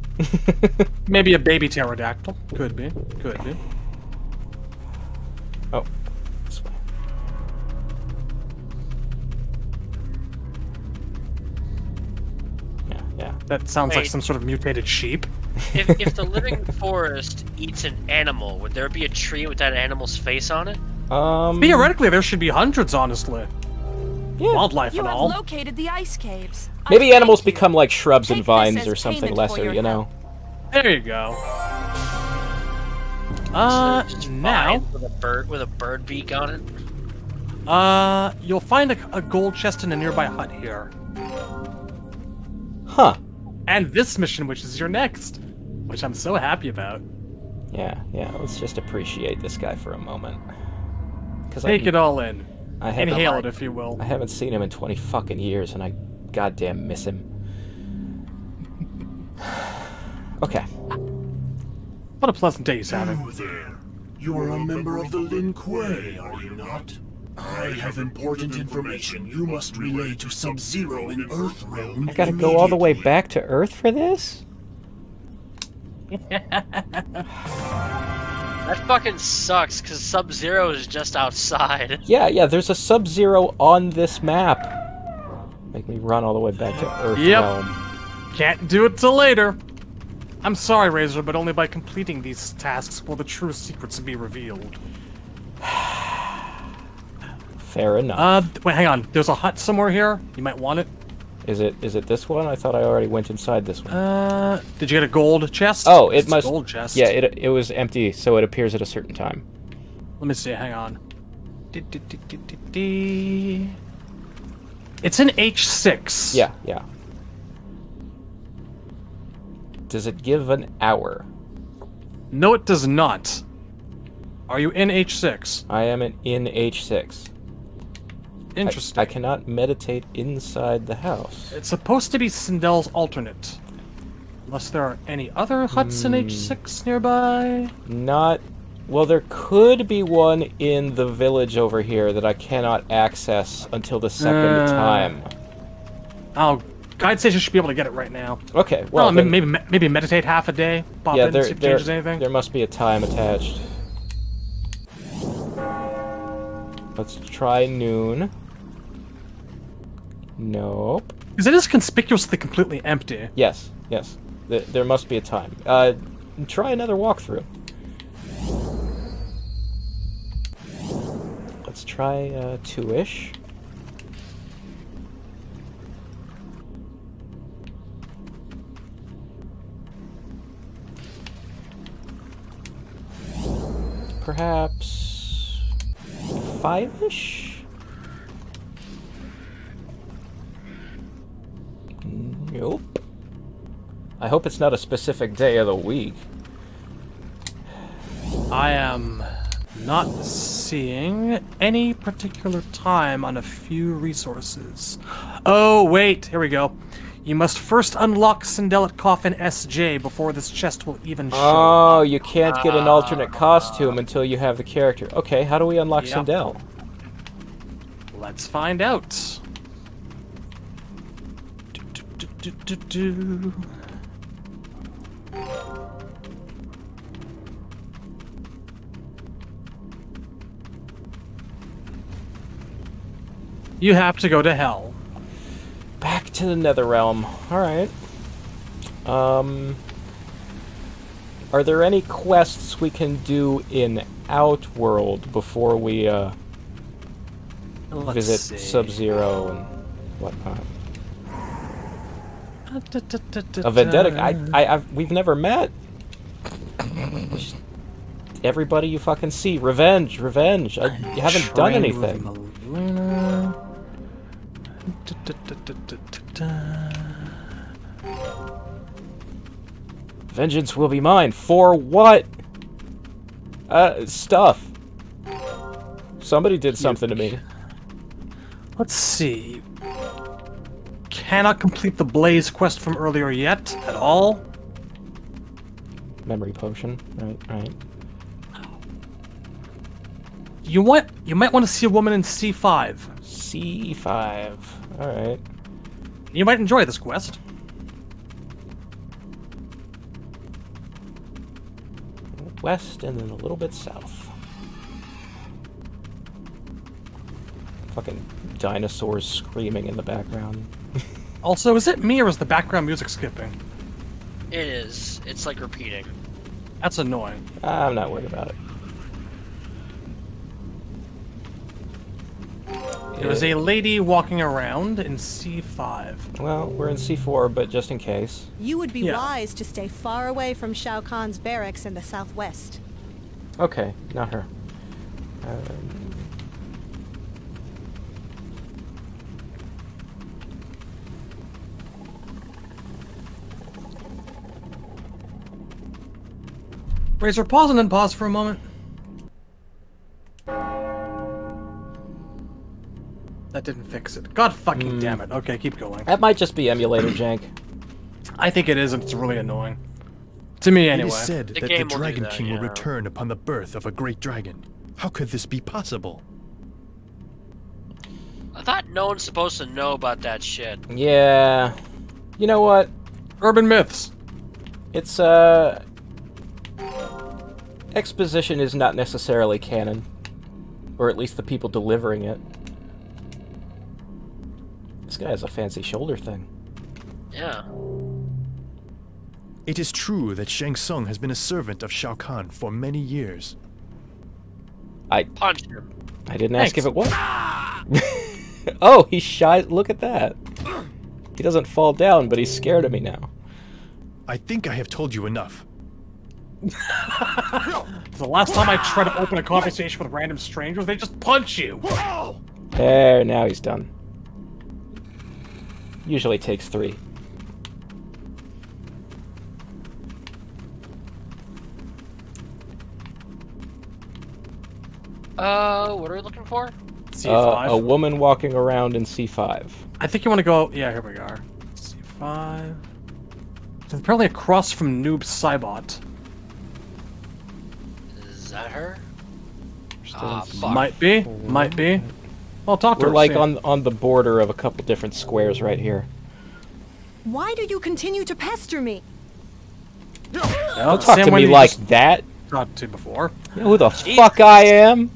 Maybe a baby pterodactyl. Could be. Could be. Oh. This way. Yeah, yeah. That sounds like some sort of mutated sheep. If the living forest eats an animal, would there be a tree with that animal's face on it? Theoretically, there should be hundreds, honestly. Yeah. Wildlife You and have all. located the ice caves. Maybe animals become like shrubs and vines or something lesser, you know? There you go. Now with a bird beak on it. You'll find a gold chest in a nearby hut here. Huh. And this mission, which is your next, which I'm so happy about. Yeah, yeah. Let's just appreciate this guy for a moment. Take it all in. Inhale it, if you will. I haven't seen him in 20 fucking years, and I goddamn miss him. Okay. What a pleasant day he's having. You there. You are a member of the Lin Kuei, are you not? I have important information you must relay to Sub-Zero in Earthrealm. I gotta go all the way back to Earth for this? That fucking sucks, because Sub-Zero is just outside. Yeah, yeah, there's a Sub-Zero on this map. Make me run all the way back to Earthrealm. Can't do it till later. I'm sorry, Razor, but only by completing these tasks will the true secrets be revealed. Fair enough. Wait, hang on. There's a hut somewhere here. You might want it. Is it this one? I thought I already went inside this one. Did you get a gold chest? Oh, it must. Gold chest. Yeah, it was empty, so it appears at a certain time. Let me see. Hang on. It's in H6. Yeah, yeah. Does it give an hour? No, it does not. Are you in H6? I am in H6. Interesting. I cannot meditate inside the house. It's supposed to be Sindel's alternate. Unless there are any other huts in H6 nearby? Not... Well, there could be one in the village over here that I cannot access until the second time. Oh, Guide Station should be able to get it right now. Okay, well, then, maybe meditate half a day, pop in, see if it changes anything. There must be a time attached. Let's try noon. Nope. Because it is conspicuously completely empty. Yes, yes. There must be a time. Try another walkthrough. Let's try 2-ish. Perhaps 5-ish? Nope. I hope it's not a specific day of the week. I am not seeing any particular time on a few resources. Oh, wait, here we go. You must first unlock Sindelet Coffin SJ before this chest will even show. Oh, you can't get an alternate costume until you have the character. Okay, how do we unlock Sindel? Let's find out. You have to go to hell. Back to the Netherrealm. Alright. Are there any quests we can do in Outworld before we visit Sub-Zero and whatnot? A Vendetta. We've never met. Everybody you fucking see. Revenge. Revenge. You haven't done anything. Vengeance will be mine. For what? Stuff. Somebody did something to me. Let's see. Cannot complete the Blaze quest from earlier yet at all. Memory potion. Right. You might want to see a woman in C5. C5. Alright. You might enjoy this quest. West and then a little bit south. Fucking dinosaurs screaming in the background. Also, is it me or is the background music skipping? It is. It's like repeating. That's annoying. I'm not worried about it. There's a lady walking around in C5. Well, we're in C4, but just in case. You would be wise to stay far away from Shao Kahn's barracks in the southwest. Okay, not her. Razor, pause and then pause for a moment. That didn't fix it. God fucking damn it. Okay, keep going. That might just be emulator jank. I think it is, and it's really annoying. To me, anyway. It is said that the Dragon King will return upon the birth of a great dragon. How could this be possible? I thought no one's supposed to know about that shit. Yeah. You know what? Urban myths. It's, exposition is not necessarily canon. Or at least the people delivering it. This guy has a fancy shoulder thing. Yeah. It is true that Shang Tsung has been a servant of Shao Kahn for many years. I punched him. I didn't ask if it was. Oh, he's shy. Look at that. He doesn't fall down, but he's scared of me now. I think I have told you enough. The last time I try to open a conversation with random strangers, they just punch you. There, now he's done. Usually takes 3. What are we looking for? C5. A woman walking around in C5. I think you want to go... Yeah, here we are. C5. It's apparently across from Noob Cybot. Is that her? Might be. Might be. Well, talk to her. We're like on the border of a couple different squares right here. Why do you continue to pester me? Don't talk to me like that. Talked to before. You know who the fuck I am?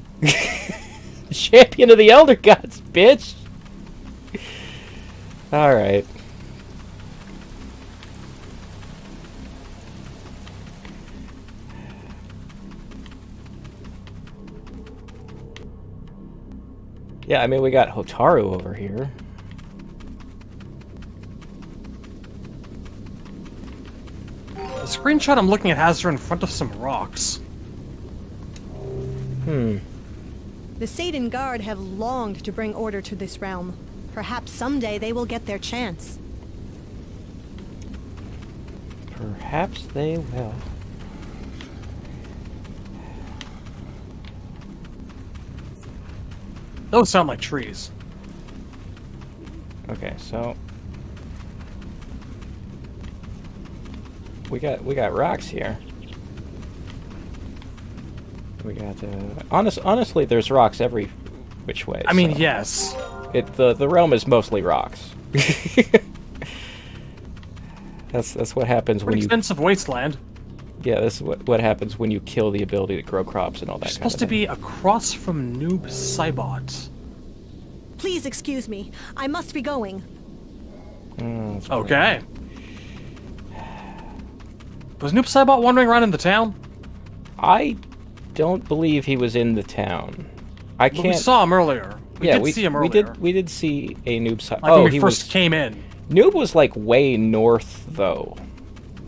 Champion of the Elder Gods, bitch. Alright. Yeah, I mean, we got Hotaru over here. The screenshot I'm looking at has her in front of some rocks. The Satan Guard have longed to bring order to this realm. Perhaps someday they will get their chance. Perhaps they will. Those sound like trees. Okay, so we got rocks here. We got honestly, there's rocks every which way. I mean, so yes. The realm is mostly rocks. That's what happens when you expensive wasteland. Yeah, this is what happens when you kill the ability to grow crops and all that. You're supposed to be across from Noob Saibot. Please excuse me. I must be going. Okay. Was Noob Saibot wandering around in the town? I don't believe he was in the town. I can't. We saw him earlier. We did see him earlier. We did see a Noob Saibot. Like when we first came in. Noob was like way north though.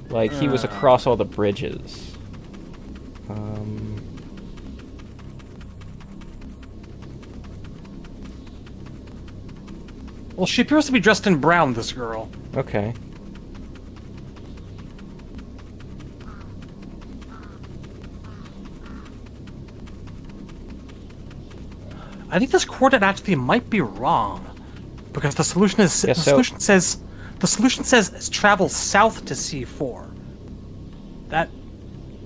Like he was across all the bridges. Well, she appears to be dressed in brown, this girl. Okay. I think this coordinate actually might be wrong, because the solution is solution says travel south to C4. That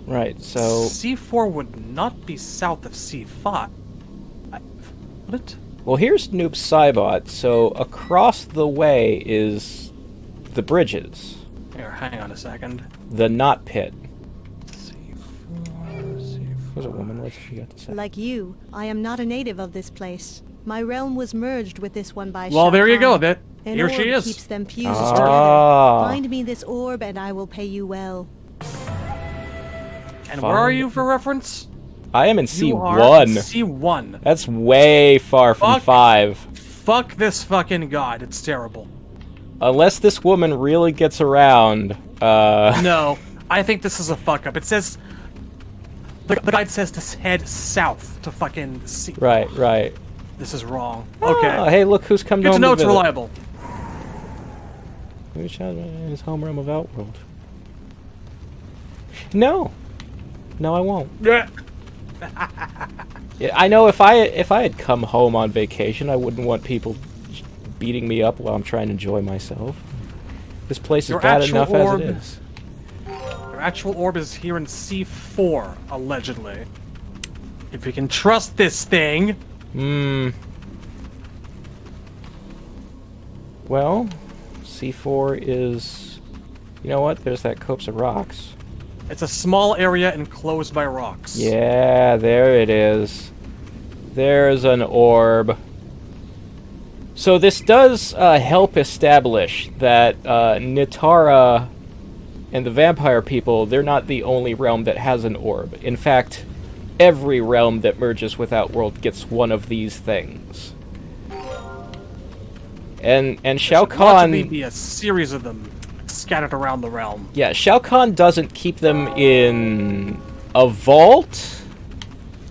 right. So C4 would not be south of C5. What? Well, here's Noob Saibot. So across the way is the bridges. Here, hang on a second. The knot pit. C4. Was a woman. What's she got to say? Like you, I am not a native of this place. My realm was merged with this one by Well, there you go. An Here she orb is. keeps them fused together. Find me this orb, and I will pay you well. And where are you for reference? I am in You are C1. C1. That's way far from 5. Fuck this fucking god. It's terrible. Unless this woman really gets around. No, I think this is a fuck up. It says the guide says to head south to fucking C. Right, right. This is wrong. Okay. Hey, look who's come Good home to know it's visit. reliable. Maybe Shad in his home realm of Outworld. No. No, I won't. Yeah. Yeah, I know if I had come home on vacation, I wouldn't want people beating me up while I'm trying to enjoy myself. This place is bad enough as it is. Your actual orb is here in C4, allegedly. If you can trust this thing. Well, C4 is... You know what? There's that copse of rocks. It's a small area enclosed by rocks. Yeah, there it is. There's an orb. So this does help establish that Nitara and the vampire people, they're not the only realm that has an orb. In fact, every realm that merges with Outworld gets one of these things. And Shao Kahn... Logically be a series of them scattered around the realm. Yeah, Shao Kahn doesn't keep them in a vault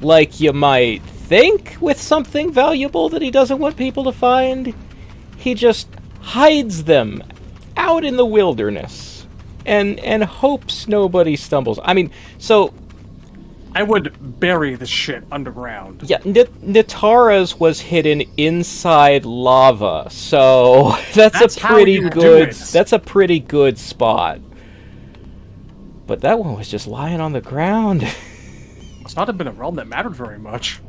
like you might think with something valuable that he doesn't want people to find. He just hides them out in the wilderness and hopes nobody stumbles. I mean, so... I would bury this shit underground. Yeah, Nitara's was hidden inside lava, so that's a pretty good. That's a pretty good spot. But that one was just lying on the ground. It's not been a realm that mattered very much.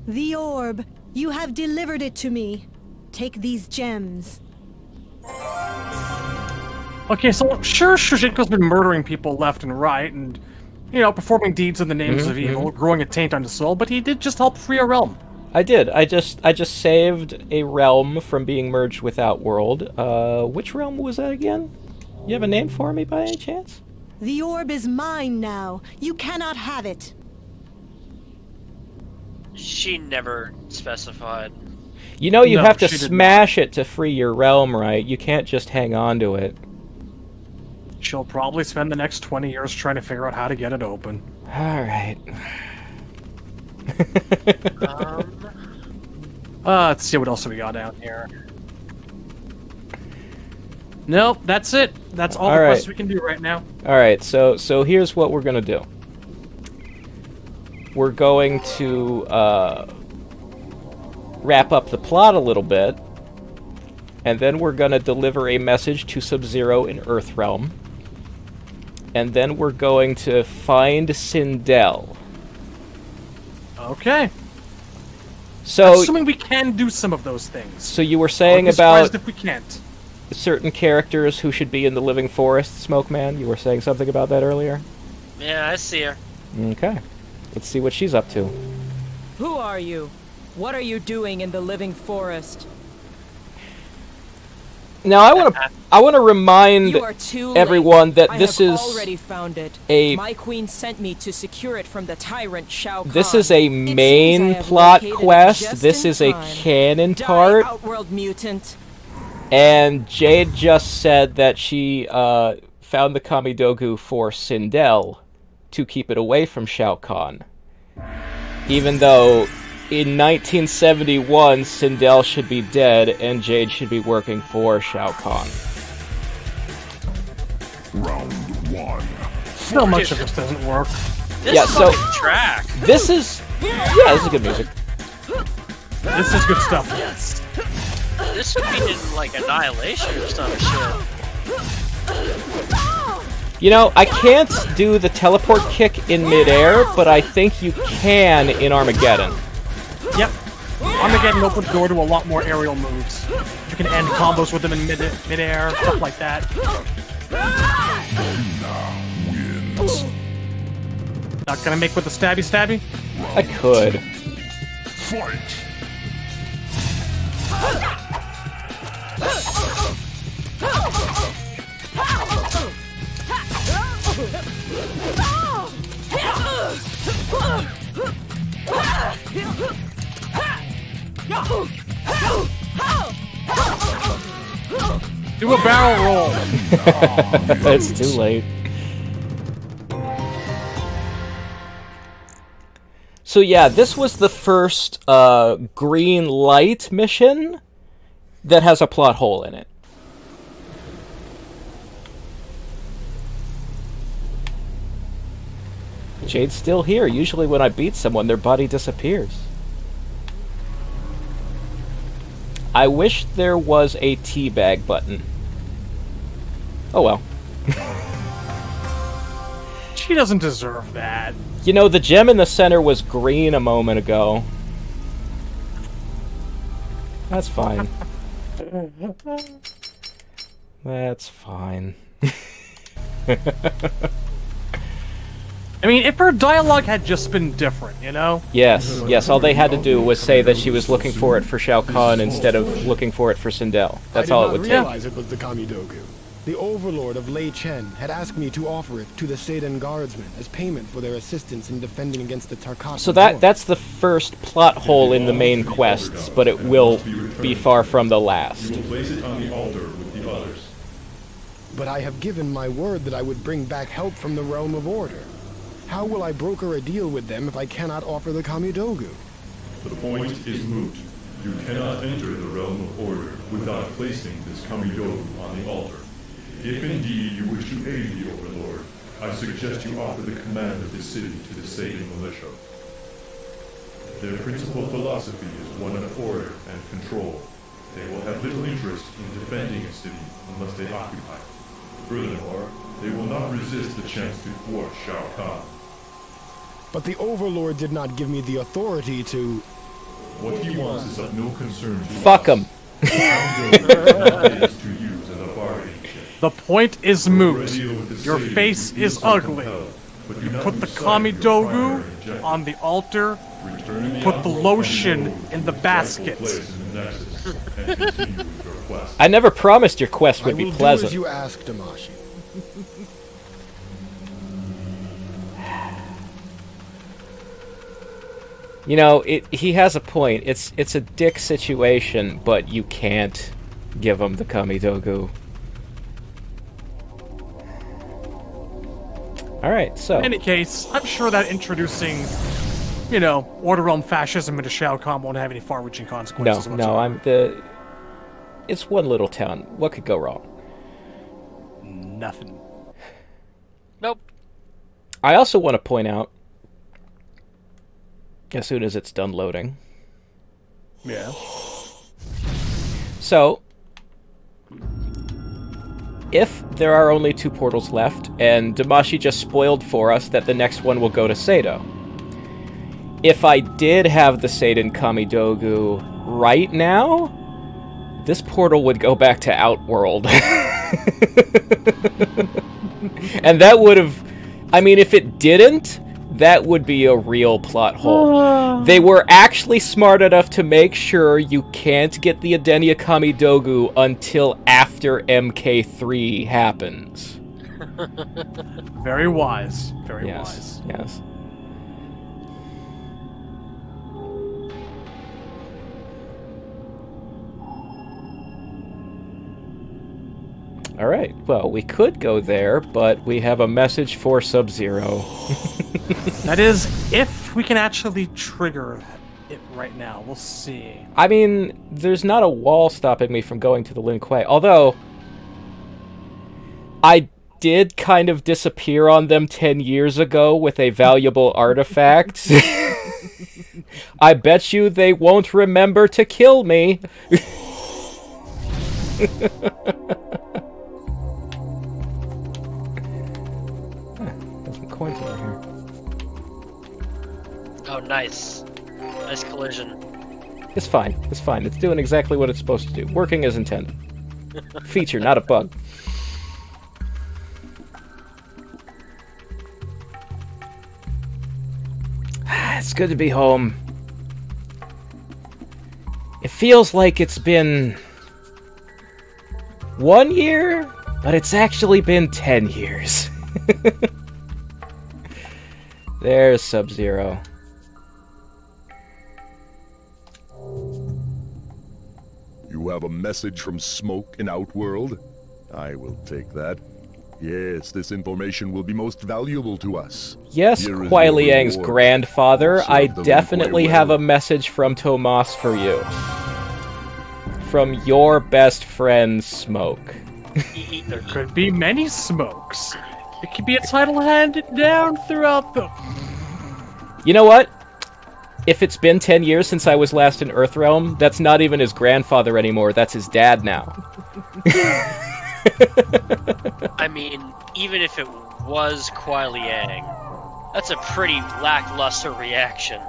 The orb. You have delivered it to me. Take these gems. Okay, so sure, Shujinko's been murdering people left and right, and you know, performing deeds in the names of evil, growing a taint on his soul, but he did just help free a realm. I did. I just saved a realm from being merged with Outworld. Which realm was that again? You have a name for me by any chance? The orb is mine now. You cannot have it. She never specified. You know you No, have to she did smash it to free your realm, right? You can't just hang on to it. She'll probably spend the next 20 years trying to figure out how to get it open. Alright. Let's see what else we got down here. Nope, that's it. That's all the quests we can do right now. Alright, so here's what we're gonna do. We're going to wrap up the plot a little bit, and then we're gonna deliver a message to Sub-Zero in Earthrealm, and then we're going to find Sindel. Okay. So, assuming we can do some of those things. So you were saying I'll be about surprised if we can't. Certain characters who should be in the Living Forest, Smokeman? You were saying something about that earlier? Yeah, I see her. Okay. Let's see what she's up to. Who are you? What are you doing in the Living Forest? Now I want to remind You are too everyone late. that I this have is already found it. a My queen sent me to secure it from the tyrant Shao Kahn. this is a It seems I main have plot located it quest. just This in is a time. canon Die, part. Outworld mutant. And Jade just said that she found the Kamidogu for Sindel to keep it away from Shao Kahn. Even though in 1971 Sindel should be dead and Jade should be working for Shao Kahn. Round one. So much of this doesn't work. This Yeah, is so- a good track. This is this is good music. This is good stuff. Yes. This would be in like Annihilation or some shit. You know, I can't do the teleport kick in midair, but I think you can in Armageddon. Yep. Armageddon opens the door to a lot more aerial moves. You can end combos with them in midair, stuff like that. Not gonna make with the stabby? I could. Fight! Do a barrel roll. It's too late. So yeah, this was the first green light mission that has a plot hole in it. Jade's still here. Usually when I beat someone, their body disappears. I wish there was a teabag button. Oh well. She doesn't deserve that. You know, the gem in the center was green a moment ago. That's fine. That's fine. I mean, if her dialogue had just been different, you know? Yes, yes, all they had to do was say that she was looking for it for Shao Kahn instead of looking for it for Sindel. That's all it would I take. did not realize it was the Kamidogu. The Overlord of Lei Chen had asked me to offer it to the Shad and Guardsmen as payment for their assistance in defending against the Tarkat. So that's the first plot hole in the main quests, but it will be far from the last. You will place it on the altar with the others. But I have given my word that I would bring back help from the Realm of Order. How will I broker a deal with them if I cannot offer the Kamidogu? The point is moot. You cannot enter the realm of order without placing this Kamidogu on the altar. If indeed you wish to aid the Overlord, I suggest you offer the command of this city to the Satan militia. Their principal philosophy is one of order and control. They will have little interest in defending a city unless they occupy it. Furthermore, they will not resist the chance to thwart Shao Kahn. But the Overlord did not give me the authority to... What he wants is of no concern to Fuck him. The point is moot. Your face is ugly. You put the Kamidogu on the altar, put the lotion in the baskets. I never promised your quest would be I will pleasant. do as you ask, Damashi. You know, he has a point. It's a dick situation, but you can't give him the Kamidogu. Alright, so... In any case, I'm sure that introducing, you know, Order Realm fascism into Shao Kahn won't have any far-reaching consequences whatsoever. It's one little town. What could go wrong? Nothing. Nope. I also want to point out, as soon as it's done loading. Yeah. So, if there are only 2 portals left, and Damashi just spoiled for us that the next one will go to Sado. If I did have the Seiden Kamidogu right now, this portal would go back to Outworld. And that would have... I mean, if it didn't, that would be a real plot hole. They were actually smart enough to make sure you can't get the Edenia Kamidogu until after MK3 happens. Very wise. Very wise. Yes. Alright, well, we could go there, but we have a message for Sub-Zero. That is, if we can actually trigger it right now. We'll see. I mean, there's not a wall stopping me from going to the Lin Kuei, although I did kind of disappear on them 10 years ago with a valuable artifact. I bet you they won't remember to kill me. Coins over here. Oh, nice. Nice collision. It's fine. It's fine. It's doing exactly what it's supposed to do. Working as intended. Feature, not a bug. It's good to be home. It feels like it's been 1 year, but it's actually been 10 years. There's Sub-Zero. You have a message from Smoke in Outworld? I will take that. Yes, this information will be most valuable to us. Yes, Kuai Liang's grandfather, I definitely have a message from Tomas for you. From your best friend, Smoke. There could be many Smokes. It could be a title handed down throughout the... You know what? If it's been 10 years since I was last in Earthrealm, that's not even his grandfather anymore, that's his dad now. I mean, even if it was Kuai Liang, that's a pretty lackluster reaction.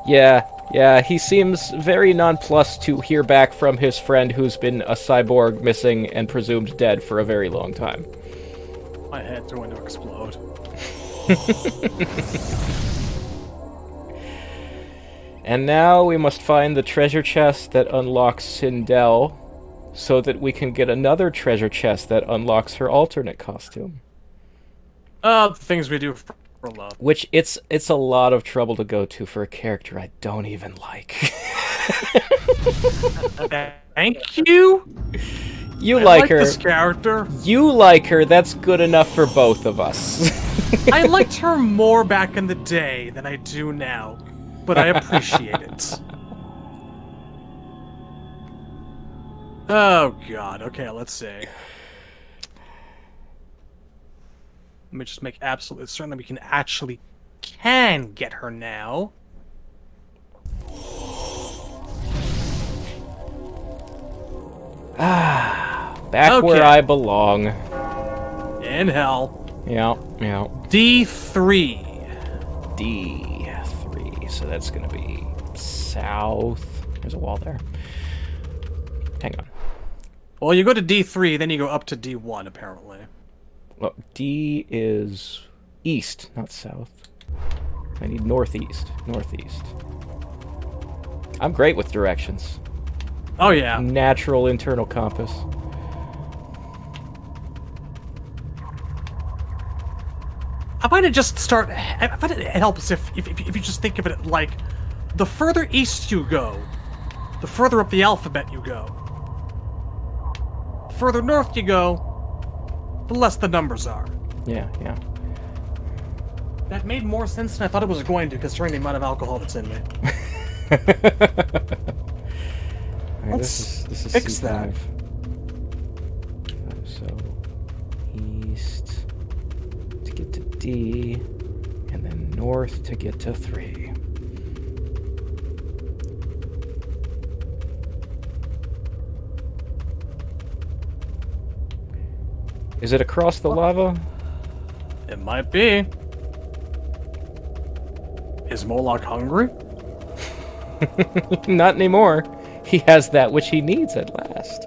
Yeah, he seems very nonplussed to hear back from his friend who's been a cyborg, missing, and presumed dead for a very long time. My head's going to explode. And now we must find the treasure chest that unlocks Sindel, so that we can get another treasure chest that unlocks her alternate costume. The things we do for love. Which, it's a lot of trouble to go to for a character I don't even like. Thank you? You I like her. This character. You like her, that's good enough for both of us. I liked her more back in the day than I do now, but I appreciate it. Oh god, okay, let's see. Let me just make absolutely certain that we can get her now. Back where I belong. In hell. Yeah. D3. D3, so that's gonna be south. There's a wall there. Hang on. Well, you go to D3, then you go up to D1, apparently. Well, D is east, not south. I need northeast. Northeast. I'm great with directions. Oh, yeah. Natural internal compass. I find it just start... I find it helps if you just think of it like the further east you go, the further up the alphabet you go. The further north you go, the less the numbers are. Yeah, yeah. That made more sense than I thought it was going to, considering the amount of alcohol that's in me. Right, Let's this is fix C5. that. So, east to get to D, and then north to get to 3. Is it across the lava? It might be. Is Moloch hungry? Not anymore. He has that which he needs at last.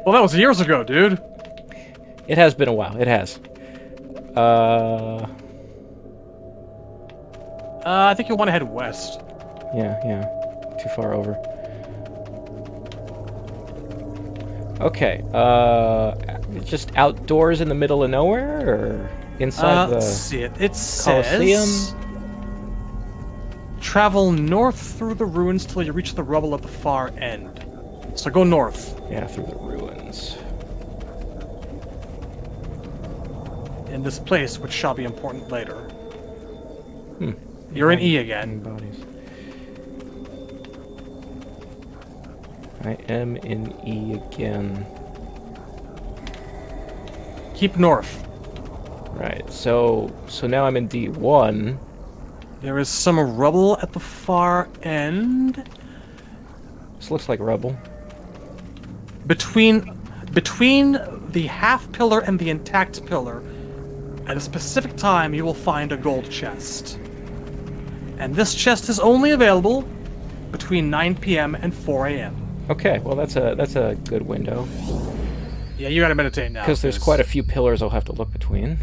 Well, that was years ago, dude. It has been a while. It has. I think you'll want to head west. Yeah, yeah. Too far over. Okay, just outdoors in the middle of nowhere, or inside the Let's see it. It Coliseum? says... Travel north through the ruins till you reach the rubble at the far end. So go north. Yeah, through the ruins. In this place, which shall be important later. Hmm. You're in E again. Bodies. I am in E again. Keep north. Right, so now I'm in D1. There is some rubble at the far end. This looks like rubble. Between the half pillar and the intact pillar, at a specific time you will find a gold chest. And this chest is only available between 9 p.m. and 4 a.m. Okay, well that's a good window. Yeah, you gotta meditate now. Because there's quite a few pillars I'll have to look between.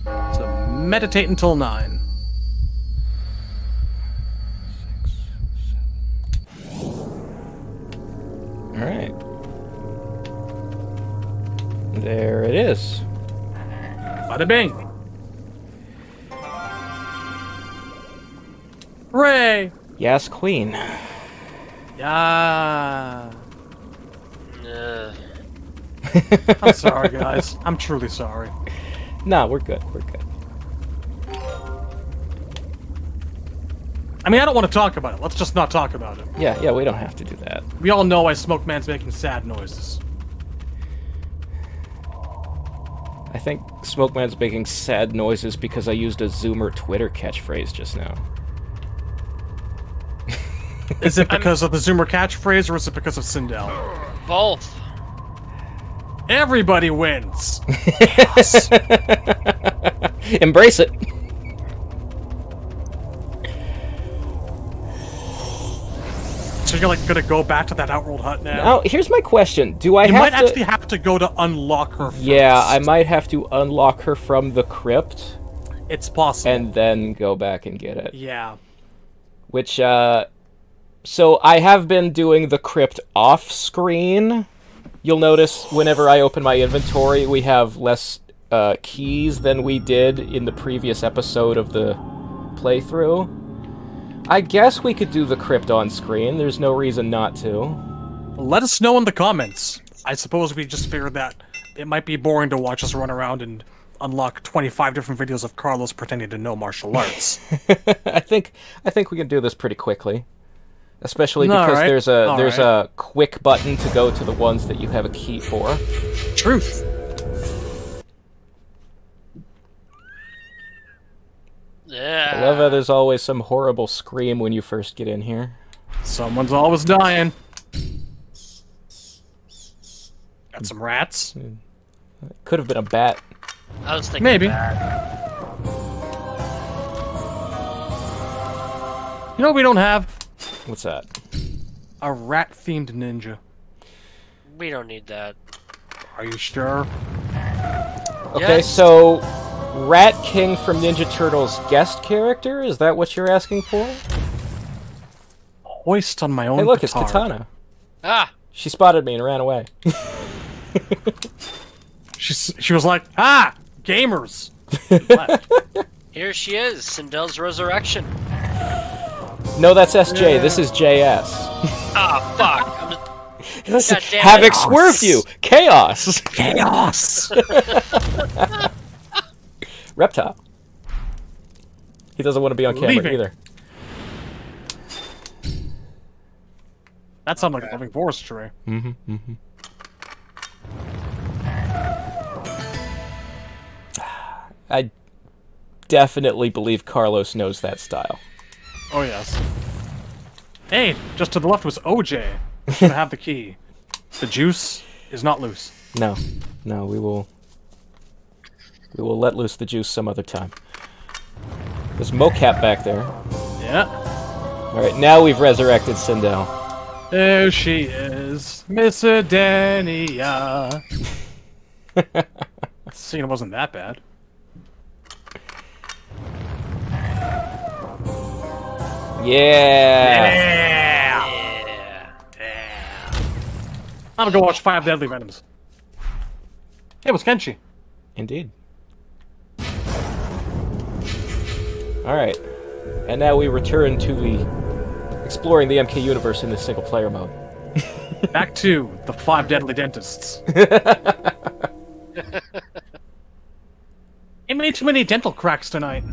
So meditate until 9. 6, 7. Alright. There it is. Bada bing! Hooray! Yes, Queen. Yeah. I'm sorry, guys. I'm truly sorry. No, we're good. We're good. I mean, I don't want to talk about it. Let's just not talk about it. Yeah, we don't have to do that. We all know why Smokeman's making sad noises. I think Smokeman's making sad noises because I used a Zoomer Twitter catchphrase just now. Is it because of the Zoomer catchphrase, or is it because of Sindel? Both. Everybody wins. Yes. Embrace it. So you're like gonna go back to that Outworld hut now? Now, here's my question: Do I You have might to... actually have to go to unlock her first. Yeah, I might have to unlock her from the crypt. It's possible. And then go back and get it. Yeah. Which, so I have been doing the crypt off-screen. You'll notice whenever I open my inventory, we have less keys than we did in the previous episode of the playthrough. I guess we could do the crypt on screen. There's no reason not to. Let us know in the comments. I suppose we just figured that it might be boring to watch us run around and unlock 25 different videos of Carlos pretending to know martial arts. I think we can do this pretty quickly. Especially because there's a quick button to go to the ones that you have a key for. Truth. Yeah. I love how there's always some horrible scream when you first get in here. Someone's always dying. Got some rats. Could have been a bat. I was thinking maybe. that. You know what we don't have? What's that? A rat-themed ninja. We don't need that. Are you sure? Okay, Yes. so Rat King from Ninja Turtles guest character? Is that what you're asking for? Hoist on my own Hey, look, guitar. it's Katana. Ah! She spotted me and ran away. She was like, ah! Gamers! Here she is, Sindel's resurrection. No, that's SJ. This is JS. Ah, fuck. Havoc swerved you. Chaos. Chaos. Reptile. He doesn't want to be on camera either. That sounds like a living forestry. Mm-hmm. I definitely believe Carlos knows that style. Oh, yes. Hey, just to the left was OJ. Should have the key. The juice is not loose. No. No, we will let loose the juice some other time. There's mocap back there. Yeah. Alright, now we've resurrected Sindel. There she is, Miss Adenia. That scene wasn't that bad. Yeah. I'm gonna go watch 5 Deadly Venoms. Hey, what's Kenshi? Indeed. Alright. And now we return to the exploring the MK universe in the single player mode. Back to the 5 Deadly Dentists. It made too many dental cracks tonight.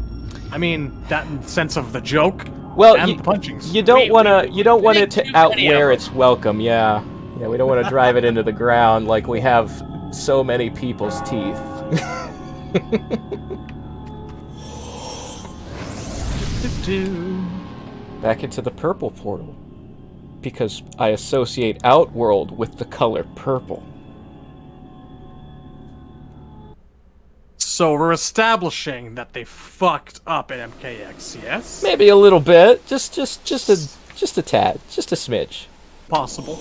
I mean, that in the sense of the joke. Well, and the punchings. You don't want it to outwear its welcome. Yeah, yeah. We don't want to drive it into the ground like we have so many people's teeth. Back into the purple portal, because I associate Outworld with the color purple. So we're establishing that they fucked up at MKX, yes? Maybe a little bit, just a tad, just a smidge. Possible.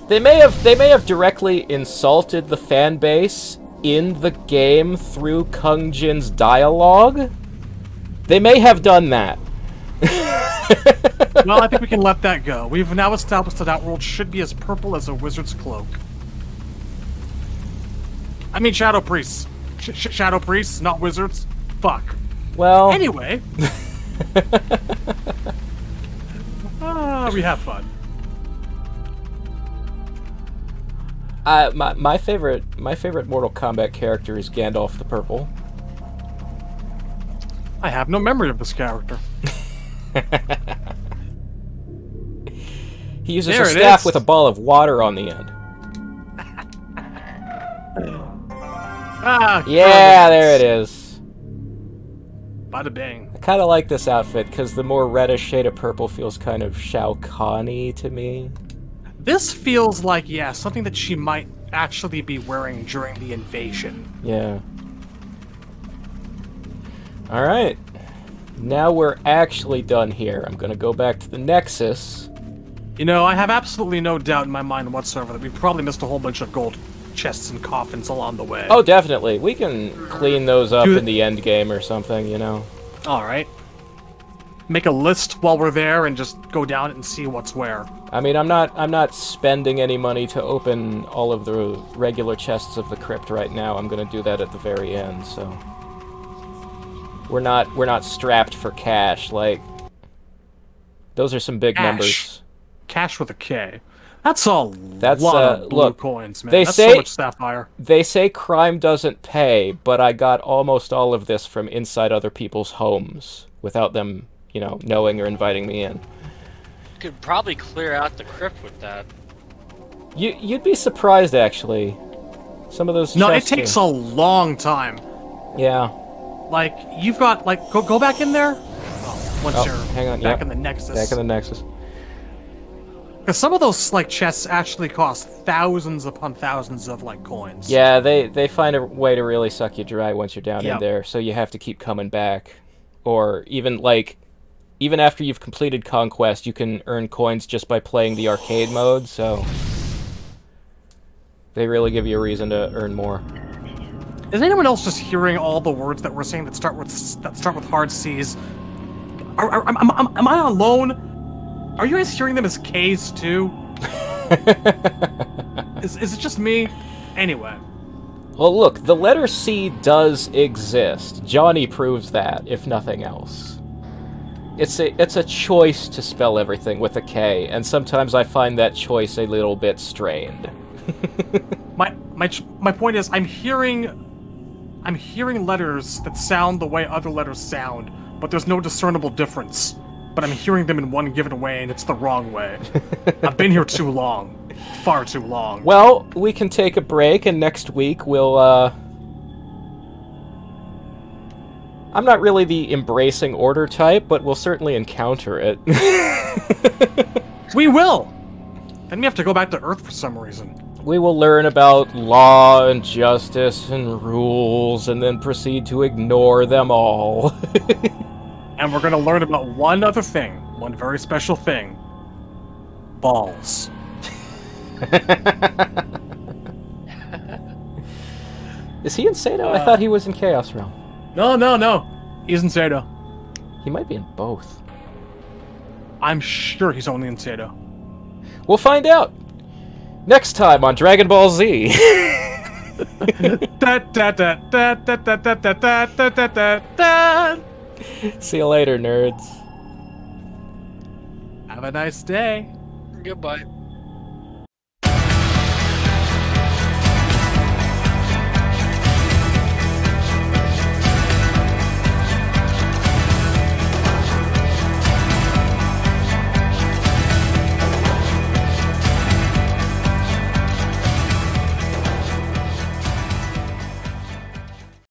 They may have directly insulted the fan base in the game through Kung Jin's dialogue. They may have done that. Well, I think we can let that go. We've now established that Outworld should be as purple as a wizard's cloak. I mean, Shadow Priests. Shadow Priests, not wizards. Fuck. Well... Anyway. We have fun. My favorite Mortal Kombat character is Gandalf the Purple. I have no memory of this character. He uses a staff with a ball of water on the end. Yeah, there it is. Bada bang. I kind of like this outfit because the more reddish shade of purple feels kind of Shao Kahn-y to me. This feels like, yeah, something that she might actually be wearing during the invasion. Yeah. Alright. Now we're actually done here. I'm gonna go back to the Nexus. You know, I have absolutely no doubt in my mind whatsoever that we probably missed a whole bunch of gold chests and coffins along the way. Oh, definitely. We can clean those up in the end game or something, you know. Alright. Make a list while we're there and just go down it and see what's where. I mean, I'm not spending any money to open all of the regular chests of the crypt right now. I'm gonna do that at the very end, so we're not strapped for cash. Like, those are some big numbers. Cash with a K. That's a lot of blue coins, man. That's so much sapphire. They say crime doesn't pay, but I got almost all of this from inside other people's homes without them, you know, knowing or inviting me in. You could probably clear out the crypt with that. You'd be surprised, actually. Some of those. No, it takes a long time. Yeah. Like, you've got, like, go back in there. Once you're back in the Nexus. Back in the Nexus. Because some of those, like, chests actually cost thousands upon thousands of, like, coins. Yeah, they find a way to really suck you dry once you're down in there, so you have to keep coming back. Or even, like, even after you've completed Conquest, you can earn coins just by playing the arcade mode, so they really give you a reason to earn more. Is anyone else just hearing all the words that we're saying that start with hard C's? Am I alone? Are you guys hearing them as K's too? Is it just me? Anyway. Well, look, the letter C does exist. Johnny proves that, if nothing else. It's a choice to spell everything with a K, and sometimes I find that choice a little bit strained. My point is, I'm hearing letters that sound the way other letters sound, but there's no discernible difference. But I'm hearing them in one given way, and it's the wrong way. I've been here too long. Far too long. Well, we can take a break, and next week we'll, I'm not really the embracing order type, but we'll certainly encounter it. We will! Then we have to go back to Earth for some reason. We will learn about law and justice and rules, and then proceed to ignore them all. And we're gonna learn about one other thing. One very special thing. Balls. Is he in Sado? I thought he was in Chaos Realm. No. He's in Sado. He might be in both. I'm sure he's only in Sado. We'll find out. Next time on Dragon Ball Z. See you later, nerds. Have a nice day. Goodbye.